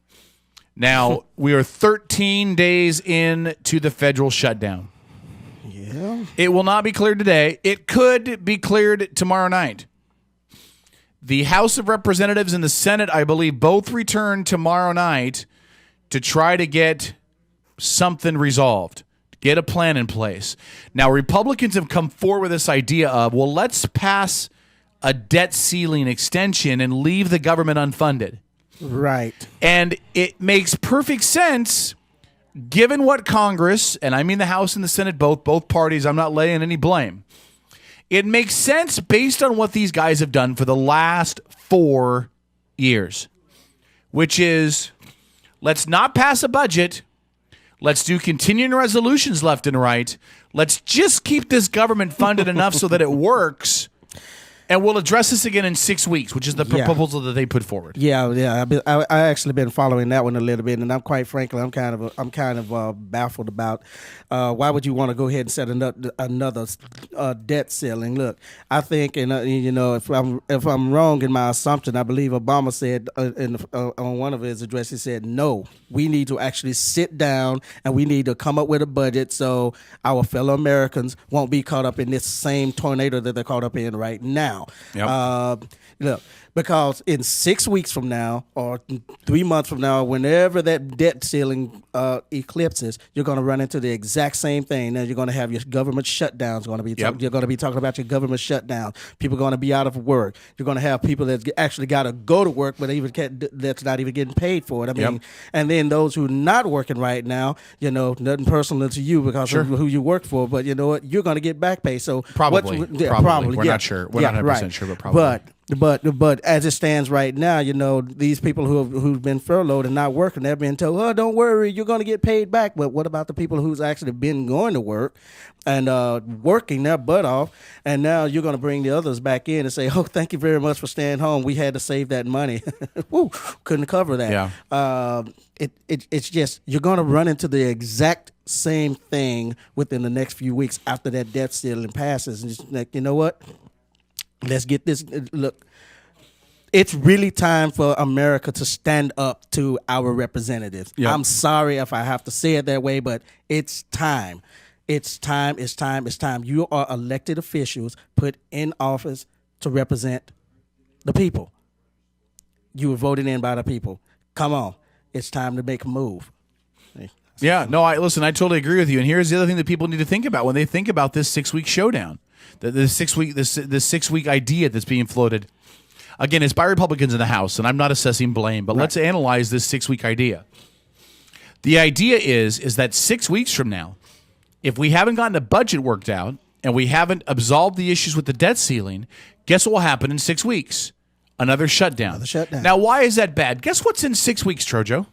Now, we are 13 days into the federal shutdown. Yeah. It will not be cleared today. It could be cleared tomorrow night. The House of Representatives and the Senate, I believe, both return tomorrow night to try to get something resolved. Get a plan in place. Now, Republicans have come forward with this idea of, well, let's pass a debt ceiling extension and leave the government unfunded. Right. And it makes perfect sense given what Congress, and I mean the House and the Senate, both parties, I'm not laying any blame. It makes sense based on what these guys have done for the last 4 years, which is let's not pass a budget. Let's do continuing resolutions left and right. Let's just keep this government funded enough so that it works. And we'll address this again in 6 weeks, which is the proposal that they put forward. Yeah. I actually been following that one a little bit, and I'm quite frankly, I'm kind of baffled about why would you want to go ahead and set another debt ceiling? Look, I think, and if I'm wrong in my assumption, I believe Obama said on one of his addresses, he said, no, we need to actually sit down and we need to come up with a budget so our fellow Americans won't be caught up in this same tornado that they're caught up in right now. Yep. Look, because in 6 weeks from now or 3 months from now, whenever that debt ceiling eclipses, you're going to run into the exact same thing. Now you're going to have your government shutdowns. You're going to be talking about your government shutdown. People are going to be out of work. You're going to have people that actually got to go to work, but that's not even getting paid for it. I mean, and then those who are not working right now, nothing personal to you because of who you work for, but you know what, you're going to get back pay. So probably. We're not sure. We're not 100% sure, but probably. But as it stands right now, these people who've been furloughed and not working, they're being told, oh, don't worry, you're going to get paid back. But what about the people who's actually been going to work and working their butt off, and now you're going to bring the others back in and say, oh, thank you very much for staying home. We had to save that money. Woo, couldn't cover that. Yeah. It's just you're going to run into the exact same thing within the next few weeks after that debt ceiling passes. And just like, you know what? Let's get this. Look, it's really time for America to stand up to our representatives. Yep. I'm sorry if I have to say it that way, but it's time. It's time. You are elected officials put in office to represent the people. You were voted in by the people. Come on. It's time to make a move. Yeah, no, I totally agree with you. And here's the other thing that people need to think about when they think about this 6-week showdown, the 6 week idea that's being floated. Again, it's by Republicans in the House, and I'm not assessing blame, but let's analyze this 6-week idea. The idea is that 6 weeks from now, if we haven't gotten a budget worked out and we haven't absolved the issues with the debt ceiling, guess what will happen in 6 weeks? Another shutdown. Now, why is that bad? Guess what's in 6 weeks, Trojo?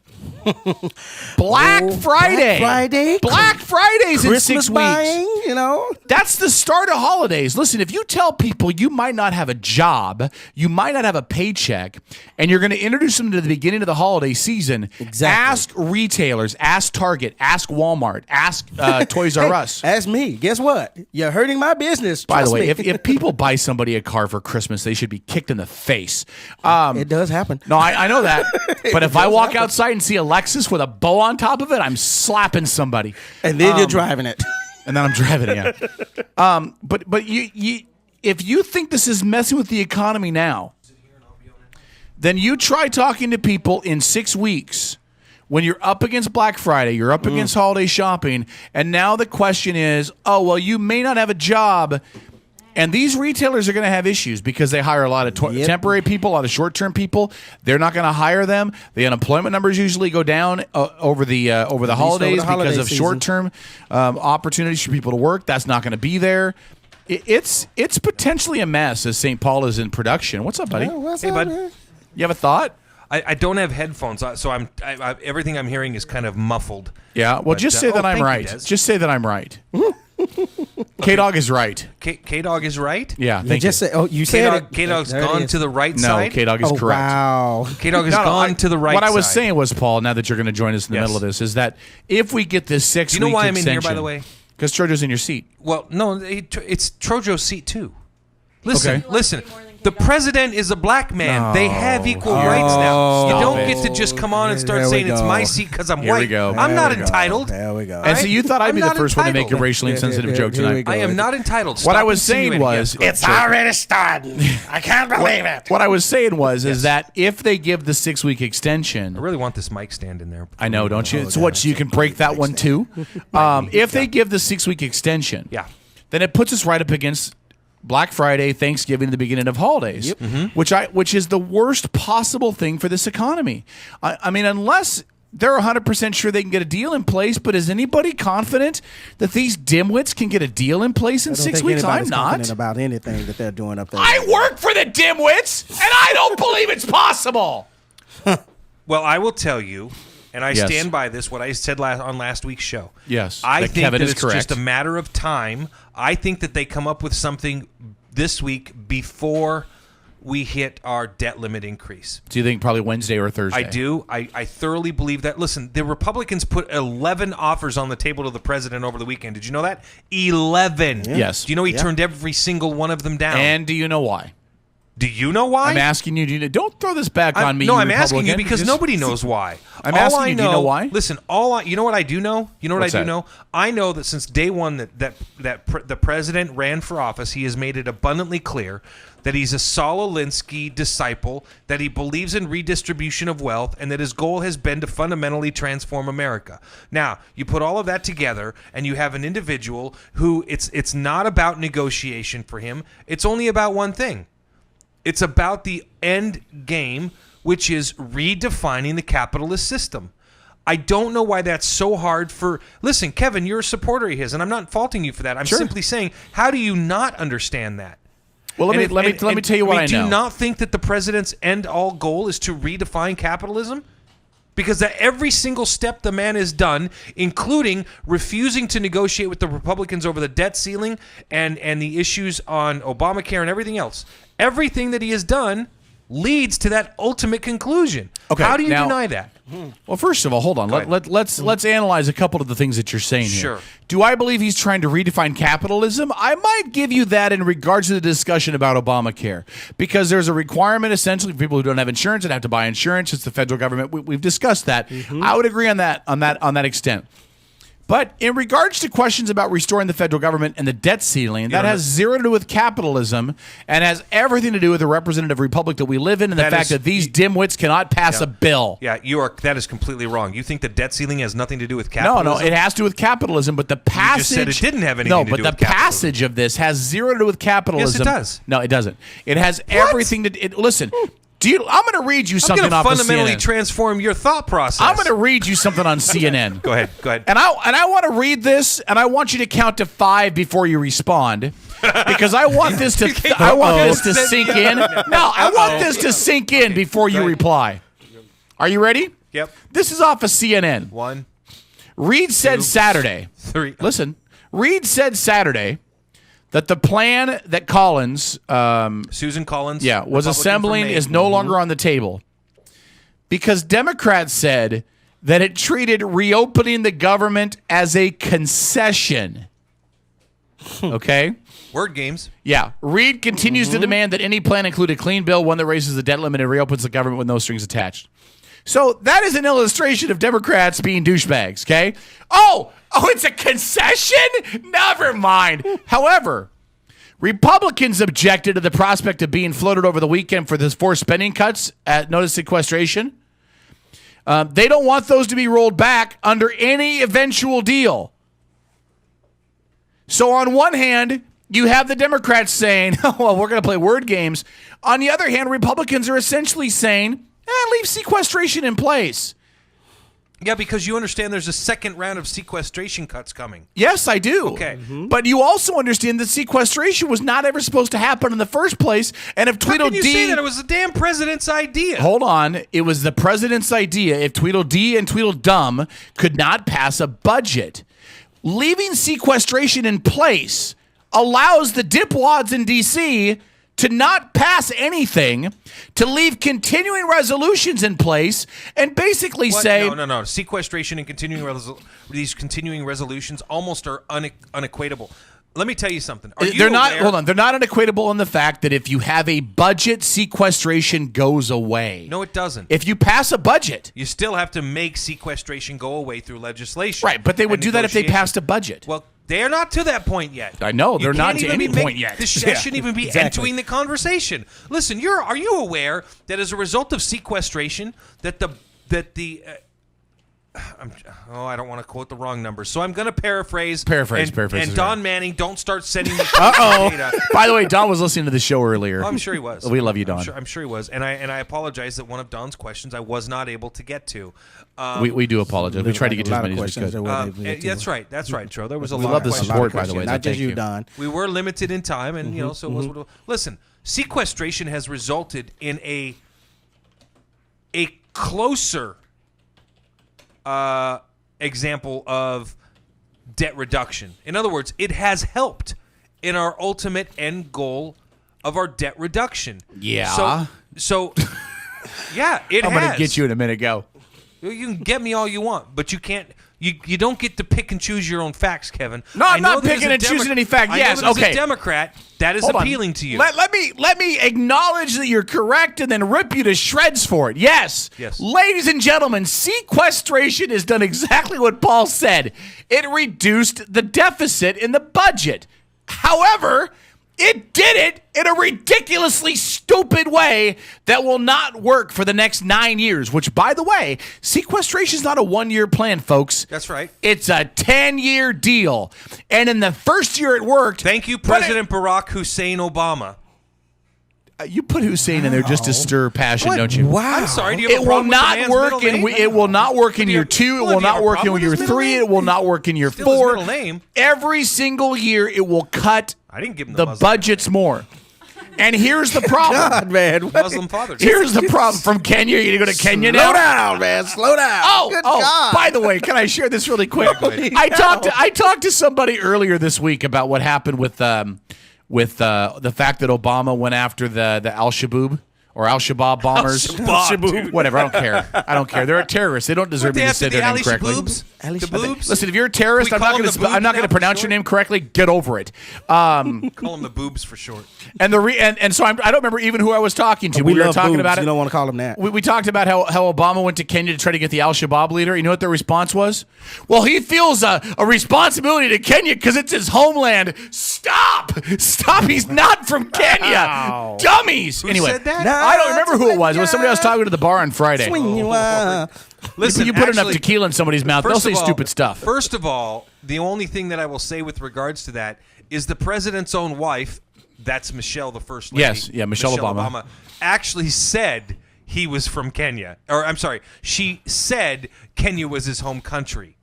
Black Friday. Black Friday's in 6 weeks. Buying, you know? That's the start of holidays. Listen, if you tell people you might not have a job, you might not have a paycheck, and you're going to introduce them to the beginning of the holiday season, ask retailers, ask Target, ask Walmart, ask Toys R Us. Ask me. Guess what? You're hurting my business. By the way, Trust me. if people buy somebody a car for Christmas, they should be kicked in the face. It does happen. No, I know that. But if I walk outside and see a Lexus with a bow on top of it, I'm slapping somebody. And then you're driving it. And then I'm driving it, yeah. But you, if you think this is messing with the economy now, then you try talking to people in 6 weeks when you're up against Black Friday, you're up against holiday shopping, and now the question is, oh, well, you may not have a job. And these retailers are going to have issues because they hire a lot of temporary people, a lot of short-term people. They're not going to hire them. The unemployment numbers usually go down over the holidays because of short-term opportunities for people to work. That's not going to be there. It's potentially a mess as St. Paul is in production. What's up, buddy? Hey, bud. You have a thought? I don't have headphones, so everything I'm hearing is kind of muffled. Yeah, well, just say that I'm right. Just say that I'm right. K-Dog is right. K-Dog is right? Yeah, thank you. You said it. K-Dog's gone to the right side? No, K-Dog is correct. Wow. K-Dog has gone to the right side. What I was saying was, Paul, now that you're going to join us in the middle of this, is that if we get this 6 week extension... Do you know why I'm in here, extension, by the way? Because Trojo's in your seat. Well, no, it's Trojo's seat, too. Listen. The president is a black man. No. They have equal rights now. You don't get to just come on and start saying it's my seat because I'm white. I'm not entitled. There we go. And so you thought I'd be the first one to make a racially insensitive joke tonight. I am not entitled. What I was saying was... It's already starting. I can't believe it. What I was saying was is that if they give the 6 week extension... I really want this mic stand in there. I know, don't you? So what, so you can break that one too? If they give the 6 week extension, then it puts us right up against... Black Friday, Thanksgiving, the beginning of holidays, which is the worst possible thing for this economy. I mean, unless they're 100% sure they can get a deal in place, but is anybody confident that these dimwits can get a deal in place in 6 weeks? I'm not confident about anything that they're doing up there. I work for the dimwits, and I don't believe it's possible. Well, I will tell you, and I stand by this, what I said on last week's show. Yes, I think Kevin that is it's correct. just a matter of time. I think that they come up with something this week before we hit our debt limit increase. Do you think probably Wednesday or Thursday? I do. I thoroughly believe that. Listen, the Republicans put 11 offers on the table to the president over the weekend. Did you know that? 11. Yeah. Yes. Do you know he turned every single one of them down? And do you know why? Do you know why? I'm asking you. Don't throw this back on me. No, you I'm asking you Republican. because nobody knows why. I'm asking you. Do you know why? Listen, you know what I do know? You know what What's I do that? know? I know that since day one that the president ran for office, he has made it abundantly clear that he's a Saul Alinsky disciple, that he believes in redistribution of wealth, and that his goal has been to fundamentally transform America. Now, you put all of that together, and you have an individual who it's not about negotiation for him. It's only about one thing. It's about the end game, which is redefining the capitalist system. I don't know why that's so hard for... Listen, Kevin, you're a supporter of his, and I'm not faulting you for that. I'm simply saying, how do you not understand that? Well, let me tell you what I know. Do you not think that the president's end-all goal is to redefine capitalism? Because that every single step the man has done, including refusing to negotiate with the Republicans over the debt ceiling and the issues on Obamacare and everything else, everything that he has done leads to that ultimate conclusion. Okay, How do you now- deny that? Well, first of all, hold on. Let's analyze a couple of the things that you're saying here. Sure. Do I believe he's trying to redefine capitalism? I might give you that in regards to the discussion about Obamacare, because there's a requirement essentially for people who don't have insurance and have to buy insurance. It's the federal government. We've discussed that. I would agree on that extent. But in regards to questions about restoring the federal government and the debt ceiling, that has zero to do with capitalism and has everything to do with the representative republic that we live in and the fact that these dimwits cannot pass a bill. Yeah, that is completely wrong. You think the debt ceiling has nothing to do with capitalism? No, it has to do with capitalism, but the passage... You just said it didn't have anything to do with capitalism. No, but the passage of this has zero to do with capitalism. Yes, it does. No, it doesn't. It has everything to... Listen... I'm going to read you something off of CNN. I'm going to fundamentally transform your thought process. I'm going to read you something on CNN. Go ahead. And I want to read this, and I want you to count to 5 before you respond, because I want this to sink in. No, I want this to sink in before you reply. Are you ready? Yep. This is off of CNN. 1. Reid said Saturday. 3. Listen. Reid said Saturday that the plan that Collins, Susan Collins, was Republican assembling is no longer on the table because Democrats said that it treated reopening the government as a concession. Okay? Word games. Yeah. Reid continues to demand that any plan include a clean bill, one that raises the debt limit and reopens the government with no strings attached. So that is an illustration of Democrats being douchebags, okay? Oh, it's a concession? Never mind. However, Republicans objected to the prospect of being floated over the weekend for this forced spending cuts at notice sequestration. They don't want those to be rolled back under any eventual deal. So on one hand, you have the Democrats saying, well, we're going to play word games. On the other hand, Republicans are essentially saying, leave sequestration in place. Yeah, because you understand there's a second round of sequestration cuts coming. Yes, I do. Okay. But you also understand that sequestration was not ever supposed to happen in the first place. And if Tweedledee... How can you say that? It was the damn president's idea. Hold on. It was the president's idea. If Tweedledee and Tweedledum could not pass a budget, leaving sequestration in place allows the dipwads in D.C. to not pass anything, to leave continuing resolutions in place, and basically say... No. Sequestration and these continuing resolutions almost are unequatable. Let me tell you something. They're not unequatable in the fact that if you have a budget, sequestration goes away. No, it doesn't. If you pass a budget... You still have to make sequestration go away through legislation. Right, but they would do that if they passed a budget. Well, they are not to that point yet. I know, they're not to any point yet. This shouldn't even be entering the conversation. Listen, are you aware that as a result of sequestration, I don't want to quote the wrong number, so I'm going to paraphrase. And Don Manning, don't start sending me data. By the way, Don was listening to the show earlier. Oh, I'm sure he was. We love you, Don. I'm sure he was. And I apologize that one of Don's questions I was not able to get to. We do apologize. We try to get to as many as we could. That's right, Tro. There was a lot. We love the questions. support, by the way. Not just you, Don. We were limited in time, and so it was. Listen, sequestration has resulted in a closer example of debt reduction. In other words, it has helped in our ultimate end goal of our debt reduction. Yeah. So yeah, it has. I'm going to get you in a minute. Go. You can get me all you want, but you can't. You don't get to pick and choose your own facts, Kevin. No, I'm not picking and choosing any facts. Yes, I know okay. As a Democrat, that is appealing to you. Let me acknowledge that you're correct and then rip you to shreds for it. Yes. Ladies and gentlemen, sequestration has done exactly what Paul said. It reduced the deficit in the budget. However, it did it in a ridiculously stupid way that will not work for the next 9 years, which, by the way, sequestration is not a 1-year plan, folks. That's right. It's a 10-year deal. And in the first year it worked. Thank you, President Barack Hussein Obama. You put Hussein in there just to stir passion, don't you? Wow. I'm sorry. Do you have a problem with the man's middle name? It will not work in year 2. It will not work in year 3. It will not work in year 4. His middle name. Every single year, it will cut I didn't give him the budgets more. And here's the problem. God, man. Muslim father. Here's the problem. From Kenya, you're going to go to Kenya now? Slow down, man. Slow down. Good God. By the way, can I share this really quick? I talked to somebody earlier this week about what happened with the fact that Obama went after the Al-Shabaab or Al-Shabaab bombers. Whatever, I don't care. They're a terrorist. They don't deserve me to say their name correctly. The boobs? Listen, if you're a terrorist, I'm not going to pronounce your name correctly. Get over it. Call them the boobs for short. And so I don't remember even who I was talking to. We were love talking boobs. about it. You don't want to call them that. We talked about how Obama went to Kenya to try to get the Al-Shabaab leader. You know what their response was? Well, he feels a responsibility to Kenya because it's his homeland. Stop! He's not from Kenya. Dummies. Who anyway, said that? I don't remember who it was. It was somebody I was talking to the bar on Friday. Listen, you put enough tequila in somebody's mouth, they'll say stupid stuff. First of all, the only thing that I will say with regards to that is the president's own wife, that's Michelle, the first lady. Yes, yeah, Michelle Obama. Actually said he was from Kenya. Or, I'm sorry, she said Kenya was his home country.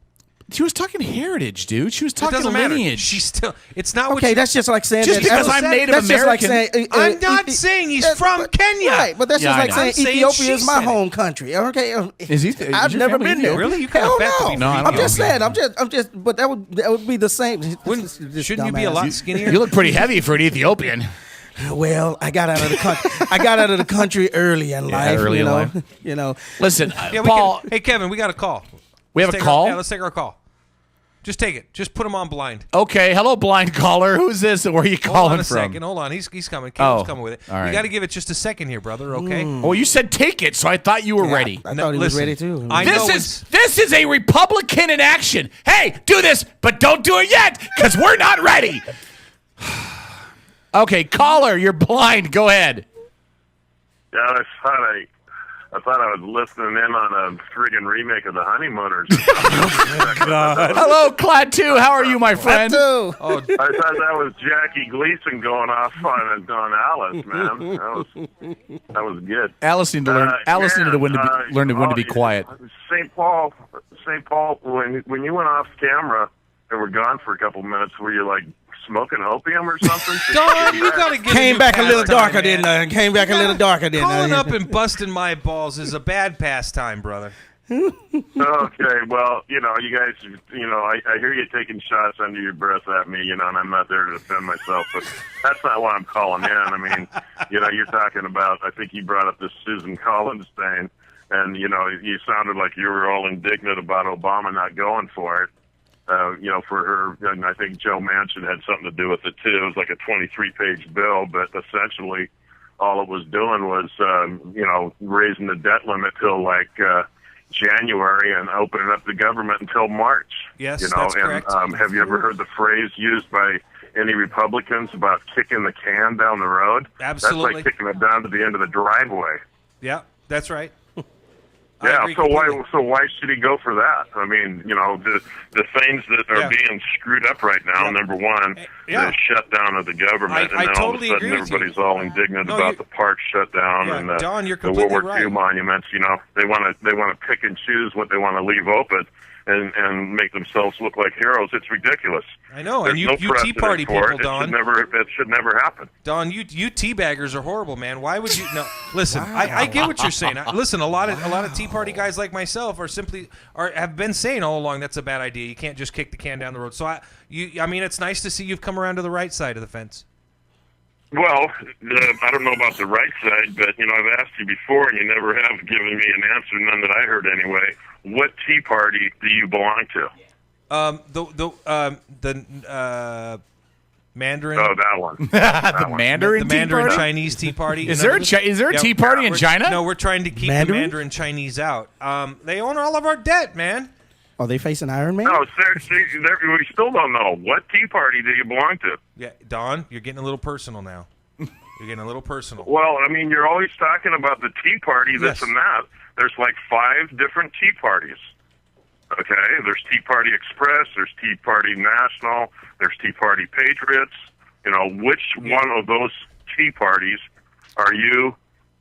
She was talking heritage, dude. She was talking lineage. lineage. She's still. It's not Okay, that's just like saying just because I'm Native that's American. Just like saying, I'm not saying he's from Kenya. Right, but that's just like saying Ethiopia is my home country. Okay, I've never been there. Really? You kind of bet to be. No, I'm just saying. I'm just. But that would be the same. Shouldn't you be a lot skinnier? You look pretty heavy for an Ethiopian. Well, I got out of the country. I got out of the country early in life. Early in life. You know. Listen, Yeah, Paul. Hey, Kevin, we got a call. We have a call? Yeah, let's take our call. Just take it. Just put him on blind. Okay, hello, blind caller. Who's this and where are you calling from? Hold on a second. Hold on. He's coming. Caleb's coming with it. All right. You got to give it just a second here, brother, okay? Well, you said take it, so I thought you were ready. I thought he was ready too. This is a Republican in action. Hey, do this, but don't do it yet, because we're not ready. Okay, caller, you're blind. Go ahead. Yeah, I thought I was listening in on a friggin' remake of The Honeymooners. Hello, Clad 2. How are you, my friend? Oh, I thought that was Jackie Gleason going off on Alice, man. That was good. Alice needed to learn. Alice needed to learn when to be quiet. St. Paul. When you went off camera and were gone for a couple minutes, were you like smoking opium or something? Don, you gotta get Came back a little darker than Calling up and busting my balls is a bad pastime, brother. Okay, well, you guys, I hear you taking shots under your breath at me, and I'm not there to defend myself, but that's not why I'm calling in. I mean, you're talking about, I think you brought up this Susan Collins thing, and, you sounded like you were all indignant about Obama not going for it. For her, and I think Joe Manchin had something to do with it too. It was like a 23-page bill, but essentially all it was doing was, raising the debt limit till like January and opening up the government until March. Yes, that's correct. Have you ever heard the phrase used by any Republicans about kicking the can down the road? Absolutely. That's like kicking it down to the end of the driveway. Yeah, that's right. Yeah, so why should he go for that? I mean, the things that are being screwed up right now, number one, the shutdown of the government, and then all of a sudden everybody's all indignant about the park shutdown and Don, you're the World War completely II monuments. They want to pick and choose what they want to leave open and make themselves look like heroes. It's ridiculous. I know, There's and you no Tea Party precedent for people, Don. It should never happen. Don, you teabaggers are horrible, man. Why would you? No, listen, I get what you're saying. Listen, a lot of Tea Party guys like myself have been saying all along that's a bad idea. You can't just kick the can down the road. So I mean, it's nice to see you've come around to the right side of the fence. Well, I don't know about the right side, but I've asked you before, and you never have given me an answer, none that I heard anyway. What Tea Party do you belong to? The Mandarin. Oh, that one. The Mandarin. The Mandarin Tea Party? Chinese Tea Party. Is there a Tea Party in China? No, we're trying to keep the Mandarin Chinese out. They own all of our debt, man. Are they facing Iron Man? No, we still don't know. What Tea Party do you belong to? Yeah, Don, you're getting a little personal now. You're getting a little personal. Well, I mean, you're always talking about the Tea Party, this and that. There's like 5 different Tea Parties. Okay? There's Tea Party Express, there's Tea Party National, there's Tea Party Patriots. Which one of those Tea Parties are you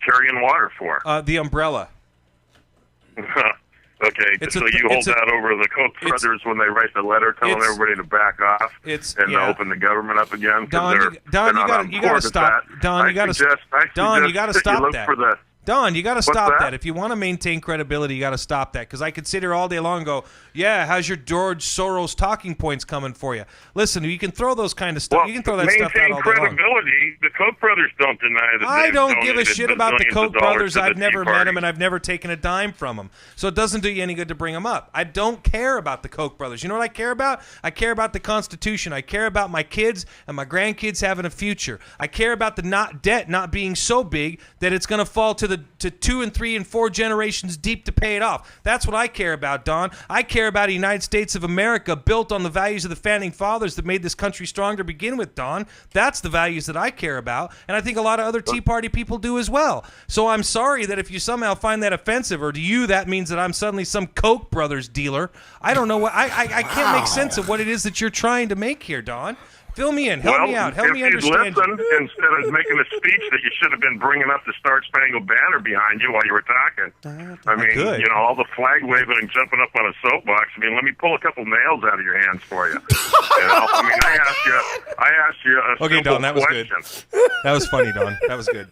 carrying water for? The umbrella. Okay, so you hold that over the Koch brothers when they write the letter telling everybody to back off and open the government up again. Don, you got to stop. Don, you got to stop that. Don, you got to stop that? If you want to maintain credibility, you got to stop that. Because I could sit here all day long and go, yeah, how's your George Soros talking points coming for you? Listen, you can throw those kind of stuff. You can throw that stuff out all day long. Maintain credibility. The Koch brothers don't deny that. I don't give a shit about the Koch brothers. I've never met them, and I've never taken a dime from them. So it doesn't do you any good to bring them up. I don't care about the Koch brothers. You know what I care about? I care about the Constitution. I care about my kids and my grandkids having a future. I care about the debt not being so big that it's going to fall to 2 and 3 and 4 generations deep to pay it off. That's what I care about, Don. I care about a United States of America built on the values of the founding fathers that made this country strong to begin with, Don. That's the values that I care about, and I think a lot of other Tea Party people do as well. So I'm sorry that if you somehow find that offensive, or to you that means that I'm suddenly some Koch brothers dealer. I don't know what I can't make sense of what it is that you're trying to make here, Don. Fill me in. Help me out. Help me understand. Listen, instead of making a speech that you should have been bringing up the Star Spangled Banner behind you while you were talking. I mean, all the flag waving and jumping up on a soapbox. I mean, let me pull a couple nails out of your hands for you. I mean, I asked you a okay, simple Don, that was question. Good. That was funny, Don. That was good.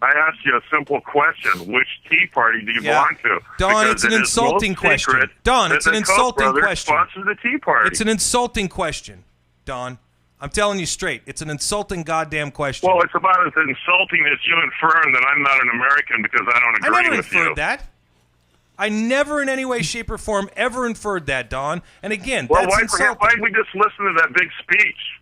I asked you a simple question. Which Tea Party do you belong to? Don, because it's an insulting question. Don, it's an insulting question. Sponsor the Tea Party. It's an insulting question, Don. I'm telling you straight. It's an insulting goddamn question. Well, it's about as insulting as you inferring that I'm not an American because I don't agree with you. I never inferred that. I never in any way, shape, or form ever inferred that, Don. And again, that's insulting. Why did we just listen to that big speech?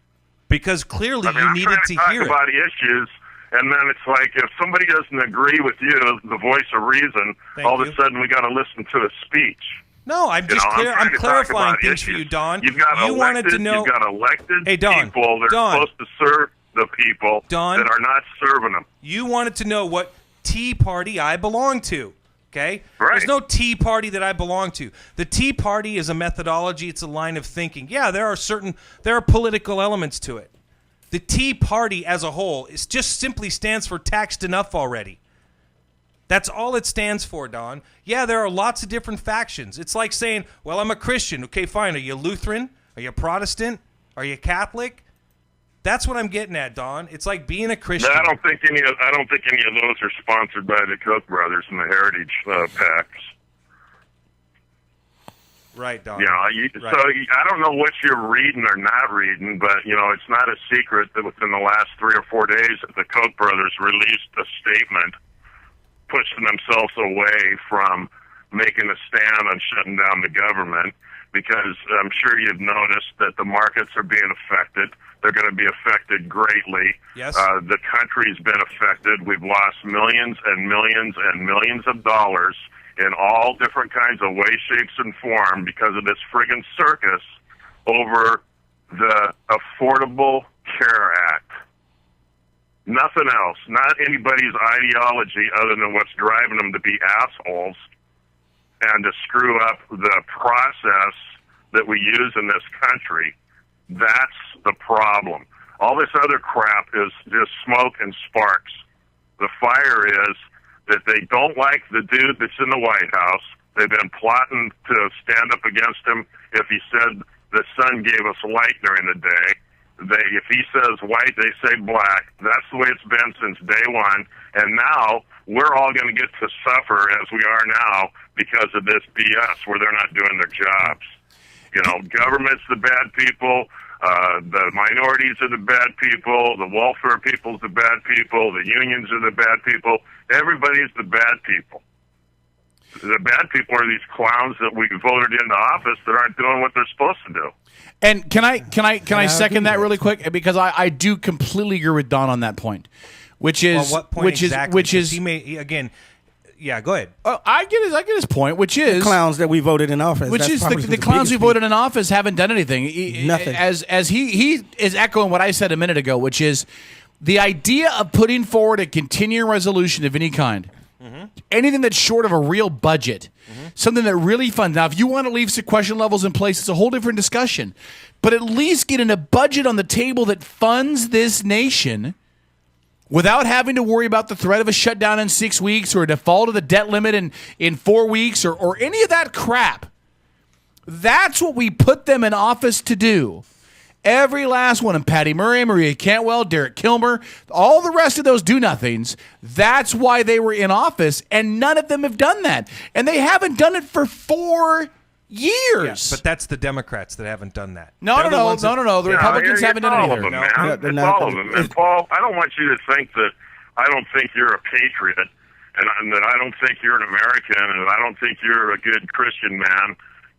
Because clearly you needed to hear it. I'm trying to talk about issues, and then it's like if somebody doesn't agree with you, the voice of reason, all of a sudden we got to listen to a speech. No, I'm just I'm clarifying things for you, Don. You've got wanted to know. You've got elected Don, people that are supposed to serve the people that are not serving them. You wanted to know what Tea Party I belong to. Okay? Right. There's no Tea Party that I belong to. The Tea Party is a methodology. It's a line of thinking. Yeah, there are political elements to it. The Tea Party as a whole just simply stands for taxed enough already. That's all it stands for, Don. Yeah, there are lots of different factions. It's like saying, well, I'm a Christian. Okay, fine. Are you Lutheran? Are you Protestant? Are you Catholic? That's what I'm getting at, Don. It's like being a Christian. I don't think any of those are sponsored by the Koch brothers and the Heritage PACs. Right, Don. So I don't know what you're reading or not reading, but it's not a secret that within the last 3 or 4 days that the Koch brothers released a statement pushing themselves away from making a stand on shutting down the government, because I'm sure you've noticed that the markets are being affected. They're going to be affected greatly. Yes. The country's been affected. We've lost millions and millions and millions of dollars in all different kinds of ways, shapes, and form because of this friggin' circus over the Affordable Care Act. Nothing else. Not anybody's ideology other than what's driving them to be assholes and to screw up the process that we use in this country. That's the problem. All this other crap is just smoke and sparks. The fire is that they don't like the dude that's in the White House. They've been plotting to stand up against him if he said the sun gave us light during the day. If he says white, they say black. That's the way it's been since day one. And now we're all going to get to suffer as we are now because of this BS where they're not doing their jobs. Government's the bad people. The minorities are the bad people. The welfare people's the bad people. The unions are the bad people. Everybody's the bad people. The bad people are these clowns that we voted into office that aren't doing what they're supposed to do. And can I second that really quick, because I do completely agree with Don on that point, which is what point he may again. Yeah, go ahead. I get his point, which is the clowns that we voted in office. Which is the clowns we voted in office haven't done anything. Nothing. As he is echoing what I said a minute ago, which is the idea of putting forward a continuing resolution of any kind. Anything that's short of a real budget, something that really funds. Now, if you want to leave sequestration levels in place, it's a whole different discussion. But at least getting a budget on the table that funds this nation without having to worry about the threat of a shutdown in 6 weeks or a default of the debt limit in 4 weeks or any of that crap. That's what we put them in office to do. Every last one of them, Patty Murray, Maria Cantwell, Derek Kilmer, all the rest of those do-nothings, that's why they were in office, and none of them have done that. And they haven't done it for 4 years. Yeah, but that's the Democrats that haven't done that. No. The Republicans haven't done all it of either. them, man. It's all of them. And Paul, I don't want you to think that I don't think you're a patriot, and that I don't think you're an American, and I don't think you're a good Christian man,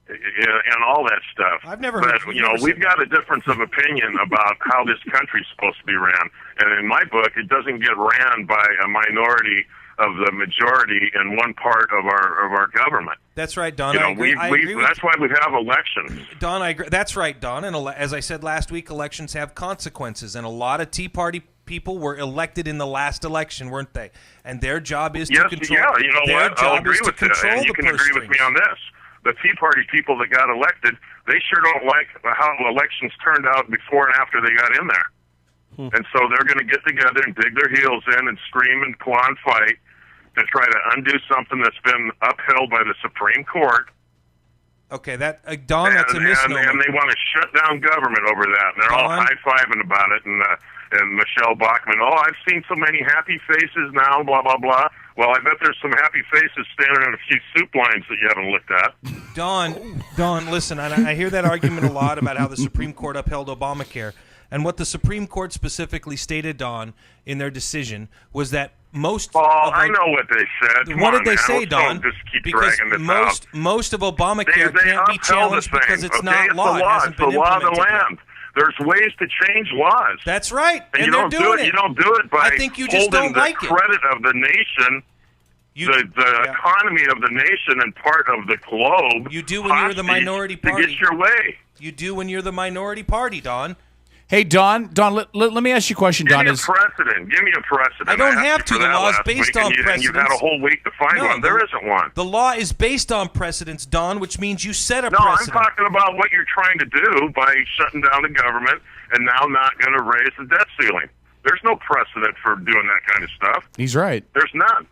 and all that stuff. I've never But, heard we've got a difference of opinion about how this country's supposed to be ran. And in my book, it doesn't get ran by a minority of the majority in one part of our government. That's right, Don. I agree that's why we have elections. Don, I agree. That's right, Don. And as I said last week, elections have consequences, and a lot of Tea Party people were elected in the last election, weren't they? And their job is to control. Yeah, you know what? I'll agree with you, and you can agree with me on this. The Tea Party people that got elected, they sure don't like how elections turned out before and after they got in there. And so they're going to get together and dig their heels in and scream and claw and fight to try to undo something that's been upheld by the Supreme Court. Okay, Don, that's a misnomer. And they want to shut down government over that. And they're all high-fiving about it. And Michelle Bachmann, I've seen so many happy faces now, blah, blah, blah. Well, I bet there's some happy faces standing in a few soup lines that you haven't looked at. Don, listen, I hear that argument a lot about how the Supreme Court upheld Obamacare. And what the Supreme Court specifically stated, Don, in their decision was that most I know what they said. What did they say, Don? Just keep because dragging this out. Most of Obamacare they can't be challenged because it's not law. It's the law of the land. There's ways to change laws. That's right. And you don't do it. You don't do it by I think you just don't like the credit of the nation, the economy of the nation and part of the globe. You do when you're the minority party. To get your way. You do when you're the minority party, Don. Hey, Don, let me ask you a question, Don. Give me a precedent. Give me a precedent. I don't have to. The law is based on precedents. And you've had a whole week to find one. There isn't one. The law is based on precedents, Don, which means you set a No, precedent. I'm talking about what you're trying to do by shutting down the government and now not going to raise the debt ceiling. There's no precedent for doing that kind of stuff. He's right. There's none.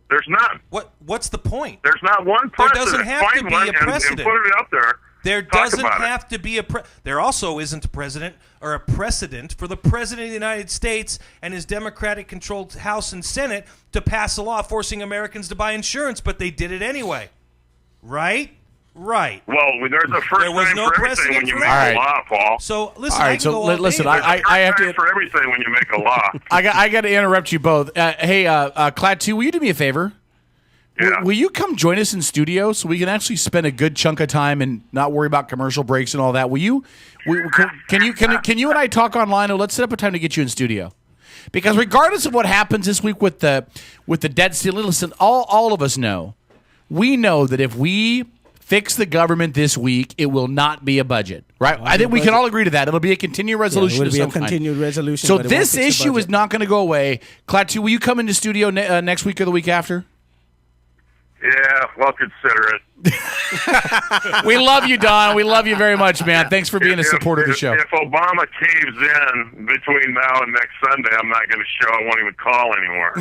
There's none. What's the point? There's not one precedent. There doesn't have to be a precedent. And put it up there. There doesn't have to be there also isn't a president or a precedent for the President of the United States and his Democratic-controlled House and Senate to pass a law forcing Americans to buy insurance, but they did it anyway. Right? Right. Well, there's a first time for everything when you make a law, Paul. So, listen, I have to for everything when you make a law. I got to interrupt you both. Hey, Clad 2, will you do me a favor? Yeah. Will you come join us in studio so we can actually spend a good chunk of time and not worry about commercial breaks and all that? Will you? Can you and I talk online? Or let's set up a time to get you in studio. Because regardless of what happens this week with the debt ceiling, listen, all of us know. We know that if we fix the government this week, it will not be a budget, right? I think we can all agree to that. It'll be a continued resolution. It will be a continued resolution. So this issue is not going to go away. Clad 2, will you come into studio next week or the week after? Yeah, well, consider it. We love you, Don. We love you very much, man. Thanks for being a supporter of the show. If Obama caves in between now and next Sunday, I'm not going to show. I won't even call anymore.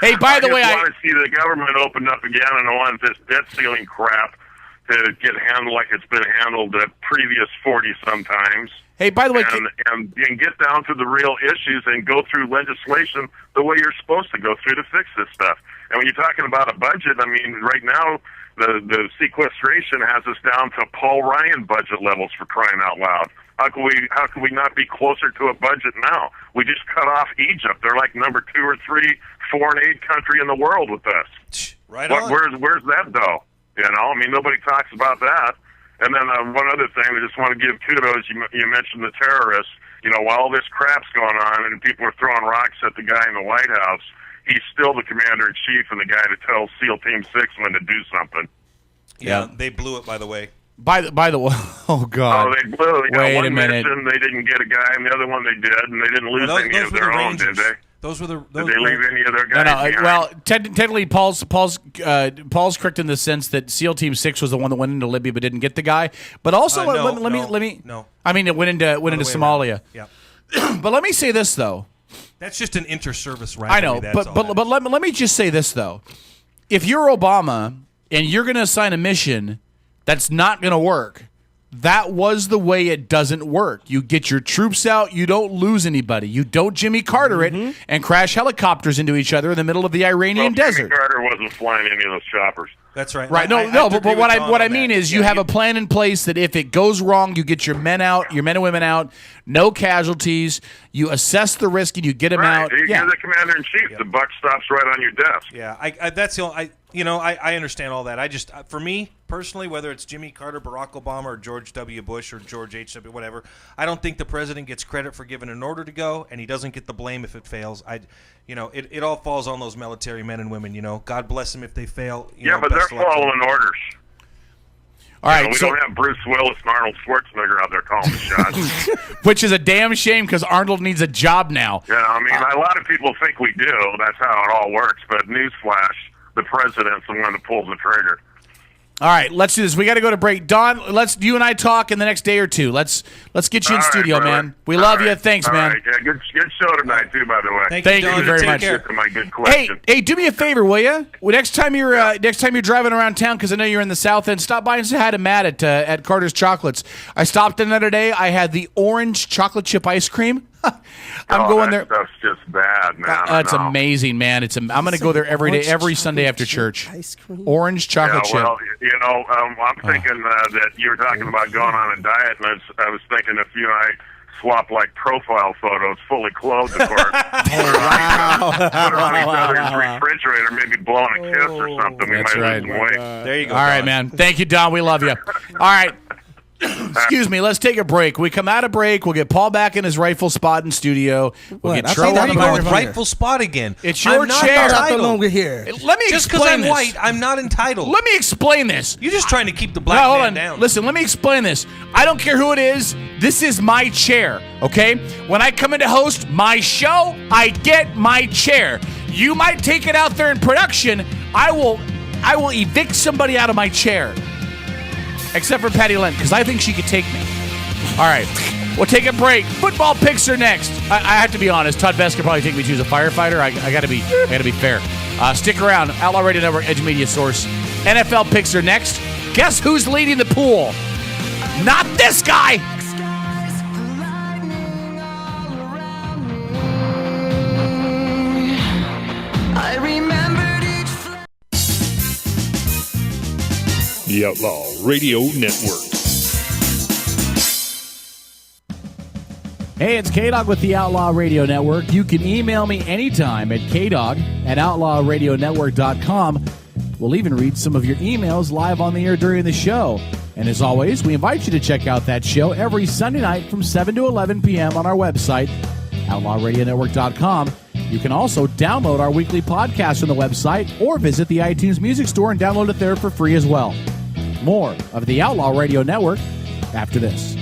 Hey, by the way, I want to see the government open up again, and I want this debt ceiling crap to get handled like it's been handled the previous 40 sometimes. Hey, by the way, and get down to the real issues and go through legislation the way you're supposed to go through to fix this stuff. And when you're talking about a budget, I mean, right now the sequestration has us down to Paul Ryan budget levels, for crying out loud. How can we not be closer to a budget now? We just cut off Egypt. They're like number 2 or 3 foreign aid country in the world with us. Right on. Where's that though? You know, I mean, nobody talks about that. And then one other thing, I just want to give kudos. You mentioned the terrorists. You know, while all this crap's going on and people are throwing rocks at the guy in the White House, he's still the commander-in-chief and the guy to tell SEAL Team 6 when to do something. Yeah, they blew it, by the way. By the way, oh God! Oh, they blew. Wait one a minute. mission they didn't get a guy, and the other one they did, and they didn't lose any of their own, did they? Those were the. Did they leave any of their guys behind? Well, technically, Paul's correct in the sense that SEAL Team 6 was the one that went into Libya but didn't get the guy. But also, let me. No. I mean, it went into Somalia. Yeah. But let me say this though. That's just an inter-service rivalry. I know, but let me just say this though. If you're Obama and you're going to assign a mission that's not going to work, that was the way it doesn't work. You get your troops out, you don't lose anybody. You don't Jimmy Carter it and crash helicopters into each other in the middle of the Iranian desert. Jimmy Carter wasn't flying any of those choppers. That's right. Right. But what I mean is you have a plan in place that if it goes wrong, you get your men out, your men and women out, no casualties. You assess the risk and you get them out. You're the commander in chief. The buck stops right on your desk. Yeah, that's the only. I understand all that. I just, for me personally, whether it's Jimmy Carter, Barack Obama, or George W. Bush or George H.W. whatever, I don't think the president gets credit for giving an order to go, and he doesn't get the blame if it fails. It all falls on those military men and women. God bless them if they fail. But they're following orders. All right, we don't have Bruce Willis and Arnold Schwarzenegger out there calling the shots. Which is a damn shame because Arnold needs a job now. Yeah, I mean, a lot of people think we do. That's how it all works. But newsflash, the president's the one that pulls the trigger. All right, let's do this. We got to go to break. Don, you and I talk in the next day or two. Let's get you in studio, man. We love you. Thanks, man. Right. Yeah, good show tonight too, by the way. Thank you very much. My good question. Hey, do me a favor, will you? Next time you're driving around town, because I know you're in the South End, stop by and say hi to Matt at Carter's Chocolates. I stopped in the other day. I had the orange chocolate chip ice cream. I'm going there. That's just bad, man. That's amazing, man. I'm going to go there every day, every Sunday after church. Ice cream? Orange chocolate chip. Well, I'm thinking that you were talking about going on a diet, and I was thinking if you and I swap like profile photos, fully clothed, of course. Put her on each other's refrigerator, maybe blowing a kiss or something. We might lose some weight. There you go. All right, man. Thank you, Don. We love you. All right. Excuse me. Let's take a break. We come out of break. We'll get Paul back in his rightful spot in studio. We'll get Trey on the microphone. Rightful spot again. It's your chair. Not no longer here. Let me just because I'm white, I'm not entitled. Let me explain this. You're just trying to keep the black man down. Listen, let me explain this. I don't care who it is. This is my chair. Okay? When I come in to host my show, I get my chair. You might take it out there in production. I will evict somebody out of my chair. Except for Patty Lent, because I think she could take me. All right, we'll take a break. Football picks are next. I have to be honest. Todd Best could probably take me to as a firefighter. I got to be fair. Stick around. Outlaw Radio Network, Edge Media Source. NFL picks are next. Guess who's leading the pool? Not this guy. I remembered it. The Outlaw Radio Network. Hey, it's K-Dog with the Outlaw Radio Network. You can email me anytime at kdog@outlawradionetwork.com. We'll even read some of your emails live on the air during the show. And as always, we invite you to check out that show every Sunday night from 7 to 11 p.m. on our website, outlawradionetwork.com. You can also download our weekly podcast on the website or visit the iTunes Music Store and download it there for free as well. More of the Outlaw Radio Network after this.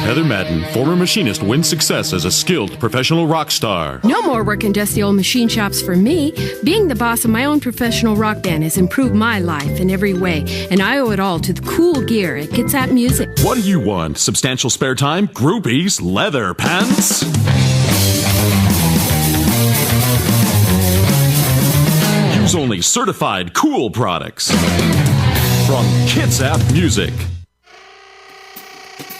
Heather Madden, former machinist, wins success as a skilled professional rock star. No more working dusty old machine shops for me. Being the boss of my own professional rock band has improved my life in every way, and I owe it all to the cool gear at Kitsap Music. What do you want? Substantial spare time? Groupies? Leather pants? Use only certified cool products from Kitsap Music.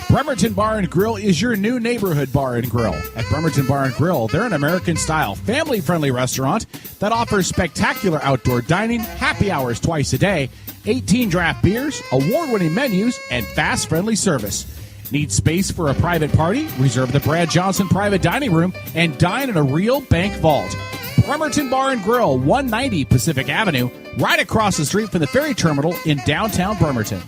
Bremerton Bar and Grill is your new neighborhood bar and grill. At Bremerton Bar and Grill, they're an American-style, family-friendly restaurant that offers spectacular outdoor dining, happy hours twice a day, 18 draft beers, award-winning menus, and fast, friendly service. Need space for a private party? Reserve the Brad Johnson Private Dining Room and dine in a real bank vault. Bremerton Bar and Grill, 190 Pacific Avenue, right across the street from the ferry terminal in downtown Bremerton.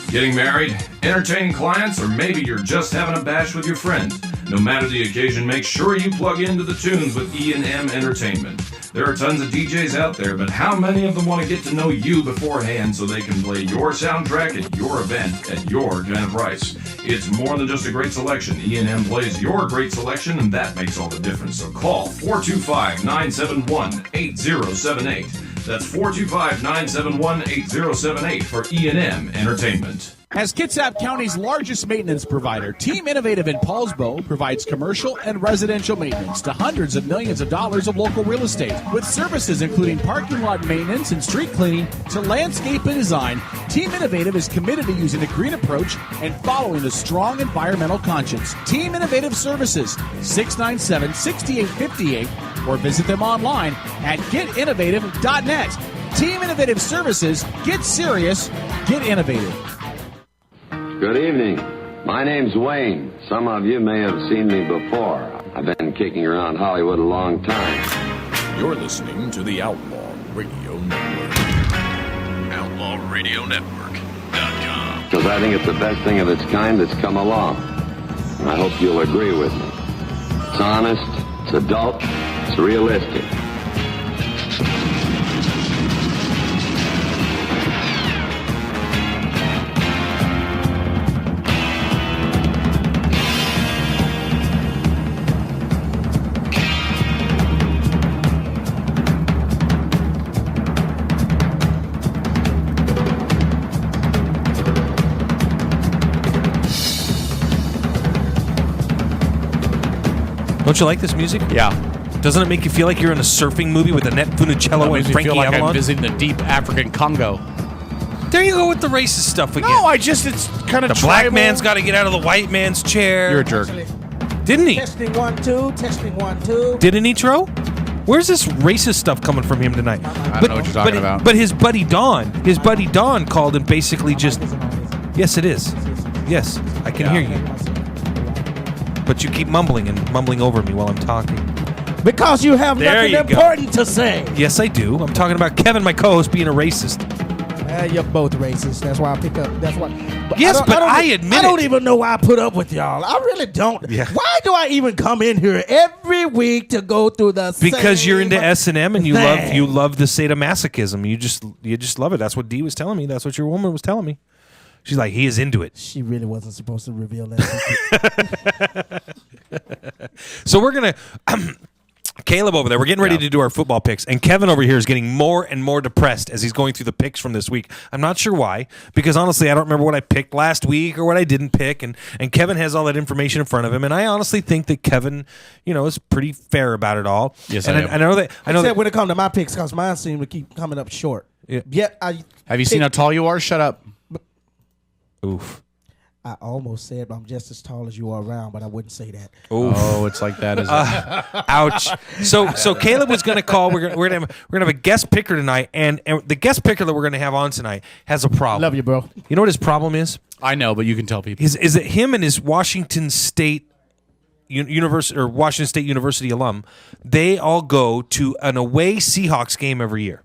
Getting married, entertaining clients, or maybe you're just having a bash with your friends. No matter the occasion, make sure you plug into the tunes with E&M Entertainment. There are tons of DJs out there, but how many of them want to get to know you beforehand so they can play your soundtrack at your event at your kind of price? It's more than just a great selection. E&M plays your great selection, and that makes all the difference. So call 425-971-8078. That's 425-971-8078 for E&M Entertainment. As Kitsap County's largest maintenance provider, Team Innovative in Paulsbo provides commercial and residential maintenance to hundreds of millions of dollars of local real estate. With services including parking lot maintenance and street cleaning to landscape and design, Team Innovative is committed to using a green approach and following a strong environmental conscience. Team Innovative Services, 697-6858, or visit them online at getinnovative.net. Team Innovative Services, get serious, get innovative. Good evening. My name's Wayne. Some of you may have seen me before. I've been kicking around Hollywood a long time. You're listening to the Outlaw Radio Network. OutlawRadioNetwork.com. Because I think it's the best thing of its kind that's come along. And I hope you'll agree with me. It's honest, it's adult, it's realistic. Don't you like this music? Yeah. Doesn't it make you feel like you're in a surfing movie with Annette Funicello and Frankie feel like Avalon? I'm visiting the deep African Congo. There you go with the racist stuff again. No, it's kind of the black man's got to get out of the white man's chair. You're a jerk. Didn't he? Testing 1 2. Testing 1 2. Didn't he, Tro? Where's this racist stuff coming from him tonight? I don't know what you're talking about. But his buddy Don called and basically just, yes, it is. Yes, I can hear you. But you keep mumbling over me while I'm talking. Because you have nothing important to say. Yes, I do. I'm talking about Kevin, my co-host, being a racist. You're both racist. That's why I pick up. That's why. Yes, but I admit I don't even know why I put up with y'all. I really don't. Yeah. Why do I even come in here every week to go through the Because same you're into S&M and you thing? love the sadomasochism. You just love it. That's what Dee was telling me. That's what your woman was telling me. She's like, he is into it. She really wasn't supposed to reveal that. So we're going to... Caleb over there, we're getting ready to do our football picks, and Kevin over here is getting more and more depressed as he's going through the picks from this week. I'm not sure why, because honestly, I don't remember what I picked last week or what I didn't pick, and Kevin has all that information in front of him, and I honestly think that Kevin, is pretty fair about it all. Yes, and I know that. Except when it comes to my picks, because mine seem to keep coming up short. Yeah. Yet Have you seen how tall you are? Shut up. Oof. I almost said I'm just as tall as you are around, but I wouldn't say that. Oof. Oh, it's like that, isn't it? Ouch. So Caleb was going to call. We're gonna have a guest picker tonight, and the guest picker that we're going to have on tonight has a problem. Love you, bro. You know what his problem is? I know, but you can tell people. Is that him and his Washington State University or Washington State University alum? They all go to an away Seahawks game every year.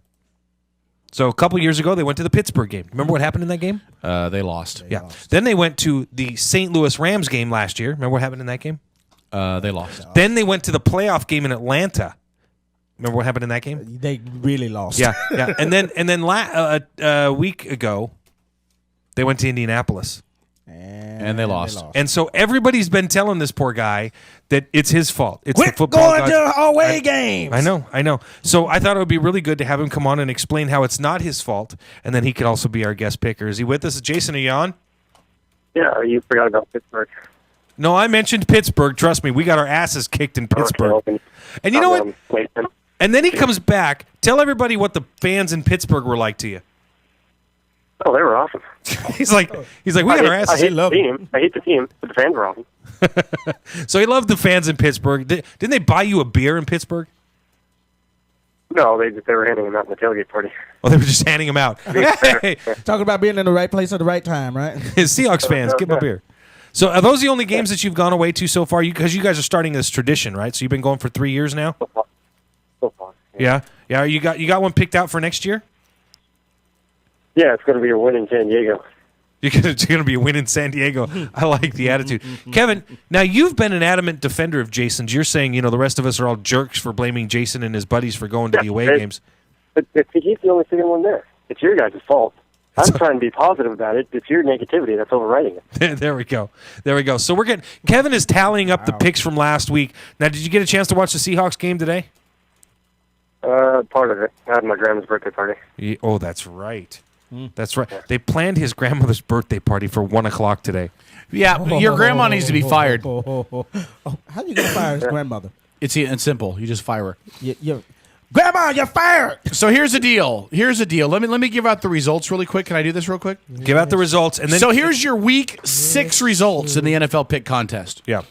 So a couple years ago, they went to the Pittsburgh game. Remember what happened in that game? They lost. Then they went to the St. Louis Rams game last year. Remember what happened in that game? They lost. Then they went to the playoff game in Atlanta. Remember what happened in that game? They really lost. Yeah. And then a week ago, they went to Indianapolis. And they lost. And so everybody's been telling this poor guy that it's his fault. It's Quit the football going gods. to away games. I know. So I thought it would be really good to have him come on and explain how it's not his fault, and then he could also be our guest picker. Is he with us? Jason, are you on? Yeah, you forgot about Pittsburgh. No, I mentioned Pittsburgh. Trust me, we got our asses kicked in Pittsburgh. And you know what? And then he comes back. Tell everybody what the fans in Pittsburgh were like to you. Oh, they were awesome. He's like, we got our asses. I hate the team, but the fans were awesome. So he loved the fans in Pittsburgh. Didn't they buy you a beer in Pittsburgh? No, they were handing them out in the tailgate party. Oh, they were just handing them out. Hey, talking about being in the right place at the right time, right? Seahawks fans, give them a beer. So are those the only games that you've gone away to so far? Because you guys are starting this tradition, right? So you've been going for 3 years now? So far. Yeah. You got one picked out for next year? Yeah, it's going to be a win in San Diego. It's going to be a win in San Diego. I like the attitude. Kevin, now you've been an adamant defender of Jason's. You're saying, the rest of us are all jerks for blaming Jason and his buddies for going to the away games. But he's the only second one there. It's your guys' fault. I'm trying to be positive about it. It's your negativity that's overriding it. There we go. So Kevin is tallying up the picks from last week. Now, did you get a chance to watch the Seahawks game today? Part of it. I had my grandma's birthday party. Oh, that's right. That's right. They planned his grandmother's birthday party for 1 o'clock today. Yeah, your grandma needs to be fired. How you gonna fire his grandmother? It's simple. You just fire her. Grandma, you're fired. So here's the deal. Let me give out the results really quick. Can I do this real quick? Give out the results, and then so here's your week 6 results in the NFL pick contest. Yeah.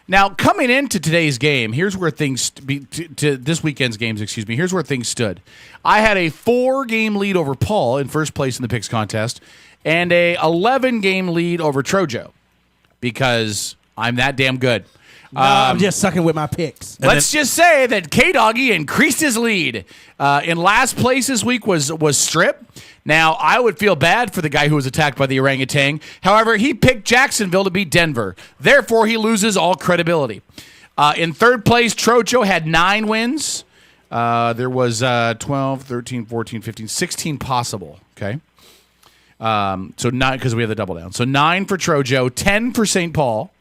Now coming into today's game, here's where things to this weekend's games. Excuse me. Here's where things stood. I had a 4-game lead over Paul in first place in the picks contest, and a 11-game lead over Trojo because I'm that damn good. No, I'm just sucking with my picks. Let's just say that K-Doggy increased his lead. In last place this week was Strip. Now, I would feel bad for the guy who was attacked by the orangutan. However, he picked Jacksonville to beat Denver. Therefore, he loses all credibility. In third place, Trojo had 9 wins. There was 12, 13, 14, 15, 16 possible. Okay. So 9, because we have the double down. So 9 for Trojo, 10 for St. Paul,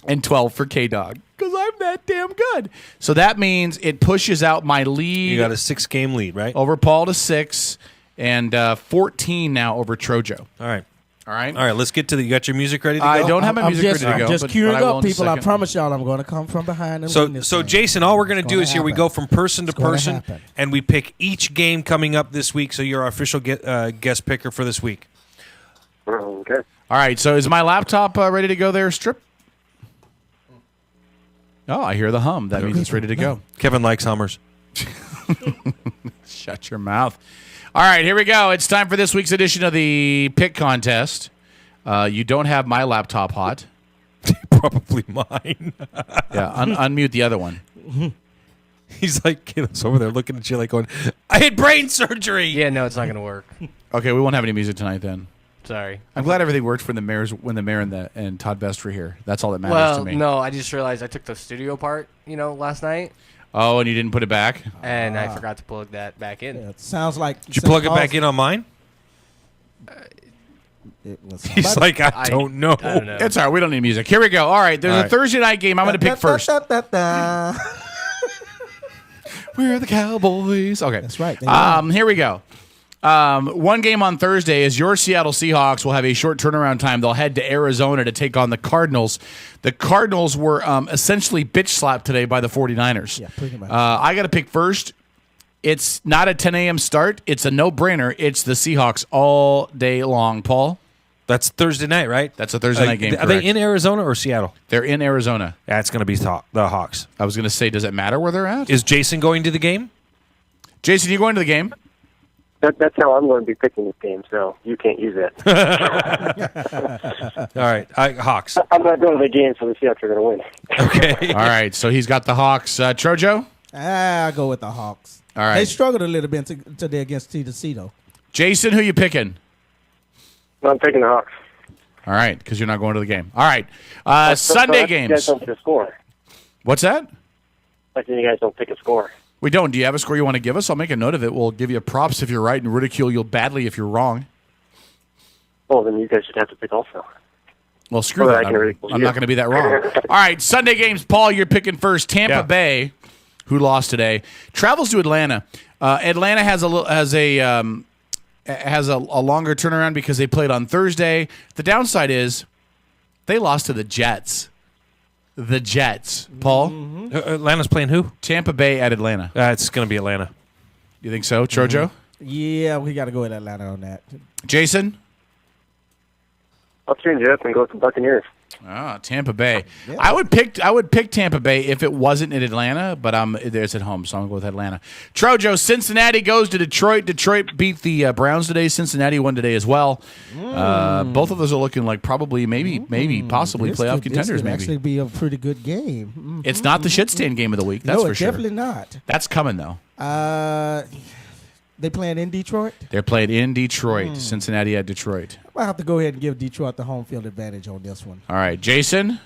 and 12 for K-Dog, because I'm that damn good. So that means it pushes out my lead. You got a 6-game lead, right? Over Paul to 6, and 14 now over Trojo. All right. All right. Let's get to you got your music ready to go? I don't have my music ready to go. I'm just but queuing I will up, in a people. I second. promise y'all I'm going to come from behind and win this So thing. Jason, all we're going to do is here we happen. go from person to It's gonna person, happen. and we pick each game coming up this week, so you're our official guest picker for this week. Okay. All right. So is my laptop ready to go there, Strip? Oh, I hear the hum. That means it's ready to go. Kevin likes hummers. Shut your mouth. All right, here we go. It's time for this week's edition of the pick contest. You don't have my laptop hot. Probably mine. Yeah, unmute the other one. He's like, over there looking at you like going, I had brain surgery. Yeah, no, it's not going to work. Okay, we won't have any music tonight then. Sorry. I'm glad everything worked when the mayor and Todd Best were here. That's all that matters to me. No, I just realized I took the studio part, last night. Oh, and you didn't put it back? And I forgot to plug that back in. Yeah, it sounds like... Did you plug it back in on mine? He's like, I don't know. I don't know. It's all right. We don't need music. Here we go. All right, there's a Thursday night game I'm going to pick first. We're the Cowboys. Okay. That's right. Here we go. One game on Thursday is your Seattle Seahawks will have a short turnaround time. They'll head to Arizona to take on the Cardinals. The Cardinals were essentially bitch slapped today by the 49ers. Yeah, pretty much. I got to pick first. It's not a 10 a.m. start. It's a no-brainer. It's the Seahawks all day long, Paul. That's Thursday night, right? That's a Thursday night game. Are they in Arizona or Seattle? They're in Arizona. Yeah, it's going to be the Hawks. I was going to say, does it matter where they're at? Is Jason going to the game? Jason, you going to the game? That's how I'm going to be picking this game, so you can't use that. All right, Hawks. I'm not going to the game, so the Seahawks are going to win. Okay. All right, so he's got the Hawks. Trojo? I'll go with the Hawks. All right. They struggled a little bit today against Tennessee, though. Jason, who you picking? I'm picking the Hawks. All right, because you're not going to the game. All right. Sunday games. You guys don't pick a score. What's that? Like you guys don't pick a score. We don't. Do you have a score you want to give us? I'll make a note of it. We'll give you props if you're right and ridicule you badly if you're wrong. Well, then you guys should have to pick also. Well, screw that. I'm not going to be that wrong. All right, Sunday games. Paul, you're picking first. Tampa Bay, who lost today, travels to Atlanta. Atlanta has a longer turnaround because they played on Thursday. The downside is they lost to the Jets. The Jets. Paul? Mm-hmm. Atlanta's playing who? Tampa Bay at Atlanta. It's going to be Atlanta. You think so, Trojo? Mm-hmm. Yeah, we got to go with Atlanta on that. Jason? I'll change it up and go with the Buccaneers. Tampa Bay. Yeah. I would pick Tampa Bay if it wasn't in Atlanta, but it's at home, so I'm going to go with Atlanta. Trojo, Cincinnati goes to Detroit. Detroit beat the Browns today. Cincinnati won today as well. Both of those are looking like probably, maybe, possibly playoff contenders. This could maybe actually be a pretty good game. Mm-hmm. It's not the shit stand game of the week. That's for sure. Definitely not. That's coming though. They playing in Detroit? They're playing in Detroit. Cincinnati at Detroit. I'll have to go ahead and give Detroit the home field advantage on this one. All right, Jason?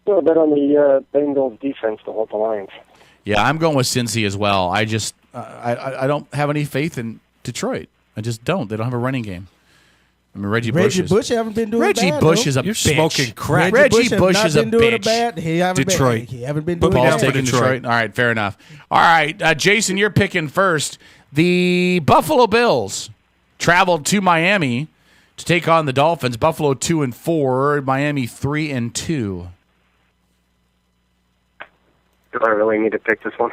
Well, bet on the Bengals defense to hold the Lions. Yeah, I'm going with Cincy as well. I just I don't have any faith in Detroit. I just don't. They don't have a running game. I mean, Reggie Bush haven't been doing Reggie bad, Bush though. is a You're bitch. smoking crack. Reggie Bush is a doing bitch. Bad. He haven't Detroit. He haven't been Put doing me Paul's down for taking Detroit. All right, fair enough. All right, Jason, you're picking first. The Buffalo Bills traveled to Miami to take on the Dolphins. Buffalo 2-4, Miami 3-2. Do I really need to pick this one?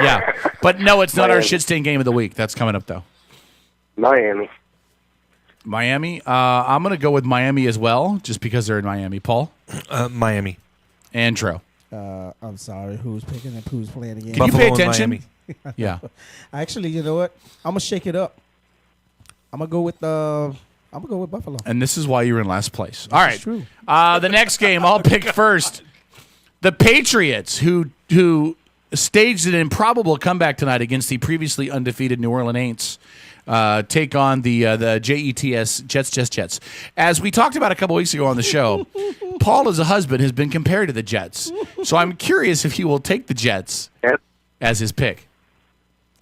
Yeah, but no, it's not our Miami. shit stain game of the week. That's coming up though. Miami. Miami. I'm going to go with Miami as well, just because they're in Miami. Paul. Miami. Andrew. I'm sorry. Who's picking and who's playing again? Can you pay attention? Yeah. Actually, you know what? I'm gonna shake it up. I'm gonna go with Buffalo. And this is why you're in last place. All right. true. The next game I'll pick first. The Patriots, who staged an improbable comeback tonight against the previously undefeated New Orleans Saints, take on the Jets, Jets. As we talked about a couple weeks ago on the show, Paul, as a husband, has been compared to the Jets. So I'm curious if he will take the Jets as his pick.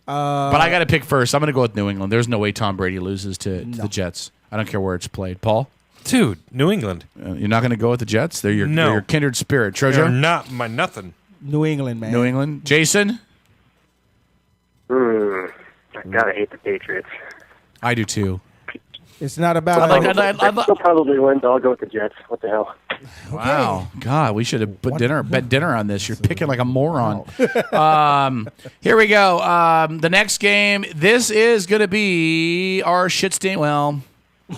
But I got to pick first. I'm going to go with New England. There's no way Tom Brady loses to the Jets. I don't care where it's played. Paul? Dude, New England. You're not going to go with the Jets? They're your kindred spirit. Trojo? They're not my nothing. New England, man. New England. Jason? I gotta hate the Patriots. I do too. It's not about. They'll probably win, so I'll go with the Jets. What the hell? Wow. God, we should have bet dinner on this. You're picking like a moron. Here we go. The next game. This is going to be our shit stain. Well,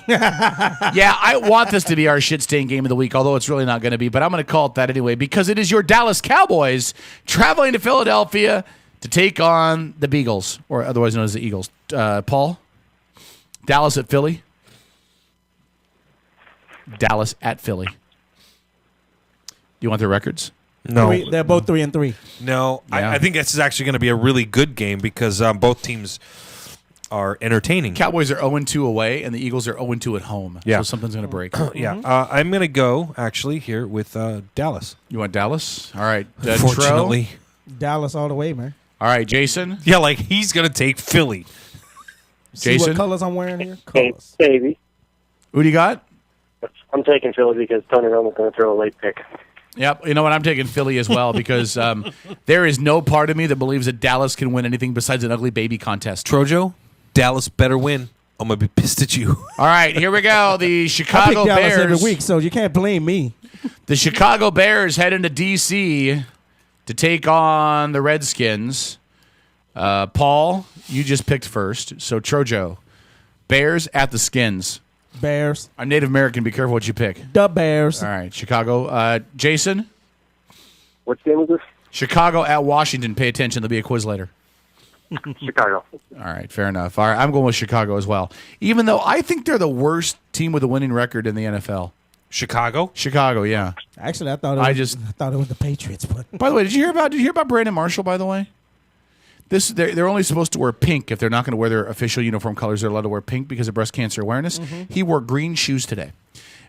yeah, I want this to be our shit stain game of the week, although it's really not going to be. But I'm going to call it that anyway because it is your Dallas Cowboys traveling to Philadelphia to take on the Beagles, or otherwise known as the Eagles. Paul? Dallas at Philly? Dallas at Philly. Do you want their records? No. They're both 3-3. No, Yeah. I think this is actually going to be a really good game because both teams are entertaining. Cowboys are 0-2 away, and the Eagles are 0-2 at home. Yeah. So something's going to break. I'm going to go, actually, here with Dallas. You want Dallas? All right. Unfortunately. Dallas all the way, man. All right, Jason? Yeah, like he's going to take Philly. See Jason? what colors I'm wearing here? Colors. Baby. Who do you got? I'm taking Philly because Tony Romo's going to throw a late pick. Yep. You know what? I'm taking Philly as well because there is no part of me that believes that Dallas can win anything besides an ugly baby contest. Trojo, Dallas better win. I'm going to be pissed at you. All right, here we go. The Chicago I pick Dallas Bears. every week, so you can't blame me. The Chicago Bears head into D.C. to take on the Redskins. Paul, you just picked first. So, Trojo, Bears at the Skins. Bears. I'm Native American. Be careful what you pick. The Bears. All right, Chicago. Jason? What game is this? Chicago at Washington. Pay attention. There'll be a quiz later. Chicago. All right, fair enough. All right, I'm going with Chicago as well. Even though I think they're the worst team with a winning record in the NFL. Chicago? Chicago, yeah. Actually, I thought it was the Patriots. But by the way, did you hear about Brandon Marshall? By the way, they're only supposed to wear pink if they're not going to wear their official uniform colors. They're allowed to wear pink because of breast cancer awareness. Mm-hmm. He wore green shoes today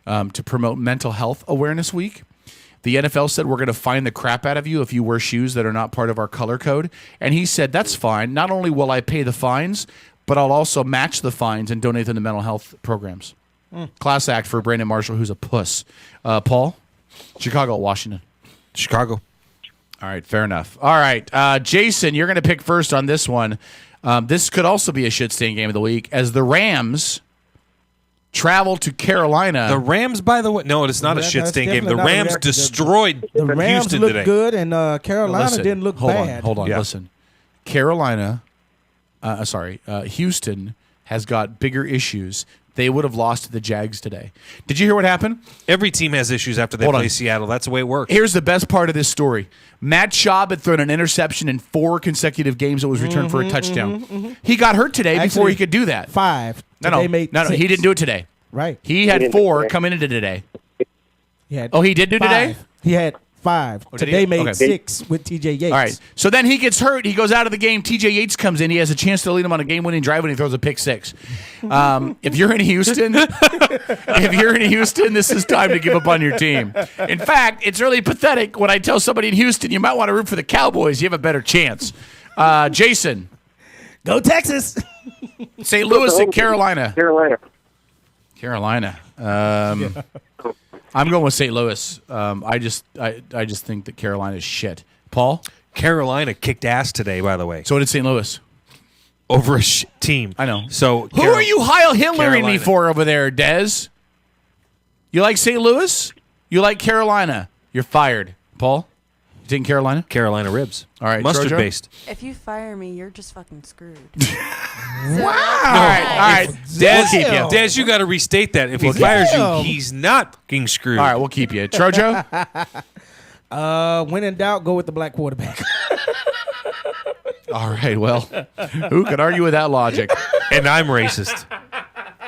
to promote Mental Health Awareness Week. The NFL said, we're going to fine the crap out of you if you wear shoes that are not part of our color code. And he said, that's fine. Not only will I pay the fines, but I'll also match the fines and donate them to mental health programs. Class act for Brandon Marshall, who's a puss. Paul? Chicago at Washington. Chicago. All right, fair enough. All right, Jason, you're going to pick first on this one. This could also be a shit stain game of the week as the Rams travel to Carolina. The Rams, by the way, no, it's not a shit stain game. The Rams destroyed the Rams Houston looked today. good, and Carolina Listen, didn't look bad. Hold on, listen. Carolina, Houston has got bigger issues. They would have lost to the Jags today. Did you hear what happened? Every team has issues after they play Seattle. That's the way it works. Here's the best part of this story. Matt Schaub had thrown an interception in 4 consecutive games that was returned for a touchdown. He got hurt today before he could do that. 5. No, he didn't do it today. Right. He had 4 coming into today. He had he did do 5. today? He had 5. Oh, did Today he? made Okay. 6 with T.J. Yates. All right. So then he gets hurt. He goes out of the game. T.J. Yates comes in. He has a chance to lead him on a game-winning drive, and he throws a pick 6. If you're in Houston, this is time to give up on your team. In fact, it's really pathetic when I tell somebody in Houston you might want to root for the Cowboys. You have a better chance. Jason, go Texas. St. Louis at Carolina. Carolina. I'm going with St. Louis. I just think that Carolina is shit. Paul? Carolina kicked ass today, by the way. So did St. Louis. over a team. I know. So who are you Heil Hitlering me for over there, Dez? You like St. Louis? You like Carolina? You're fired. Paul? You taking Carolina? Carolina ribs. All right. Mustard Trojo? based. If you fire me, you're just fucking screwed. All right. Dez, you got to restate that. If he fires you, he's not fucking screwed. All right, we'll keep you. Trojo? When in doubt, go with the black quarterback. All right, well, who could argue with that logic? And I'm racist.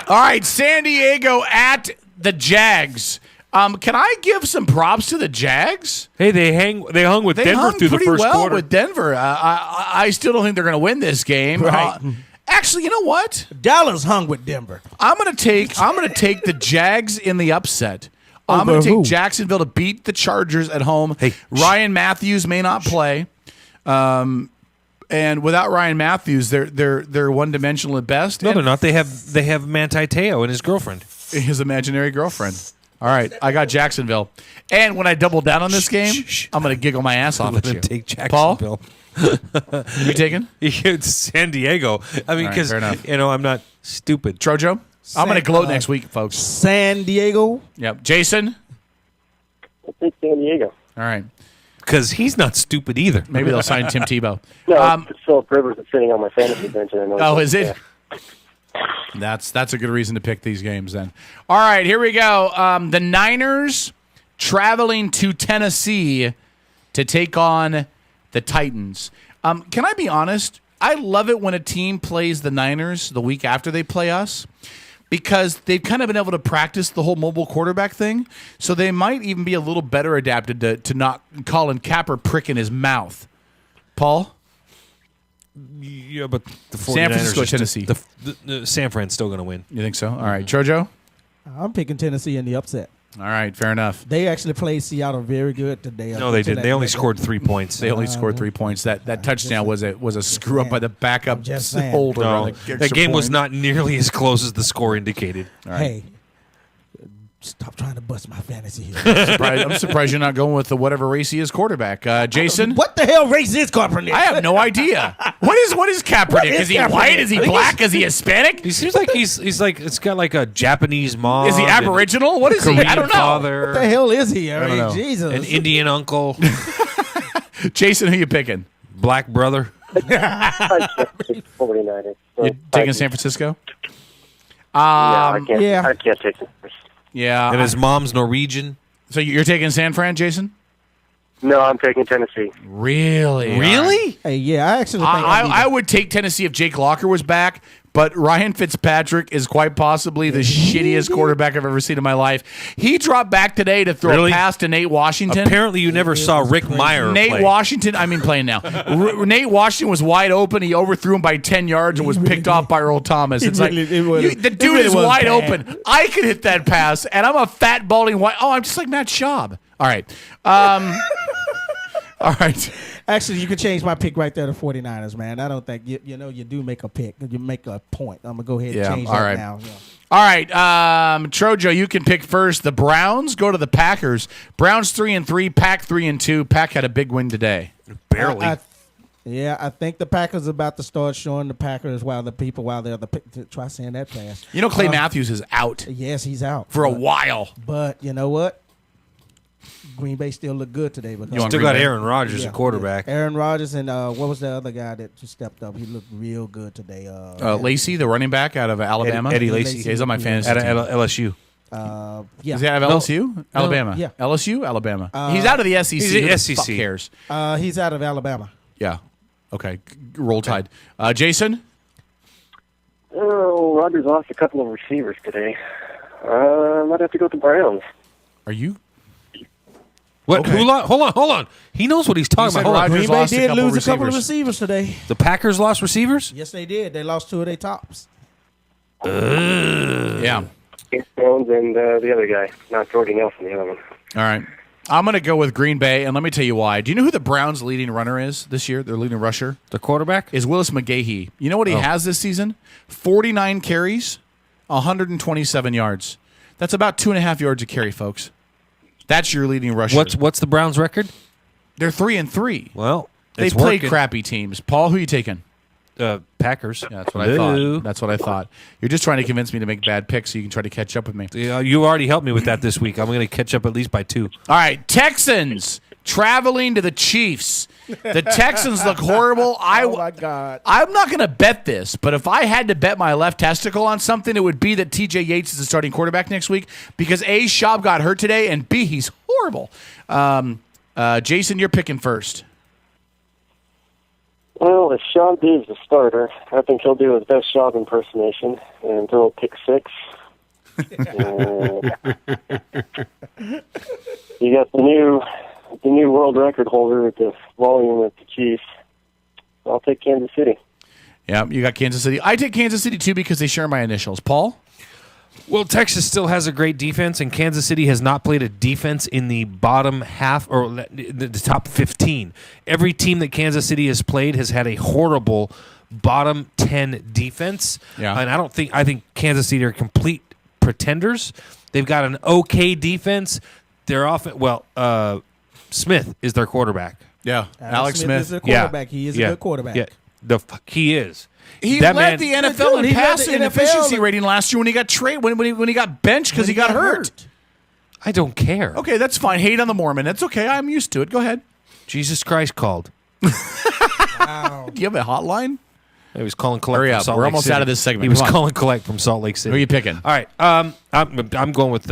All right, San Diego at the Jags. Can I give some props to the Jags? Hey, they hung with Denver through the first quarter. With Denver. I still don't think they're going to win this game. Right. Actually, you know what? Dallas hung with Denver. I'm going to take the Jags in the upset. I'm going to take Jacksonville to beat the Chargers at home. Hey, Ryan Matthews may not play. And without Ryan Matthews, they're one dimensional at best. No, they're not. They have Manti Te'o and his girlfriend, his imaginary girlfriend. All right, I got Jacksonville. And when I double down on this game, I'm going to giggle my ass off at you. Take Jacksonville. Paul, you taking? It's San Diego. I mean, because I'm not stupid. Trojo, I'm going to gloat next week, folks. San Diego. Yep. Jason. I think San Diego. All right. Because he's not stupid either. Maybe they'll sign Tim Tebow. No, it's Philip Rivers is sitting on my fantasy bench. And I know oh, is it? That's a good reason to pick these games then. All right, here we go. The Niners traveling to Tennessee to take on the Titans. Can I be honest? I love it when a team plays the Niners the week after they play us, because they've kind of been able to practice the whole mobile quarterback thing, so they might even be a little better adapted to not Colin Kaepernick prick in his mouth. Paul? Yeah, but the 49ers San Francisco, Tennessee. The San Fran's still going to win. You think so? All right. Trojo? I'm picking Tennessee in the upset. All right, fair enough. They actually played Seattle very good today. No, they didn't. They only scored 3 points. They only scored 3 points. That touchdown was a screw up by the backup holder. No, that game was not nearly as close as the score indicated. Right. Hey, stop trying to bust my fantasy here. I'm surprised you're not going with the whatever race he is quarterback. Jason? What the hell race is Kaepernick? I have no idea. What is Kaepernick? Is he white? Is he black? Is he Hispanic? He seems like he's like, it's got like a Japanese mom. Is he Aboriginal? What is he? I don't know. Father. What the hell is he? I mean, know. Jesus. An Indian uncle. Jason, who you picking? Black brother. 49ers. You taking San Francisco? I can't take them. Yeah. And his mom's Norwegian. So you're taking San Fran, Jason? No, I'm taking Tennessee. Really? Really? Hey, yeah, I actually think I would take Tennessee if Jake Locker was back, but Ryan Fitzpatrick is quite possibly the shittiest quarterback I've ever seen in my life. He dropped back today to throw a pass to Nate Washington. Apparently you never saw Rick Meyer play. Washington, playing now. Nate Washington was wide open. He overthrew him by 10 yards and was picked off by Earl Thomas. It's the dude is wide open. I could hit that pass, and I'm a fat, balding white. Oh, I'm just like Matt Schaub. All right. All right. Actually, you could change my pick right there to 49ers, man. I don't think, you do make a pick. You make a point. I'm going to go ahead and change that now. Yeah. All right. Trojo, you can pick first. The Browns go to the Packers. Browns 3-3, Pack 3-2. Pack had a big win today. Barely. I think the Packers are about to start showing the Packers while they're try saying that fast. Clay Matthews is out. Yes, he's out. For a while. But you know what? Green Bay still look good today. You still got Aaron Rodgers at quarterback. Yeah. Aaron Rodgers and what was the other guy that just stepped up? He looked real good today. Lacey, the running back out of Alabama. Eddie Lacy. He's on my fantasy team. At LSU. Yeah. Is he out of LSU? No. Alabama. Yeah. LSU? Alabama. He's out of the SEC. He's the SEC. Who the fuck cares? He's out of Alabama. Yeah. Okay. Roll Tide. Jason? Oh, Rodgers lost a couple of receivers today. Might have to go with the Browns. Are you? What? Okay. Hold on. He knows what he's talking about. Hold on. Green Bay did lose a couple of receivers today. The Packers lost receivers? Yes, they did. They lost 2 of their tops. Yeah. Jones and the other guy, not Jordy Nelson, the other one. All right. I'm going to go with Green Bay, and let me tell you why. Do you know who the Browns' leading runner is this year? Their leading rusher? The quarterback? Is Willis McGahee. You know what he has this season? 49 carries, 127 yards. That's about 2.5 yards a carry, folks. That's your leading rusher. What's the Browns' record? They're 3-3. Well, they played crappy teams. Paul, who are you taking? Packers. Yeah, that's what I thought. That's what I thought. You're just trying to convince me to make bad picks so you can try to catch up with me. You already helped me with that this week. I'm going to catch up at least by 2. All right, Texans traveling to the Chiefs. The Texans look horrible. Oh, my God. I'm not going to bet this, but if I had to bet my left testicle on something, it would be that T.J. Yates is the starting quarterback next week because A, Schaub got hurt today, and B, he's horrible. Jason, you're picking first. Well, if Schaub is the starter, I think he'll do his best Schaub impersonation and throw a pick 6. You got the new world record holder with the volume of the Chiefs. I'll take Kansas City. Yeah, you got Kansas City. I take Kansas City, too, because they share my initials. Paul? Well, Texas still has a great defense, and Kansas City has not played a defense in the bottom half or the top 15. Every team that Kansas City has played has had a horrible bottom 10 defense. Yeah. And I think Kansas City are complete pretenders. They've got an okay defense. They're Smith is their quarterback. Yeah, Alex Smith is their quarterback. He is a good quarterback. Yeah, he is. He led the NFL in passing efficiency rating last year when he got when he got benched because he got hurt. I don't care. Okay, that's fine. Hate on the Mormon. That's okay. I'm used to it. Go ahead. Jesus Christ called. Wow. Do you have a hotline? He was calling collect. Hurry from up. Salt We're Lake almost City. out of this segment. He was Come on. calling collect from Salt Lake City. Who are you picking? All right. I'm going with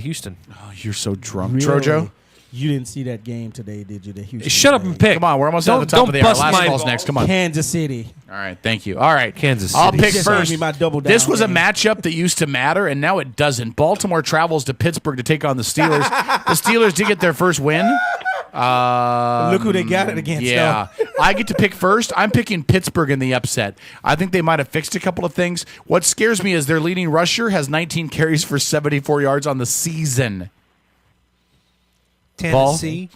Houston. Oh, you're so drunk. Really? Trojo? You didn't see that game today, did you? The Houston Shut up game? and pick. Come on, we're almost out of the top of the hour. Last call's next. Come on. Kansas City. All right, thank you. All right, Kansas City. I'll pick Just first. gave me my double down This was a game. matchup that used to matter, and now it doesn't. Baltimore travels to Pittsburgh to take on the Steelers. The Steelers did get their first win. Look who they got it against. Yeah, I get to pick first. I'm picking Pittsburgh in the upset. I think they might have fixed a couple of things. What scares me is their leading rusher has 19 carries for 74 yards on the season. Tennessee.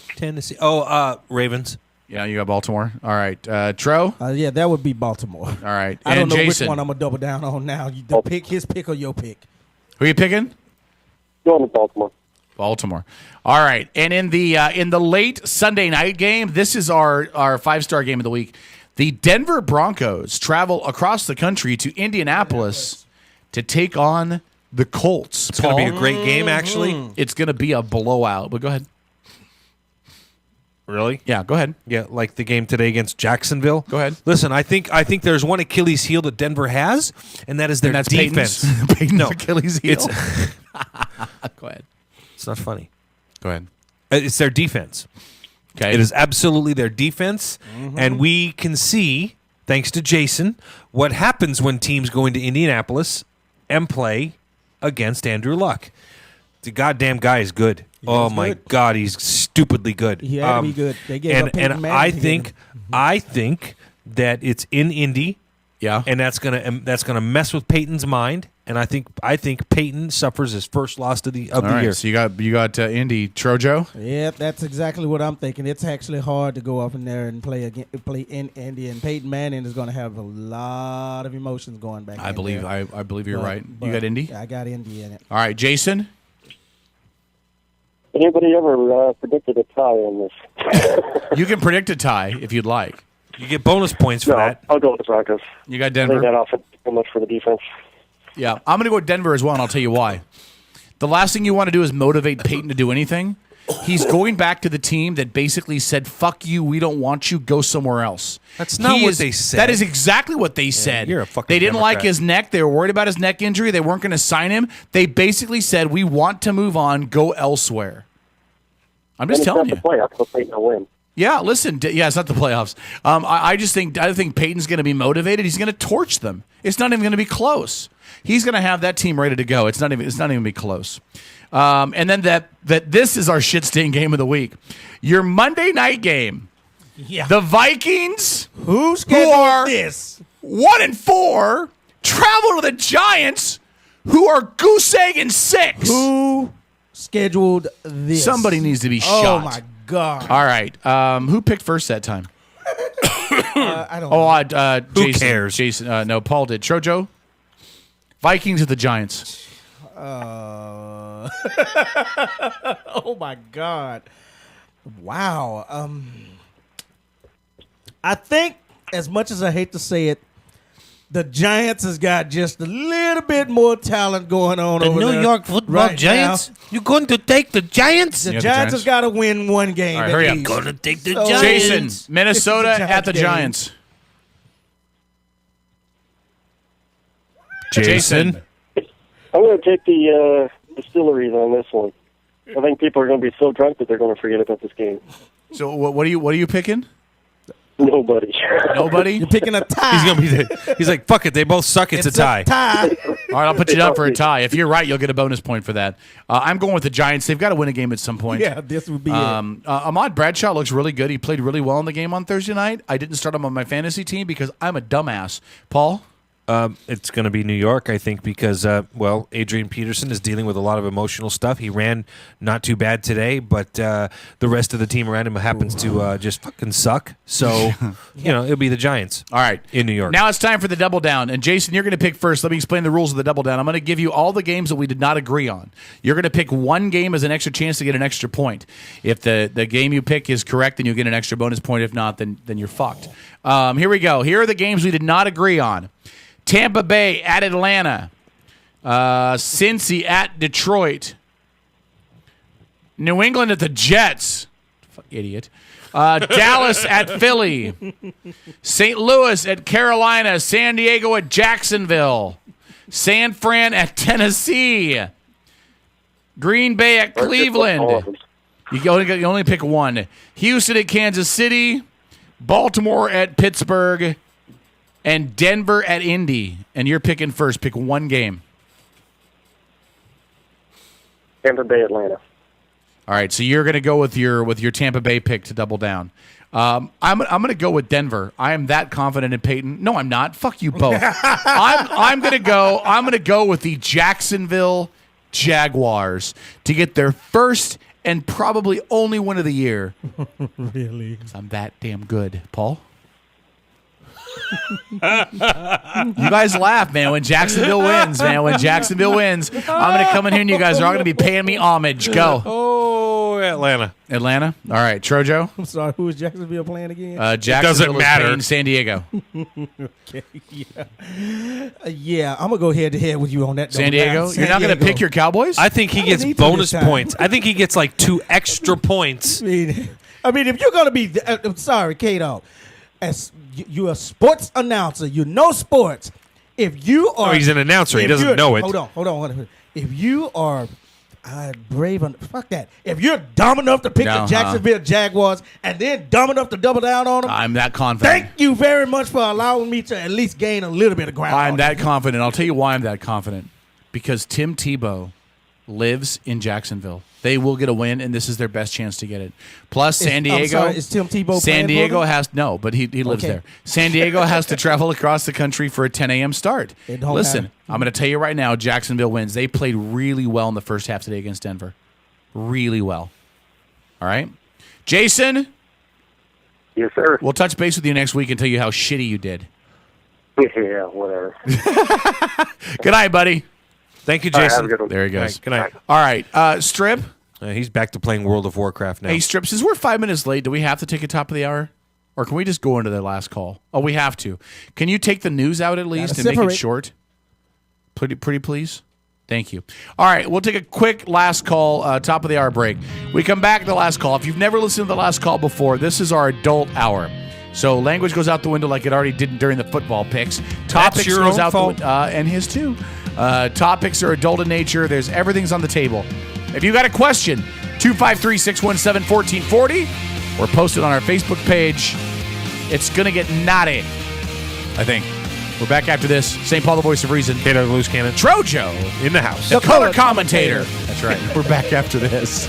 Ravens. Yeah, you got Baltimore. All right, Tro. Yeah, that would be Baltimore. All right, I don't and know Jason. which one I'm gonna double down on now. His pick or your pick. Who are you picking? Going with Baltimore. Baltimore. All right, and in the late Sunday night game, this is our 5-star game of the week. The Denver Broncos travel across the country to Indianapolis to take on the Colts. It's going to be a great game, actually. It's going to be a blowout. But go ahead. Really? Yeah, go ahead. Yeah, like the game today against Jacksonville. Go ahead. Listen, I think there's one Achilles heel that Denver has, and that is their defense. Peyton's Achilles heel. Go ahead. It's not funny. Go ahead. It's their defense. Okay. It is absolutely their defense, and we can see, thanks to Jason, what happens when teams go into Indianapolis and play against Andrew Luck. The goddamn guy is good. My God, he's stupidly good. He had to be good. They gave up Peyton Manning I think that it's in Indy. Yeah, and that's gonna mess with Peyton's mind. And I think Peyton suffers his first loss of the year. So you got Indy. Trojo. Yeah, that's exactly what I'm thinking. It's actually hard to go up in there and play in Indy, and Peyton Manning is going to have a lot of emotions going back. I believe you're right. But You got Indy. I got Indy in it. All right, Jason. Anybody ever predicted a tie on this? You can predict a tie if you'd like. You get bonus points for that. I'll go with the Broncos. You got I Denver. think that offense is too much for the defense. Yeah, I'm going to go with Denver as well, and I'll tell you why. The last thing you want to do is motivate Peyton to do anything. He's going back to the team that basically said, fuck you, we don't want you, go somewhere else. That's not what they said. That is exactly what they said. You're a fucking They didn't Democrat. like his neck. They were worried about his neck injury. They weren't going to sign him. They basically said, we want to move on, go elsewhere. I'm just telling you. It's not the playoffs, so Peyton will win. Yeah, listen. Yeah, it's not the playoffs. I think Peyton's going to be motivated. He's going to torch them. It's not even going to be close. He's going to have that team ready to go. It's not even going to be close. And then that this is our shit stain game of the week. Your Monday night game. Yeah. The Vikings, who are this 1-4, travel to the Giants, who are goose egg and 6. Who scheduled this? Somebody needs to be shot. Oh my God! All right. Who picked first that time? I don't know. Jason. Who cares? Jason. No, Paul did. Trojo. Vikings or the Giants? Oh my God! Wow. I think as much as I hate to say it, the Giants has got just a little bit more talent going on over there. The New York Football Giants? You're going to take the Giants? The Giants has got to win one game. All right, hurry up. You're going to take the So- Giants. Jason, Minnesota This is the at the Giants game. Giants. Jason. I'm going to take the Distilleries on this one. I think people are going to be so drunk that they're going to forget about this game. So what are you picking? Nobody. Nobody? You're picking a tie. He's gonna be. He's like, fuck it. They both suck. It's a tie. All right, I'll put you down for a tie. If you're right, you'll get a bonus point for that. I'm going with the Giants. They've got to win a game at some point. Yeah, this would be it. Ahmad Bradshaw looks really good. He played really well in the game on Thursday night. I didn't start him on my fantasy team because I'm a dumbass. Paul? It's going to be New York, I think, because, Adrian Peterson is dealing with a lot of emotional stuff. He ran not too bad today, but the rest of the team around him happens to just fucking suck. So, it'll be the Giants. All right. In New York. Now it's time for the double down. And Jason, you're going to pick first. Let me explain the rules of the double down. I'm going to give you all the games that we did not agree on. You're going to pick one game as an extra chance to get an extra point. If the game you pick is correct, then you get an extra bonus point. If not, then you're fucked. Here we go. Here are the games we did not agree on. Tampa Bay at Atlanta. Cincy at Detroit. New England at the Jets. Fuck, idiot. Dallas at Philly. St. Louis at Carolina. San Diego at Jacksonville. San Fran at Tennessee. Green Bay at Cleveland. You only pick one. Houston at Kansas City. Baltimore at Pittsburgh. And Denver at Indy. And you're picking first. Pick one game. Tampa Bay, Atlanta. All right, so you're going to go with your Tampa Bay pick to double down. I'm going to go with Denver. I am that confident in Peyton. No, I'm not. Fuck you both. I'm going to go with the Jacksonville Jaguars to get their first and probably only win of the year. Really? 'Cause I'm that damn good, Paul. You guys laugh, man, when Jacksonville wins, man. When Jacksonville wins, I'm going to come in here and you guys are all going to be paying me homage. Go. Oh, Atlanta. Atlanta? All right. Trojo? I'm sorry, who is Jacksonville playing again? Jacksonville doesn't matter. is playing San Diego. Okay, yeah. I'm going to go head to head with you on that. San Diego? You're not going to pick your Cowboys? I think he gets bonus points. I think he gets like 2 extra points. I mean, if you're going to be, I'm sorry, Kato, as you're a sports announcer, you know sports. If you are, he's an announcer. He doesn't know it. Hold on. If you are brave, fuck that. If you're dumb enough to pick the Jacksonville Jaguars and then dumb enough to double down on them, I'm that confident. Thank you very much for allowing me to at least gain a little bit of ground. I'm that confident. I'll tell you why I'm that confident. Because Tim Tebow lives in Jacksonville. They will get a win, and this is their best chance to get it. Plus, San Diego. I'm sorry, is Tim Tebow San playing Diego for them? has no, but he lives there. San Diego has to travel across the country for a 10 a.m. start. Listen, I'm going to tell you right now, Jacksonville wins. They played really well in the first half today against Denver. Really well. All right? Jason? Yes, sir. We'll touch base with you next week and tell you how shitty you did. Yeah, whatever. Good night, buddy. Thank you, All right, Jason. have a good one. There he goes. Good night. All right, Strip. He's back to playing World of Warcraft now. Hey, Strip, since we're 5 minutes late, do we have to take a top of the hour? Or can we just go into the last call? Oh, we have to. Can you take the news out at least and make it short? Pretty please? Thank you. All right, we'll take a quick last call, top of the hour break. We come back to the last call. If you've never listened to the last call before, this is our adult hour. So language goes out the window like it already did during the football picks. Topics your goes own out fault. the and his too. Topics are adult in nature. Everything's on the table. If you got a question, 253-617-1440 or post it on our Facebook page. It's going to get naughty, I think. We're back after this. St. Paul, the voice of reason. Kato, the loose cannon. Trojo in the house. The color commentator. That's right. We're back after this.